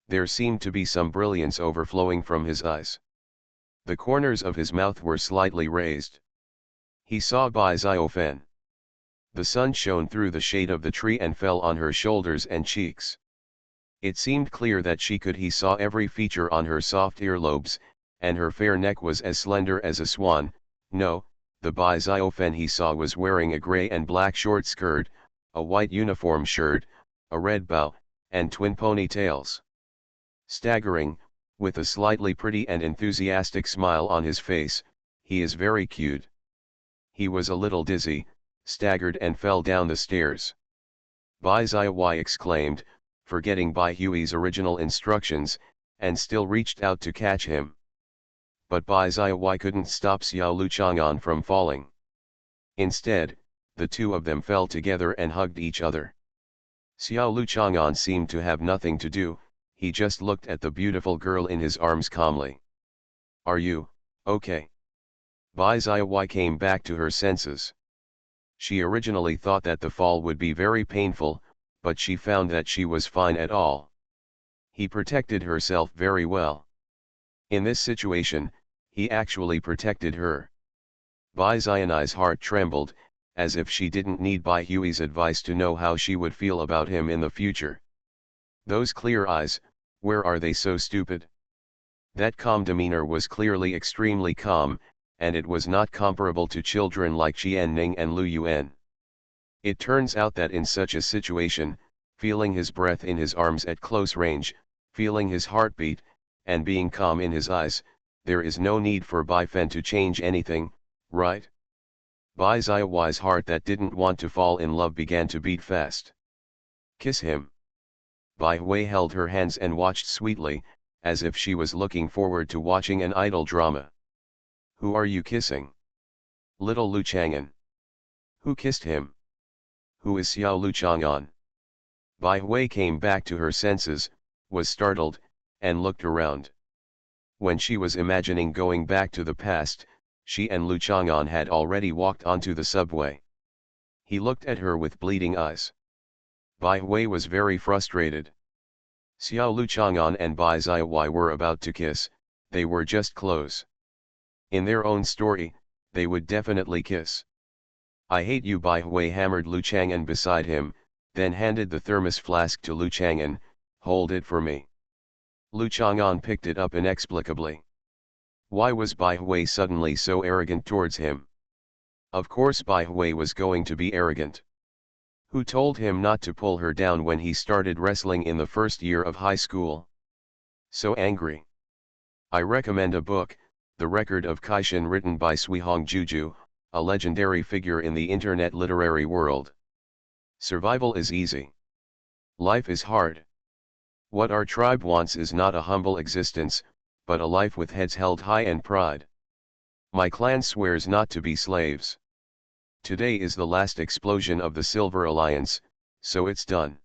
There seemed to be some brilliance overflowing from his eyes. The corners of his mouth were slightly raised. He saw Bai Ziyi. The sun shone through the shade of the tree and fell on her shoulders and cheeks. It seemed clear that he saw every feature on her soft earlobes, and her fair neck was as slender as a swan. No, the Bai Ziyi he saw was wearing a grey and black short skirt, a white uniform shirt, a red bow, and twin ponytails. Staggering, with a slightly pretty and enthusiastic smile on his face, he is very cute. He was a little dizzy, staggered and fell down the stairs. Bai Ziyi exclaimed, forgetting Bai Hui's original instructions, and still reached out to catch him. But Bai Ziyi couldn't stop Xiao Luchang'an from falling. Instead, the two of them fell together and hugged each other. Xiao Luchang'an seemed to have nothing to do, he just looked at the beautiful girl in his arms calmly. Are you okay? Bai Ziyi came back to her senses. She originally thought that the fall would be very painful, but she found that she was fine at all. He protected herself very well. In this situation, he actually protected her. Bai Ziyi's heart trembled, as if she didn't need Bai Hui's advice to know how she would feel about him in the future. Those clear eyes, where are they so stupid? That calm demeanor was clearly extremely calm, and it was not comparable to children like Qian Ning and Lu Yuan. It turns out that in such a situation, feeling his breath in his arms at close range, feeling his heartbeat, and being calm in his eyes, there is no need for Bai Fen to change anything, right? Bai Ziyi's heart that didn't want to fall in love began to beat fast. Kiss him. Bai Hui held her hands and watched sweetly, as if she was looking forward to watching an idol drama. Who are you kissing? Little Luchang'an. Who kissed him? Who is Xiao Luchang'an? Bai Hui came back to her senses, was startled, and looked around. When she was imagining going back to the past, she and Luchang'an had already walked onto the subway. He looked at her with bleeding eyes. Bai Hui was very frustrated. Xiao Luchang'an and Bai Zihui were about to kiss, they were just close. In their own story, they would definitely kiss. I hate you. Bai Hui hammered Luchang'an beside him, then handed the thermos flask to Luchang'an. Hold it for me. Luchang'an picked it up inexplicably. Why was Bai Hui suddenly so arrogant towards him? Of course Bai Hui was going to be arrogant. Who told him not to pull her down when he started wrestling in the first year of high school? So angry. I recommend a book, The Record of Kaishin, written by Suihong Juju, a legendary figure in the internet literary world. Survival is easy. Life is hard. What our tribe wants is not a humble existence, but a life with heads held high and pride. My clan swears not to be slaves. Today is the last explosion of the Silver Alliance, so it's done.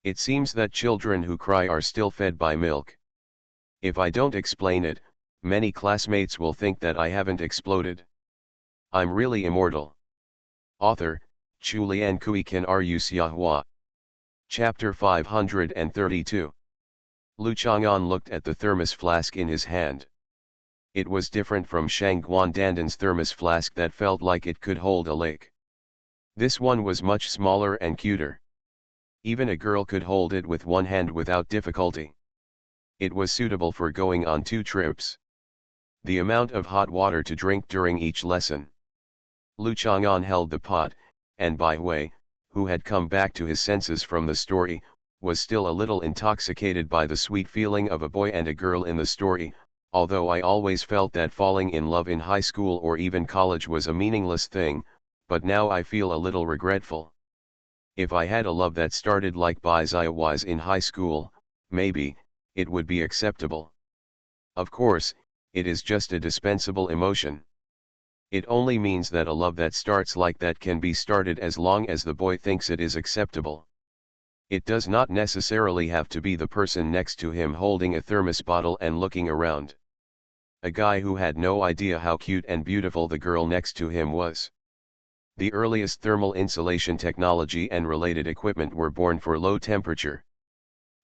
It seems that children who cry are still fed by milk. If I don't explain it, many classmates will think that I haven't exploded. I'm really immortal. Author, Chulian Kui Kan Ru Xiahua. Chapter 532. Lu Chang'an looked at the thermos flask in his hand. It was different from Shang Guandandan's thermos flask that felt like it could hold a lake. This one was much smaller and cuter. Even a girl could hold it with one hand without difficulty. It was suitable for going on 2 trips. The amount of hot water to drink during each lesson. Lu Chang'an held the pot, and Bai Hui, who had come back to his senses from the story, was still a little intoxicated by the sweet feeling of a boy and a girl in the story, although I always felt that falling in love in high school or even college was a meaningless thing, but now I feel a little regretful. If I had a love that started like Bai Zihui's in high school, maybe, it would be acceptable. Of course, it is just a dispensable emotion. It only means that a love that starts like that can be started as long as the boy thinks it is acceptable. It does not necessarily have to be the person next to him holding a thermos bottle and looking around. A guy who had no idea how cute and beautiful the girl next to him was. The earliest thermal insulation technology and related equipment were born for low temperature.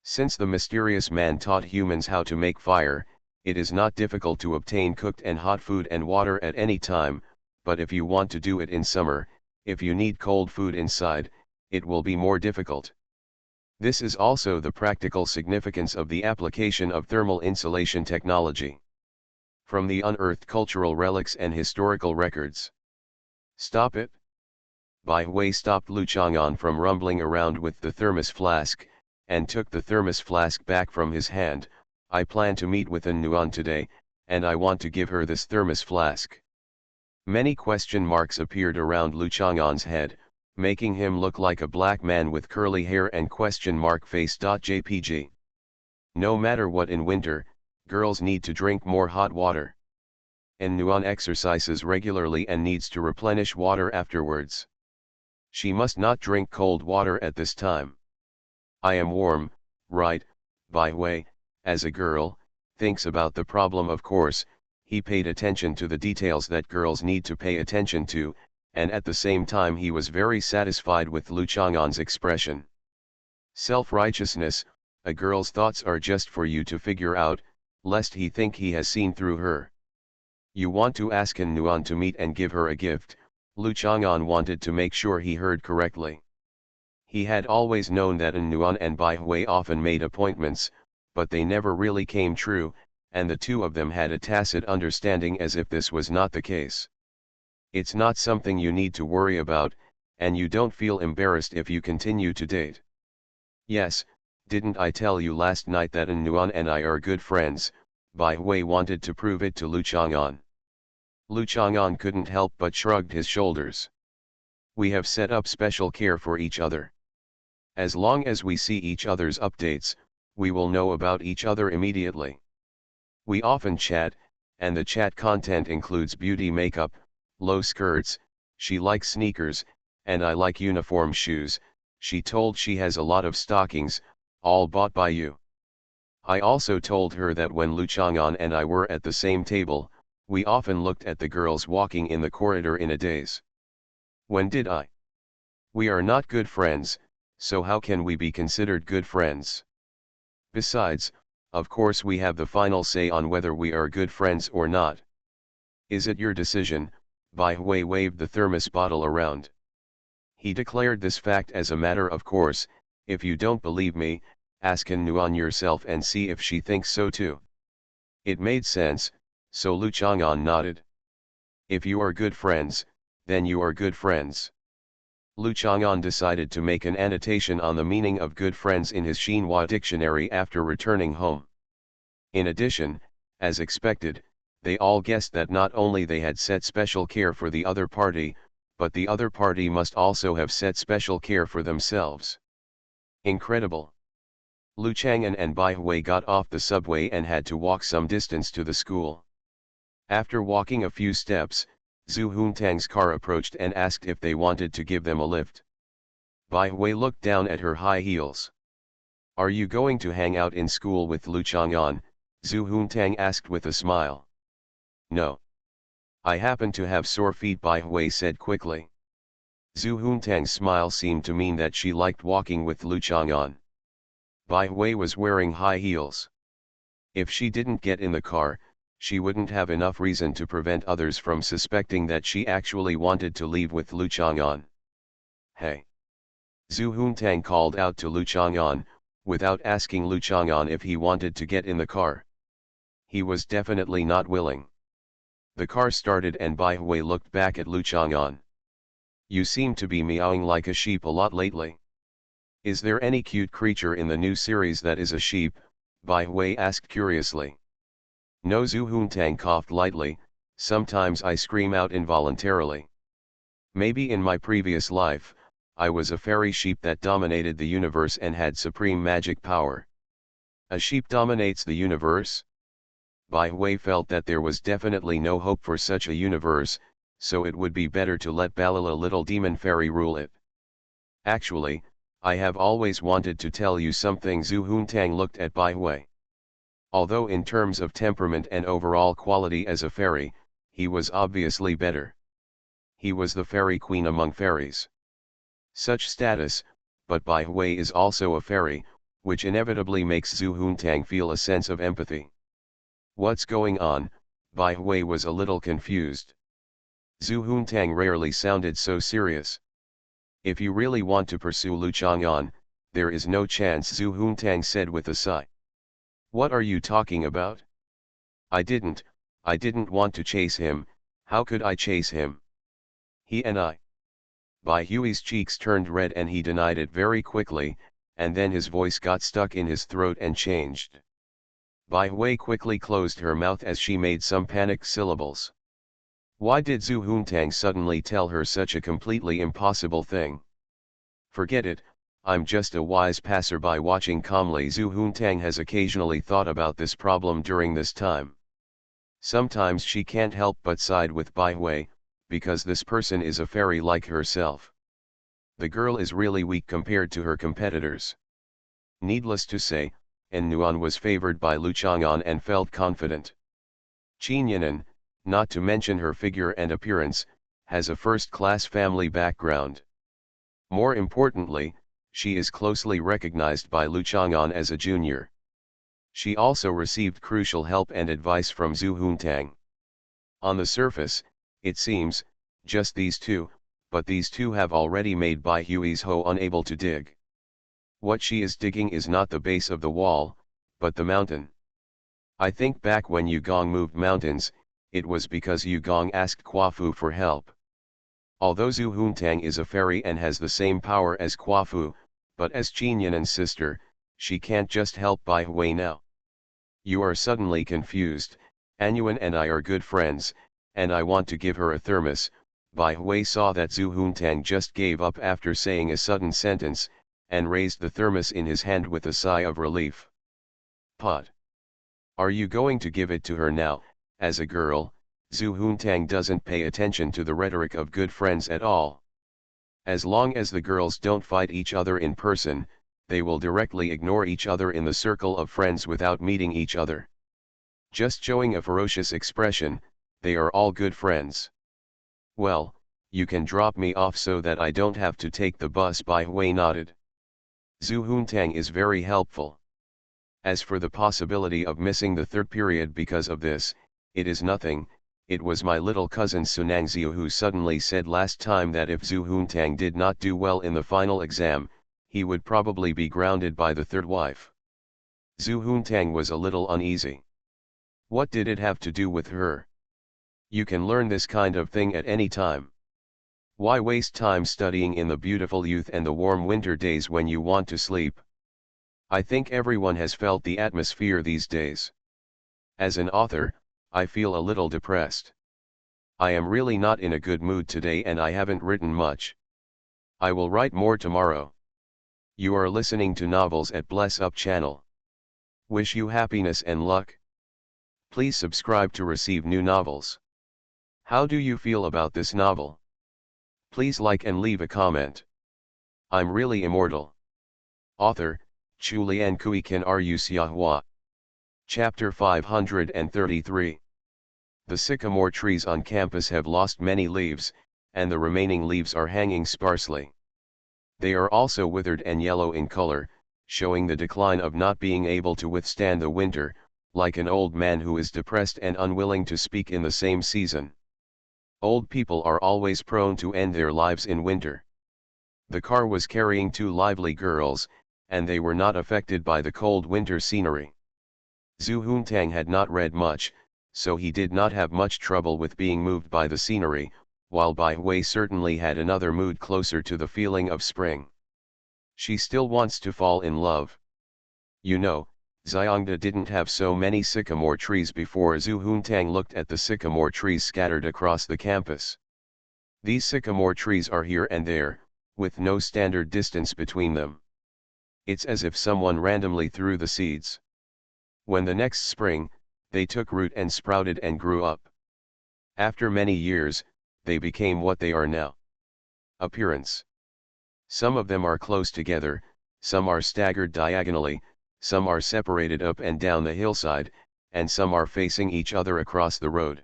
Since the mysterious man taught humans how to make fire, it is not difficult to obtain cooked and hot food and water at any time, but if you want to do it in summer, if you need cold food inside, it will be more difficult. This is also the practical significance of the application of thermal insulation technology. From the unearthed cultural relics and historical records. Stop it! Bai Hui stopped Lu Chang'an from rumbling around with the thermos flask, and took the thermos flask back from his hand. I plan to meet with An Nuan today, and I want to give her this thermos flask. Many question marks appeared around Lu Chang'an's head, making him look like a black man with curly hair and question mark face. JPG. No matter what, in winter, girls need to drink more hot water. An Nuan exercises regularly and needs to replenish water afterwards. She must not drink cold water at this time. I am warm, right? Bai Hui, as a girl, thinks about the problem. Of course, he paid attention to the details that girls need to pay attention to, and at the same time he was very satisfied with Lu Chang'an's expression. Self-righteousness, a girl's thoughts are just for you to figure out, lest he think he has seen through her. You want to ask An Nuan to meet and give her a gift. Lu Chang'an wanted to make sure he heard correctly. He had always known that An Nuan and Bai Hui often made appointments, but they never really came true, and the two of them had a tacit understanding as if this was not the case. It's not something you need to worry about, and you don't feel embarrassed if you continue to date. Yes, didn't I tell you last night that An Nuan and I are good friends? Bai Hui wanted to prove it to Lu Chang'an. Lu Chang'an couldn't help but shrugged his shoulders. We have set up special care for each other. As long as we see each other's updates, we will know about each other immediately. We often chat, and the chat content includes beauty makeup, low skirts, she likes sneakers, and I like uniform shoes. She told she has a lot of stockings, all bought by you. I also told her that when Lu Chang'an and I were at the same table, we often looked at the girls walking in the corridor in a daze. When did I? We are not good friends, so how can we be considered good friends? Besides, of course we have the final say on whether we are good friends or not. Is it your decision? Bai Hui waved the thermos bottle around. He declared this fact as a matter of course. If you don't believe me, ask Han Nuan yourself and see if she thinks so too. It made sense, so Lu Chang'an nodded. If you are good friends, then you are good friends. Lu Chang'an decided to make an annotation on the meaning of good friends in his Xinhua dictionary after returning home. In addition, as expected, they all guessed that not only they had set special care for the other party, but the other party must also have set special care for themselves. Incredible. Lu Chang'an and Bai Hui got off the subway and had to walk some distance to the school. After walking a few steps, Zhu Huntang's car approached and asked if they wanted to give them a lift. Bai Hui looked down at her high heels. Are you going to hang out in school with Lu Chang'an? Zhu Huntang asked with a smile. No. I happen to have sore feet, Bai Hui said quickly. Zhu Huntang's smile seemed to mean that she liked walking with Lu Chang'an. Bai Hui was wearing high heels. If she didn't get in the car, she wouldn't have enough reason to prevent others from suspecting that she actually wanted to leave with Lu Chang'an. Hey! Zhu Huntang called out to Lu Chang'an, without asking Lu Chang'an if he wanted to get in the car. He was definitely not willing. The car started and Bai Hui looked back at Lu Chang'an. You seem to be meowing like a sheep a lot lately. Is there any cute creature in the new series that is a sheep? Bai Hui asked curiously. No, Zhu Huntang coughed lightly. Sometimes I scream out involuntarily. Maybe in my previous life, I was a fairy sheep that dominated the universe and had supreme magic power. A sheep dominates the universe? Bai Hui felt that there was definitely no hope for such a universe, so it would be better to let Balala Little Demon Fairy rule it. Actually, I have always wanted to tell you something. Zhu Huntang looked at Bai Hui. Although in terms of temperament and overall quality as a fairy, he was obviously better. He was the fairy queen among fairies. Such status, but Bai Hui is also a fairy, which inevitably makes Zhu Huntang feel a sense of empathy. What's going on? Bai Hui was a little confused. Zhu Huntang rarely sounded so serious. If you really want to pursue Lu Chang'an, there is no chance, Zhu Huntang said with a sigh. What are you talking about? I didn't want to chase him. How could I chase him? He and I. Bai Hui's cheeks turned red and he denied it very quickly, and then his voice got stuck in his throat and changed. Bai Hui quickly closed her mouth as she made some panicked syllables. Why did Zhu Huntang suddenly tell her such a completely impossible thing? Forget it, I'm just a wise passerby watching calmly. Zhu Huntang has occasionally thought about this problem during this time. Sometimes she can't help but side with Bai Hui, because this person is a fairy like herself. The girl is really weak compared to her competitors. Needless to say, En Nuan was favored by Lu Chang'an and felt confident. Qin Yinan, not to mention her figure and appearance, has a first-class family background. More importantly, she is closely recognized by Lu Chang'an as a junior. She also received crucial help and advice from Zhu Huntang. On the surface, it seems, just these two, but these two have already made Bai Hui's hoe unable to dig. What she is digging is not the base of the wall, but the mountain. I think back when Yu Gong moved mountains, it was because Yu Gong asked Quafu for help. Although Zhu Huntang is a fairy and has the same power as Quafu, but as Qin Yinan's sister, she can't just help Bai Hui now. You are suddenly confused. Anyuan and I are good friends, and I want to give her a thermos. Bai Hui saw that Zhu Huntang just gave up after saying a sudden sentence, and raised the thermos in his hand with a sigh of relief. Pot. Are you going to give it to her now? As a girl, Zhu Huntang doesn't pay attention to the rhetoric of good friends at all. As long as the girls don't fight each other in person, they will directly ignore each other in the circle of friends without meeting each other. Just showing a ferocious expression, they are all good friends. Well, You can drop me off so that I don't have to take the bus. Bai Hui nodded. Zhu Huntang is very helpful. As for the possibility of missing the third period because of this, it is nothing. It was my little cousin Sunang Xiu who suddenly said last time that if Zhu Huntang did not do well in the final exam, he would probably be grounded by the third wife. Zhu Huntang was a little uneasy. What did it have to do with her? You can learn this kind of thing at any time. Why waste time studying in the beautiful youth and the warm winter days when you want to sleep? I think everyone has felt the atmosphere these days. As an author, I feel a little depressed. I am really not in a good mood today and I haven't written much. I will write more tomorrow. You are listening to Novels at Bless Up channel. Wish you happiness and luck. Please subscribe to receive new novels. How do you feel about this novel? Please like and leave a comment. I'm really immortal. Author, Chu Lian Kui Kan Ru Xiahua. Chapter 533. The sycamore trees on campus have lost many leaves, and the remaining leaves are hanging sparsely. They are also withered and yellow in color, showing the decline of not being able to withstand the winter, like an old man who is depressed and unwilling to speak in the same season. Old people are always prone to end their lives in winter. The car was carrying two lively girls, and they were not affected by the cold winter scenery. Zhu Huntang had not read much, so he did not have much trouble with being moved by the scenery, while Bai Hui certainly had another mood closer to the feeling of spring. She still wants to fall in love. You know, Xiangda didn't have so many sycamore trees before. Zhu Huntang looked at the sycamore trees scattered across the campus. These sycamore trees are here and there, with no standard distance between them. It's as if someone randomly threw the seeds. When the next spring, they took root and sprouted and grew up. After many years, they became what they are now. Appearance. Some of them are close together, some are staggered diagonally, some are separated up and down the hillside, and some are facing each other across the road.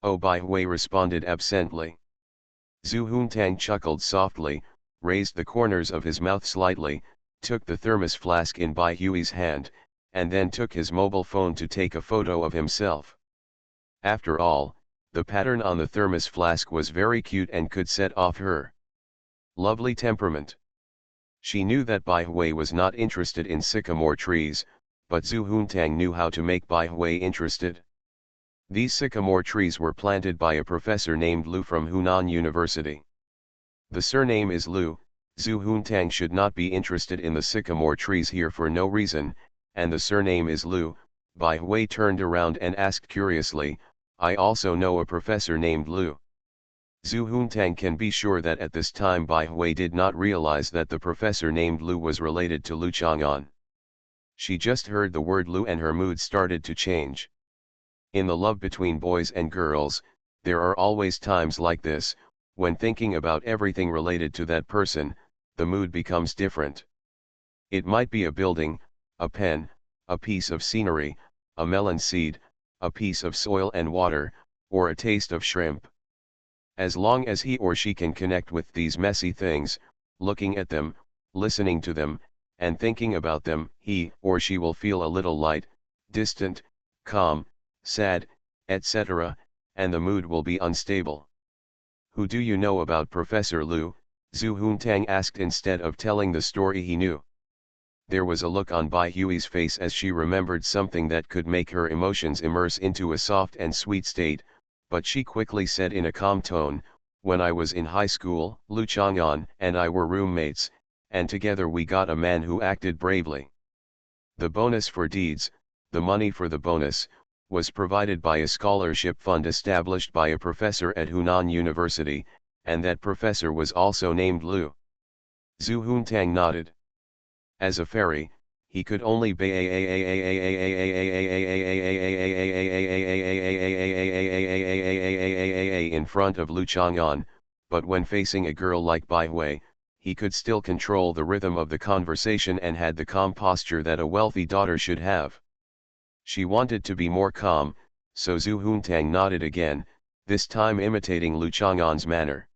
Oh, Bai Hui responded absently. Zhu Huntang chuckled softly, raised the corners of his mouth slightly, took the thermos flask in Bai Hui's hand, and then took his mobile phone to take a photo of himself. After all, the pattern on the thermos flask was very cute and could set off her lovely temperament. She knew that Bai Hui was not interested in sycamore trees, but Zhu Huntang knew how to make Bai Hui interested. These sycamore trees were planted by a professor named Lu from Hunan University. The surname is Lu. Zhu Huntang should not be interested in the sycamore trees here for no reason, and the surname is Lu. Bai Hui turned around and asked curiously, I also know a professor named Lu. Zhu Huntang can be sure that at this time Bai Hui did not realize that the professor named Lu was related to Lu Chang'an. She just heard the word Lu and her mood started to change. In the love between boys and girls, there are always times like this, when thinking about everything related to that person, the mood becomes different. It might be a building, a pen, a piece of scenery, a melon seed, a piece of soil and water, or a taste of shrimp. As long as he or she can connect with these messy things, looking at them, listening to them, and thinking about them, he or she will feel a little light, distant, calm, sad, etc., and the mood will be unstable. Who do you know about Professor Lu? Zhu Huntang asked instead of telling the story he knew. There was a look on Bai Hui's face as she remembered something that could make her emotions immerse into a soft and sweet state, but she quickly said in a calm tone, when I was in high school, Lu Chang'an and I were roommates, and together we got a man who acted bravely. The bonus for deeds, the money for the bonus, was provided by a scholarship fund established by a professor at Hunan University, and that professor was also named Lu. Zhu Huntang nodded. As a fairy, he could only be in front of Lu Chang'an, but when facing a girl like Bai Hui, he could still control the rhythm of the conversation and had the calm posture that a wealthy daughter should have. She wanted to be more calm, so Zhu Huntang nodded again, this time imitating Lu Chang'an's manner.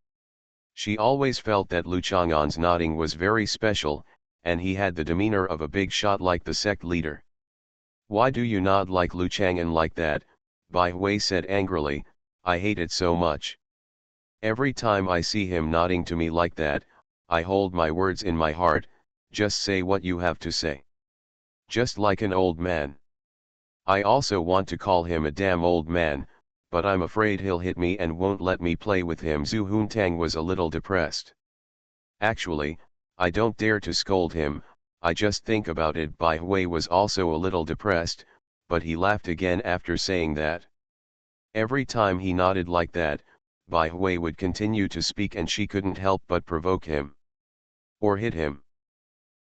She always felt that Lu Chang'an's nodding was very special, and he had the demeanor of a big shot like the sect leader. "Why do you nod like Lu Chang'an like that?" Bai Hui said angrily. "I hate it so much. Every time I see him nodding to me like that, I hold my words in my heart. Just say what you have to say. Just like an old man. I also want to call him a damn old man, but I'm afraid he'll hit me and won't let me play with him." Zhu Huntang was a little depressed. "Actually, I don't dare to scold him, I just think about it." Bai Hui was also a little depressed, but he laughed again after saying that. Every time he nodded like that, Bai Hui would continue to speak and she couldn't help but provoke him. Or hit him.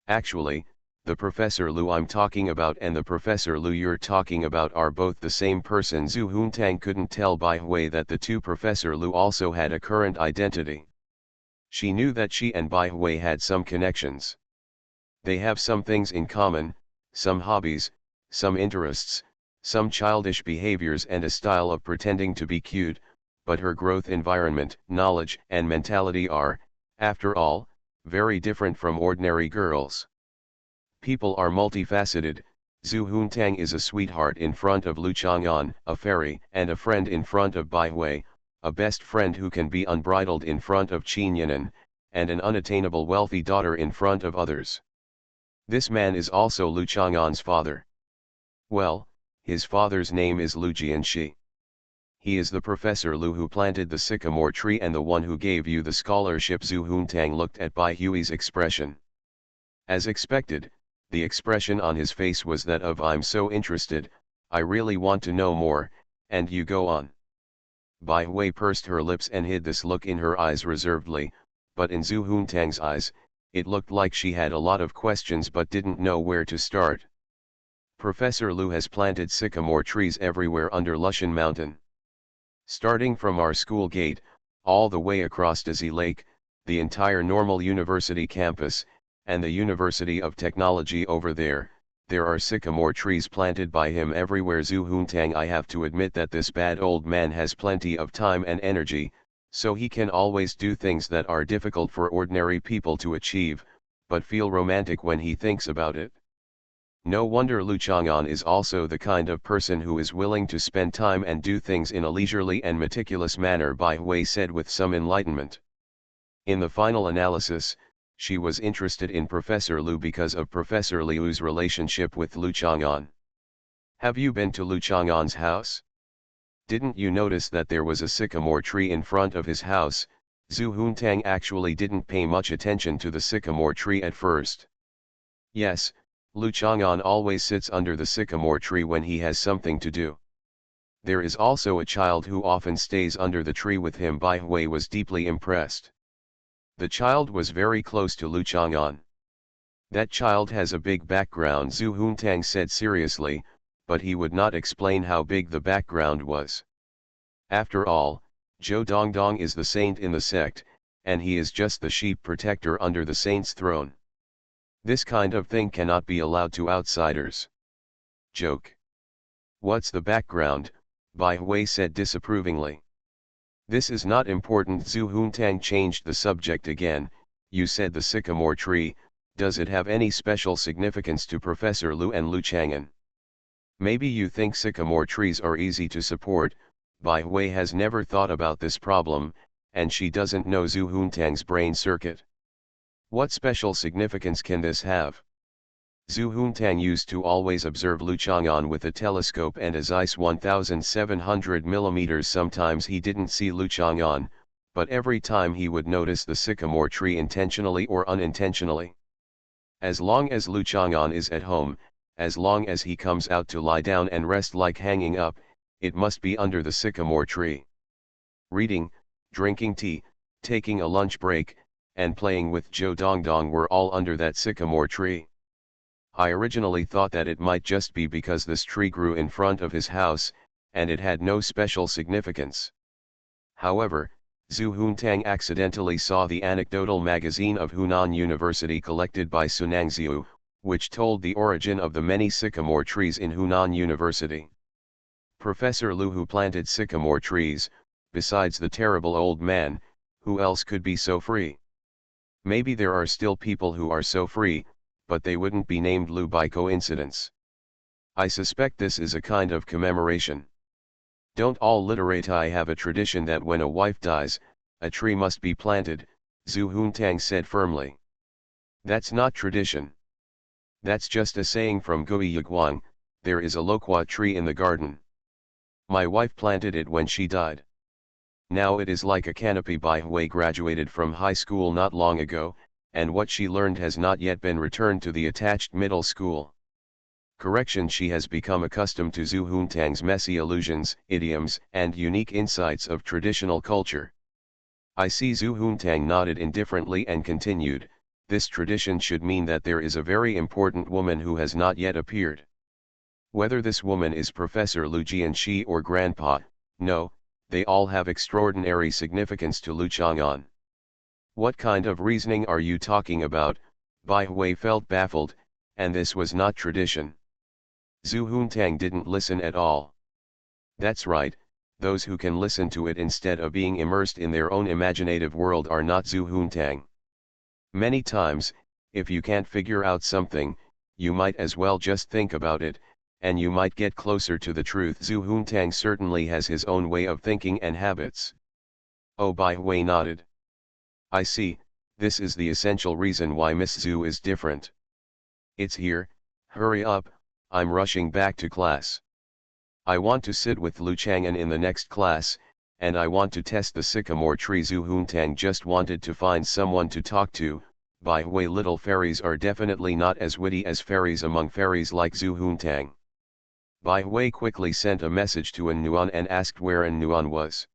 "Actually, the Professor Lu I'm talking about and the Professor Lu you're talking about are both the same person." Zhu Huntang couldn't tell Bai Hui that the two Professor Lu also had a current identity. She knew that she and Bai Hui had some connections. They have some things in common, some hobbies, some interests, some childish behaviors and a style of pretending to be cute, but her growth environment, knowledge and mentality are, after all, very different from ordinary girls. People are multifaceted. Zhu Huntang is a sweetheart in front of Lu Chang'an, a fairy and a friend in front of Bai Hui, a best friend who can be unbridled in front of Qin Yinan, and an unattainable wealthy daughter in front of others. This man is also Lu Chang'an's father. Well, his father's name is Lu Jianxi. He is the Professor Lu who planted the sycamore tree and the one who gave you the scholarship. Zhu Huntang looked at Bai Hui's expression. As expected, the expression on his face was that of "I'm so interested, I really want to know more, and you go on." Bai Hui pursed her lips and hid this look in her eyes reservedly, but in Zhu Huntang's eyes, it looked like she had a lot of questions but didn't know where to start. "Professor Lu has planted sycamore trees everywhere under Lushan Mountain. Starting from our school gate, all the way across Daisy Lake, the entire normal university campus, and the University of Technology over there are sycamore trees planted by him everywhere." Zhu Huntang, I have to admit that this bad old man has plenty of time and energy, so he can always do things that are difficult for ordinary people to achieve, but feel romantic when he thinks about it. No wonder Lu Chang'an is also the kind of person who is willing to spend time and do things in a leisurely and meticulous manner, Bai Hui said with some enlightenment. In the final analysis, she was interested in Professor Lu because of Professor Liu's relationship with Lu Chang'an. "Have you been to Lu Chang'an's house? Didn't you notice that there was a sycamore tree in front of his house?" Zhu Huntang actually didn't pay much attention to the sycamore tree at first. "Yes, Lu Chang'an always sits under the sycamore tree when he has something to do. There is also a child who often stays under the tree with him." Bai Hui was deeply impressed. The child was very close to Lu Chang'an. "That child has a big background," Zhu Huntang said seriously, but he would not explain how big the background was. After all, Zhou Dongdong is the saint in the sect, and he is just the sheep protector under the saint's throne. This kind of thing cannot be allowed to outsiders. Joke. "What's the background?" Bai Hui said disapprovingly. "This is not important." Zhu Huntang changed the subject again. "You said the sycamore tree, does it have any special significance to Professor Lu and Lu Chang'an? Maybe you think sycamore trees are easy to support." Bai Hui has never thought about this problem, and she doesn't know Zhu Huntang's brain circuit. What special significance can this have? Zhu Huntang used to always observe Lu Chang'an with a telescope and a Zeiss 1700 mm. Sometimes he didn't see Lu Chang'an, but every time he would notice the sycamore tree intentionally or unintentionally. As long as Lu Chang'an is at home, as long as he comes out to lie down and rest like hanging up, it must be under the sycamore tree. Reading, drinking tea, taking a lunch break, and playing with Zhou Dongdong were all under that sycamore tree. I originally thought that it might just be because this tree grew in front of his house, and it had no special significance. However, Zhu Huntang accidentally saw the anecdotal magazine of Hunan University collected by Sunangziu, which told the origin of the many sycamore trees in Hunan University. Professor Lu, who planted sycamore trees, besides the terrible old man, Who else could be so free? Maybe there are still people who are so free, but they wouldn't be named Lu by coincidence. I suspect this is a kind of commemoration. Don't all literati have a tradition that when a wife dies, a tree must be planted? Zhu Huntang said firmly. That's not tradition. That's just a saying from Gui Yiguang. There is a loquat tree in the garden. My wife planted it when she died. Now it is like a canopy. Bai Hui graduated from high school not long ago, and what she learned has not yet been returned to the attached middle school. Correction: she has become accustomed to Zhu Huntang's messy allusions, idioms, and unique insights of traditional culture. I see. Zhu Huntang nodded indifferently and continued, this tradition should mean that there is a very important woman who has not yet appeared. Whether this woman is Professor Lu Jianxi or Grandpa, no, they all have extraordinary significance to Lu Chang'an. What kind of reasoning are you talking about? Bai Hui felt baffled, and this was not tradition. Zhu Huntang didn't listen at all. That's right, those who can listen to it instead of being immersed in their own imaginative world are not Zhu Huntang. Many times, if you can't figure out something, you might as well just think about it, and you might get closer to the truth. Zhu Huntang certainly has his own way of thinking and habits. Oh, Bai Hui nodded. I see, this is the essential reason why Miss Zhu is different. It's here, hurry up, I'm rushing back to class. I want to sit with Lu Chang'an in the next class, and I want to test the sycamore tree. Zhu Huntang just wanted to find someone to talk to. Bai Hui, little fairies are definitely not as witty as fairies among fairies like Zhu Huntang. Bai Hui quickly sent a message to An Nuan and asked where An Nuan was.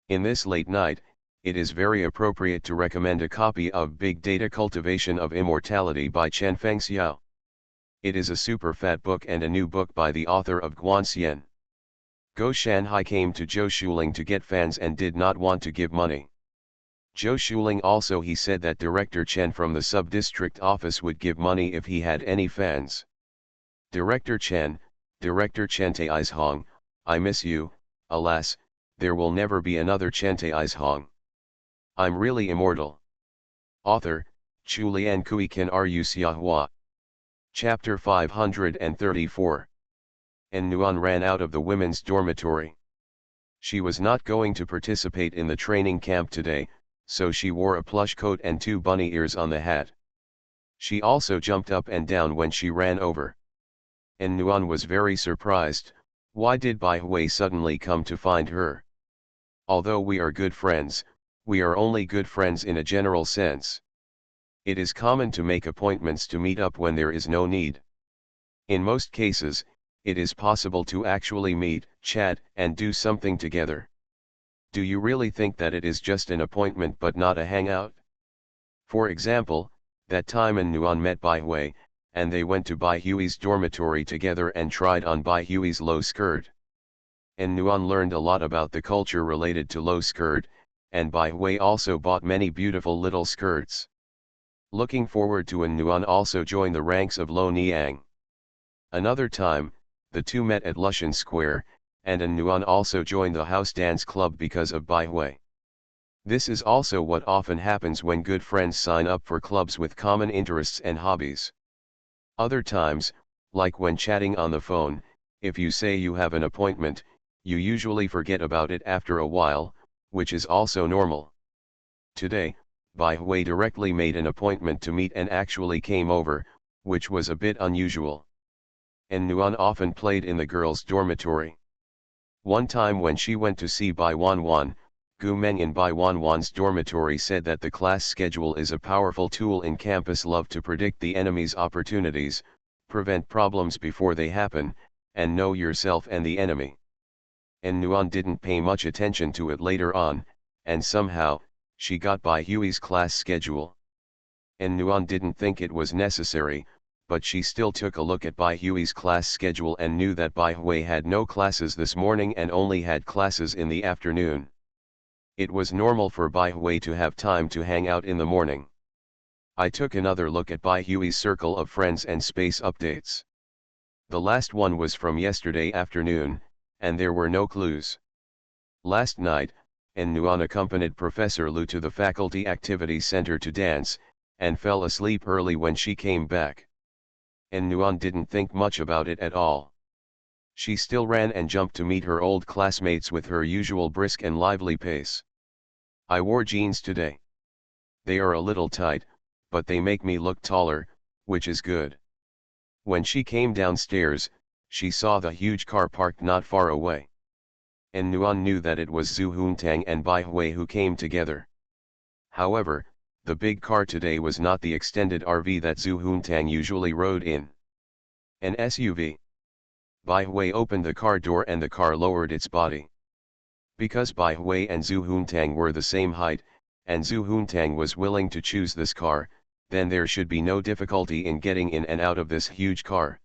In this late night, it is very appropriate to recommend a copy of Big Data Cultivation of Immortality by Chen Fengxiao. It is a super fat book and a new book by the author of Guanxian. Go Shanhai came to Zhou Shuling to get fans and did not want to give money. Zhou Shuling also he said that Director Chen from the sub-district office would give money if he had any fans. Director Chen Taizhong, I miss you, alas, there will never be another Chen Taizhong. I'm really immortal. Author, Chu Lian Kui Kan Ru Xiahua. Chapter 534. An Nuan ran out of the women's dormitory. She was not going to participate in the training camp today, so she wore a plush coat and 2 bunny ears on the hat. She also jumped up and down when she ran over. An Nuan was very surprised. Why did Bai Hui suddenly come to find her? Although we are good friends, we are only good friends in a general sense. It is common to make appointments to meet up when there is no need. In most cases, it is possible to actually meet, chat, and do something together. Do you really think that it is just an appointment but not a hangout? For example, that time An Nuan met Bai Hui, and they went to Bai Hui's dormitory together and tried on Bai Hui's low skirt. An Nuan learned a lot about the culture related to low skirt, and Bai Hui also bought many beautiful little skirts. Looking forward to An Nuan also join the ranks of Lo Niang. Another time, the two met at Lushan Square, and An Nuan also joined the house dance club because of Bai Hui. This is also what often happens when good friends sign up for clubs with common interests and hobbies. Other times, like when chatting on the phone, if you say you have an appointment, you usually forget about it after a while, which is also normal. Today, Bai Hui directly made an appointment to meet and actually came over, which was a bit unusual. An Nuan often played in the girls' dormitory. One time when she went to see Bai Wanwan, Gu Meng in Bai Wanwan's dormitory said that the class schedule is a powerful tool in campus love to predict the enemy's opportunities, prevent problems before they happen, and know yourself and the enemy. An Nuan didn't pay much attention to it later on, and somehow, she got Bai Hui's class schedule. An Nuan didn't think it was necessary, but she still took a look at Bai Hui's class schedule and knew that Bai Hui had no classes this morning and only had classes in the afternoon. It was normal for Bai Hui to have time to hang out in the morning. I took another look at Bai Hui's circle of friends and space updates. The last one was from yesterday afternoon, and there were no clues. Last night, and Nuan accompanied Professor Lu to the faculty activity center to dance, and fell asleep early when she came back. And Nuan didn't think much about it at all. She still ran and jumped to meet her old classmates with her usual brisk and lively pace. I wore jeans today. They are a little tight, but they make me look taller, which is good. When she came downstairs, she saw the huge car parked not far away. And Nuan knew that it was Zhu Huntang and Bai Hui who came together. However, the big car today was not the extended RV that Zhu Huntang usually rode in. An SUV. Bai Hui opened the car door and the car lowered its body. Because Bai Hui and Zhu Huntang were the same height, and Zhu Huntang was willing to choose this car, then there should be no difficulty in getting in and out of this huge car.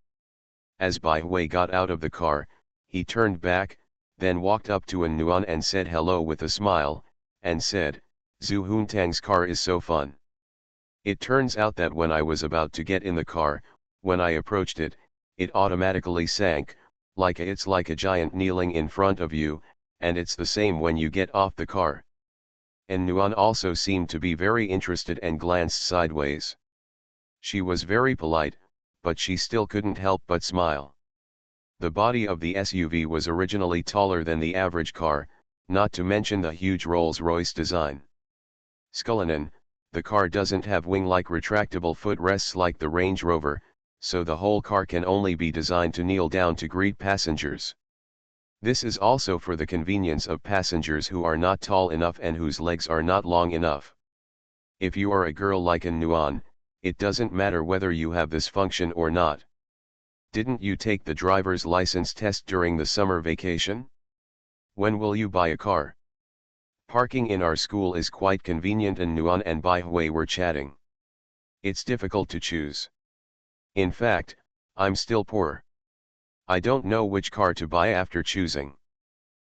As Bai Hui got out of the car, he turned back, then walked up to An Nuan and said hello with a smile, and said, "Zhu Huntang's car is so fun." It turns out that when I was about to get in the car, when I approached it, it automatically sank, it's like a giant kneeling in front of you, and it's the same when you get off the car. And Nuan also seemed to be very interested and glanced sideways. She was very polite, but she still couldn't help but smile. The body of the SUV was originally taller than the average car, not to mention the huge Rolls-Royce design. Scullinen, the car doesn't have wing-like retractable footrests like the Range Rover, so the whole car can only be designed to kneel down to greet passengers. This is also for the convenience of passengers who are not tall enough and whose legs are not long enough. If you are a girl like An Nuan, it doesn't matter whether you have this function or not. Didn't you take the driver's license test during the summer vacation? When will you buy a car? Parking in our school is quite convenient. An Nuan and Bai Hui were chatting. It's difficult to choose. In fact, I'm still poor. I don't know which car to buy after choosing.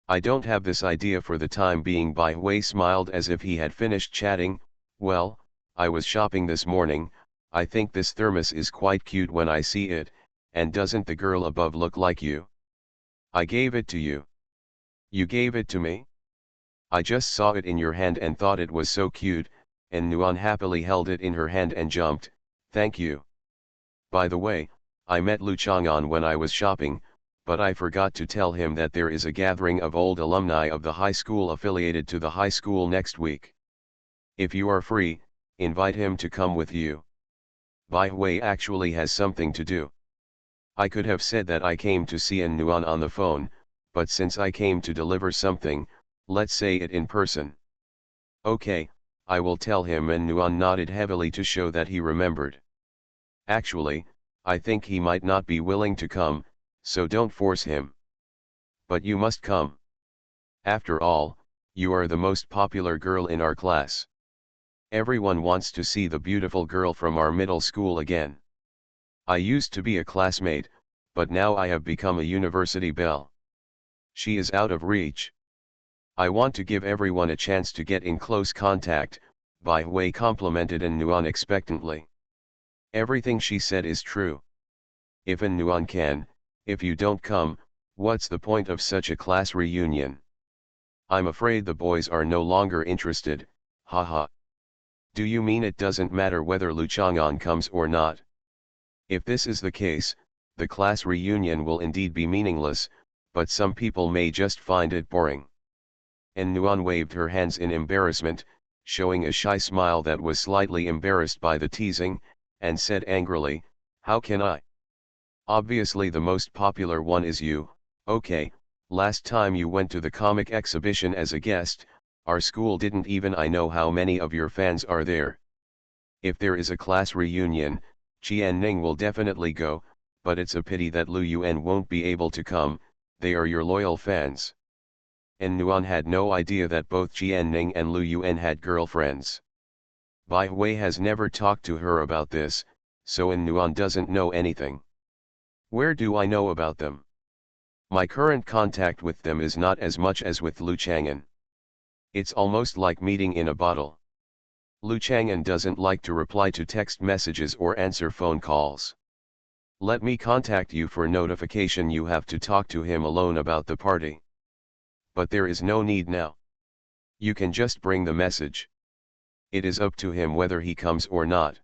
I don't have this idea for the time being. Bai Hui smiled as if he had finished chatting. Well, I was shopping this morning. I think this thermos is quite cute when I see it, and doesn't the girl above look like you? I gave it to you. You gave it to me? I just saw it in your hand and thought it was so cute, and Nuan happily held it in her hand and jumped, "Thank you. By the way, I met Lu Chang'an when I was shopping, but I forgot to tell him that there is a gathering of old alumni of the high school affiliated to the high school next week. If you are free, invite him to come with you. Bai Hui actually has something to do." I could have said that I came to see An Nuan on the phone, but since I came to deliver something, let's say it in person. Okay, I will tell him. An Nuan nodded heavily to show that he remembered. Actually, I think he might not be willing to come, so don't force him. But you must come. After all, you are the most popular girl in our class. Everyone wants to see the beautiful girl from our middle school again. I used to be a classmate, but now I have become a university belle. She is out of reach. I want to give everyone a chance to get in close contact, Bai Hui complimented An Nuan expectantly. Everything she said is true. If An Nuan can, if you don't come, what's the point of such a class reunion? I'm afraid the boys are no longer interested, haha. Do you mean it doesn't matter whether Lu Chang'an comes or not? If this is the case, the class reunion will indeed be meaningless, but some people may just find it boring. And Nuan waved her hands in embarrassment, showing a shy smile that was slightly embarrassed by the teasing, and said angrily, "How can I? Obviously the most popular one is you. Okay, last time you went to the comic exhibition as a guest, our school didn't even know how many of your fans are there. If there is a class reunion, Qianning will definitely go, but it's a pity that Lu Yuan won't be able to come, they are your loyal fans." And Nuan had no idea that both Qianning and Lu Yuan had girlfriends. Bai Hui has never talked to her about this, so An Nuan doesn't know anything. Where do I know about them? My current contact with them is not as much as with Lu Chang'an. It's almost like meeting in a bottle. Lu Chang'an doesn't like to reply to text messages or answer phone calls. Let me contact you for notification. You have to talk to him alone about the party. But there is no need now. You can just bring the message. It is up to him whether he comes or not.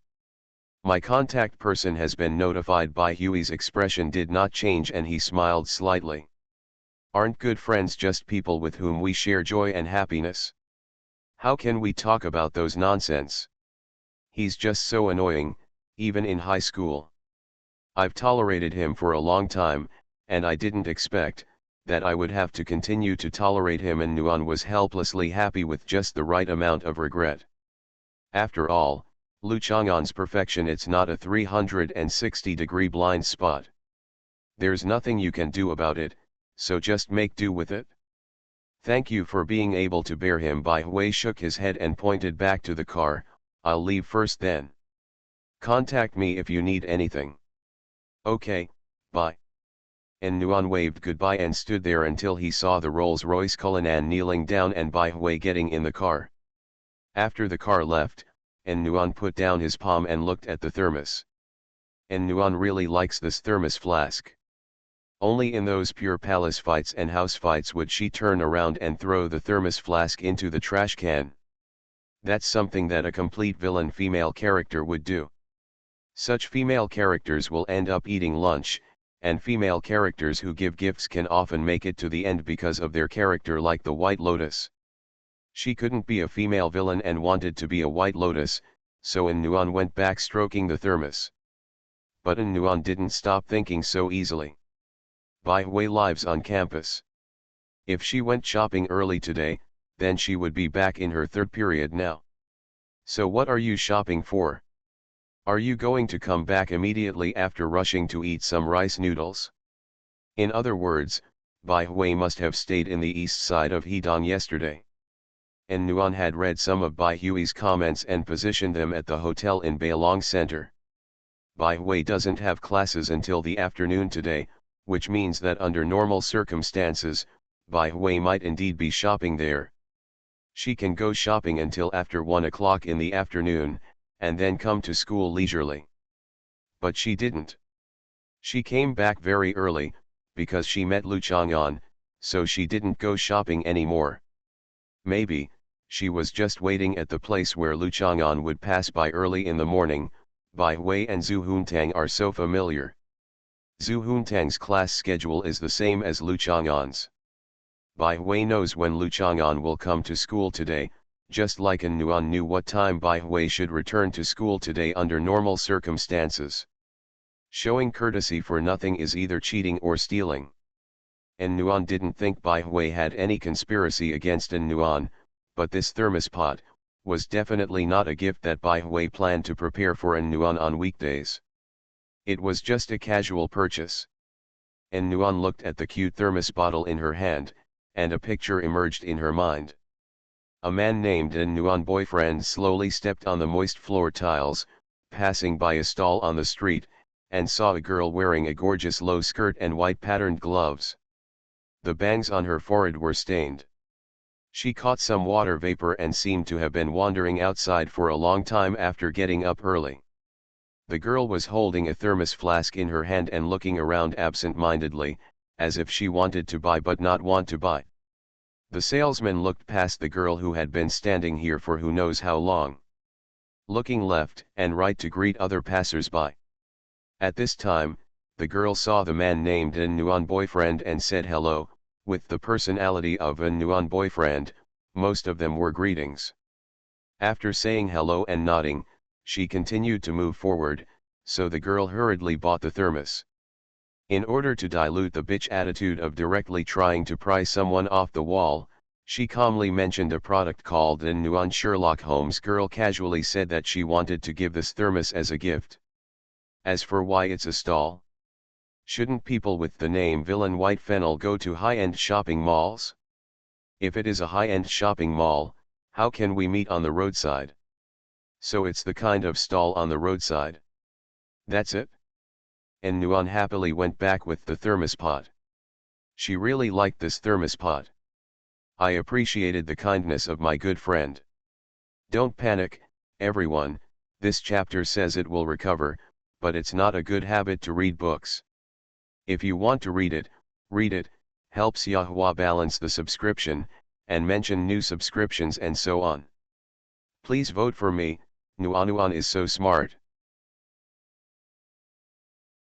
My contact person has been notified. By Huey's expression did not change and he smiled slightly. Aren't good friends just people with whom we share joy and happiness? How can we talk about those nonsense? He's just so annoying, even in high school. I've tolerated him for a long time, and I didn't expect that I would have to continue to tolerate him. And Nuan was helplessly happy with just the right amount of regret. After all, Lu Chang'an's perfection, it's not a 360-degree blind spot. There's nothing you can do about it, so just make do with it. Thank you for being able to bear him. Bai Hui shook his head and pointed back to the car. I'll leave first then. Contact me if you need anything. Okay, bye. And Nuan waved goodbye and stood there until he saw the Rolls-Royce Cullinan kneeling down and Bai Hui getting in the car. After the car left, and Nuan put down his palm and looked at the thermos. And Nuan really likes this thermos flask. Only in those pure palace fights and house fights would she turn around and throw the thermos flask into the trash can. That's something that a complete villain female character would do. Such female characters will end up eating lunch, and female characters who give gifts can often make it to the end because of their character, like the White Lotus. She couldn't be a female villain and wanted to be a White Lotus, so In Nuan went back stroking the thermos. But In Nuan didn't stop thinking so easily. Bai Hui lives on campus. If she went shopping early today, then she would be back in her third period now. So what are you shopping for? Are you going to come back immediately after rushing to eat some rice noodles? In other words, Bai Hui must have stayed in the east side of Hedong yesterday. And Nuan had read some of Bai Hui's comments and positioned them at the hotel in Bailong Center. Bai Hui doesn't have classes until the afternoon today, which means that under normal circumstances, Bai Hui might indeed be shopping there. She can go shopping until after 1 o'clock in the afternoon, and then come to school leisurely. But she didn't. She came back very early, because she met Lu Chang'an, so she didn't go shopping anymore. Maybe, she was just waiting at the place where Lu Chang'an would pass by early in the morning. Bai Hui and Zhu Huntang are so familiar. Zhu Huntang's class schedule is the same as Lu Chang'an's. Bai Hui knows when Lu Chang'an will come to school today, just like In Nuan knew what time Bai Hui should return to school today under normal circumstances. Showing courtesy for nothing is either cheating or stealing. In Nuan didn't think Bai Hui had any conspiracy against In Nuan, but this thermos pot was definitely not a gift that Bai Hui planned to prepare for In Nuan on weekdays. It was just a casual purchase. In Nuan looked at the cute thermos bottle in her hand, and a picture emerged in her mind. A man named In Nuan boyfriend slowly stepped on the moist floor tiles, passing by a stall on the street, and saw a girl wearing a gorgeous low skirt and white patterned gloves. The bangs on her forehead were stained. She caught some water vapor and seemed to have been wandering outside for a long time after getting up early. The girl was holding a thermos flask in her hand and looking around absent-mindedly, as if she wanted to buy but not want to buy. The salesman looked past the girl who had been standing here for who knows how long, looking left and right to greet other passers-by. At this time, the girl saw the man named In Nuan boyfriend and said hello. With the personality of In Nuan boyfriend, most of them were greetings. After saying hello and nodding, she continued to move forward, so the girl hurriedly bought the thermos. In order to dilute the bitch attitude of directly trying to pry someone off the wall, she calmly mentioned a product called In Nuan. Sherlock Holmes girl casually said that she wanted to give this thermos as a gift. As for why it's a stall, shouldn't people with the name Villain White Fennel go to high-end shopping malls? If it is a high-end shopping mall, how can we meet on the roadside? So it's the kind of stall on the roadside. That's it? And Nuan happily went back with the thermos pot. She really liked this thermos pot. I appreciated the kindness of my good friend. Don't panic, everyone, this chapter says it will recover, but it's not a good habit to read books. If you want to read it, helps Yahua balance the subscription, and mention new subscriptions and so on. Please vote for me, Nuanuan is so smart.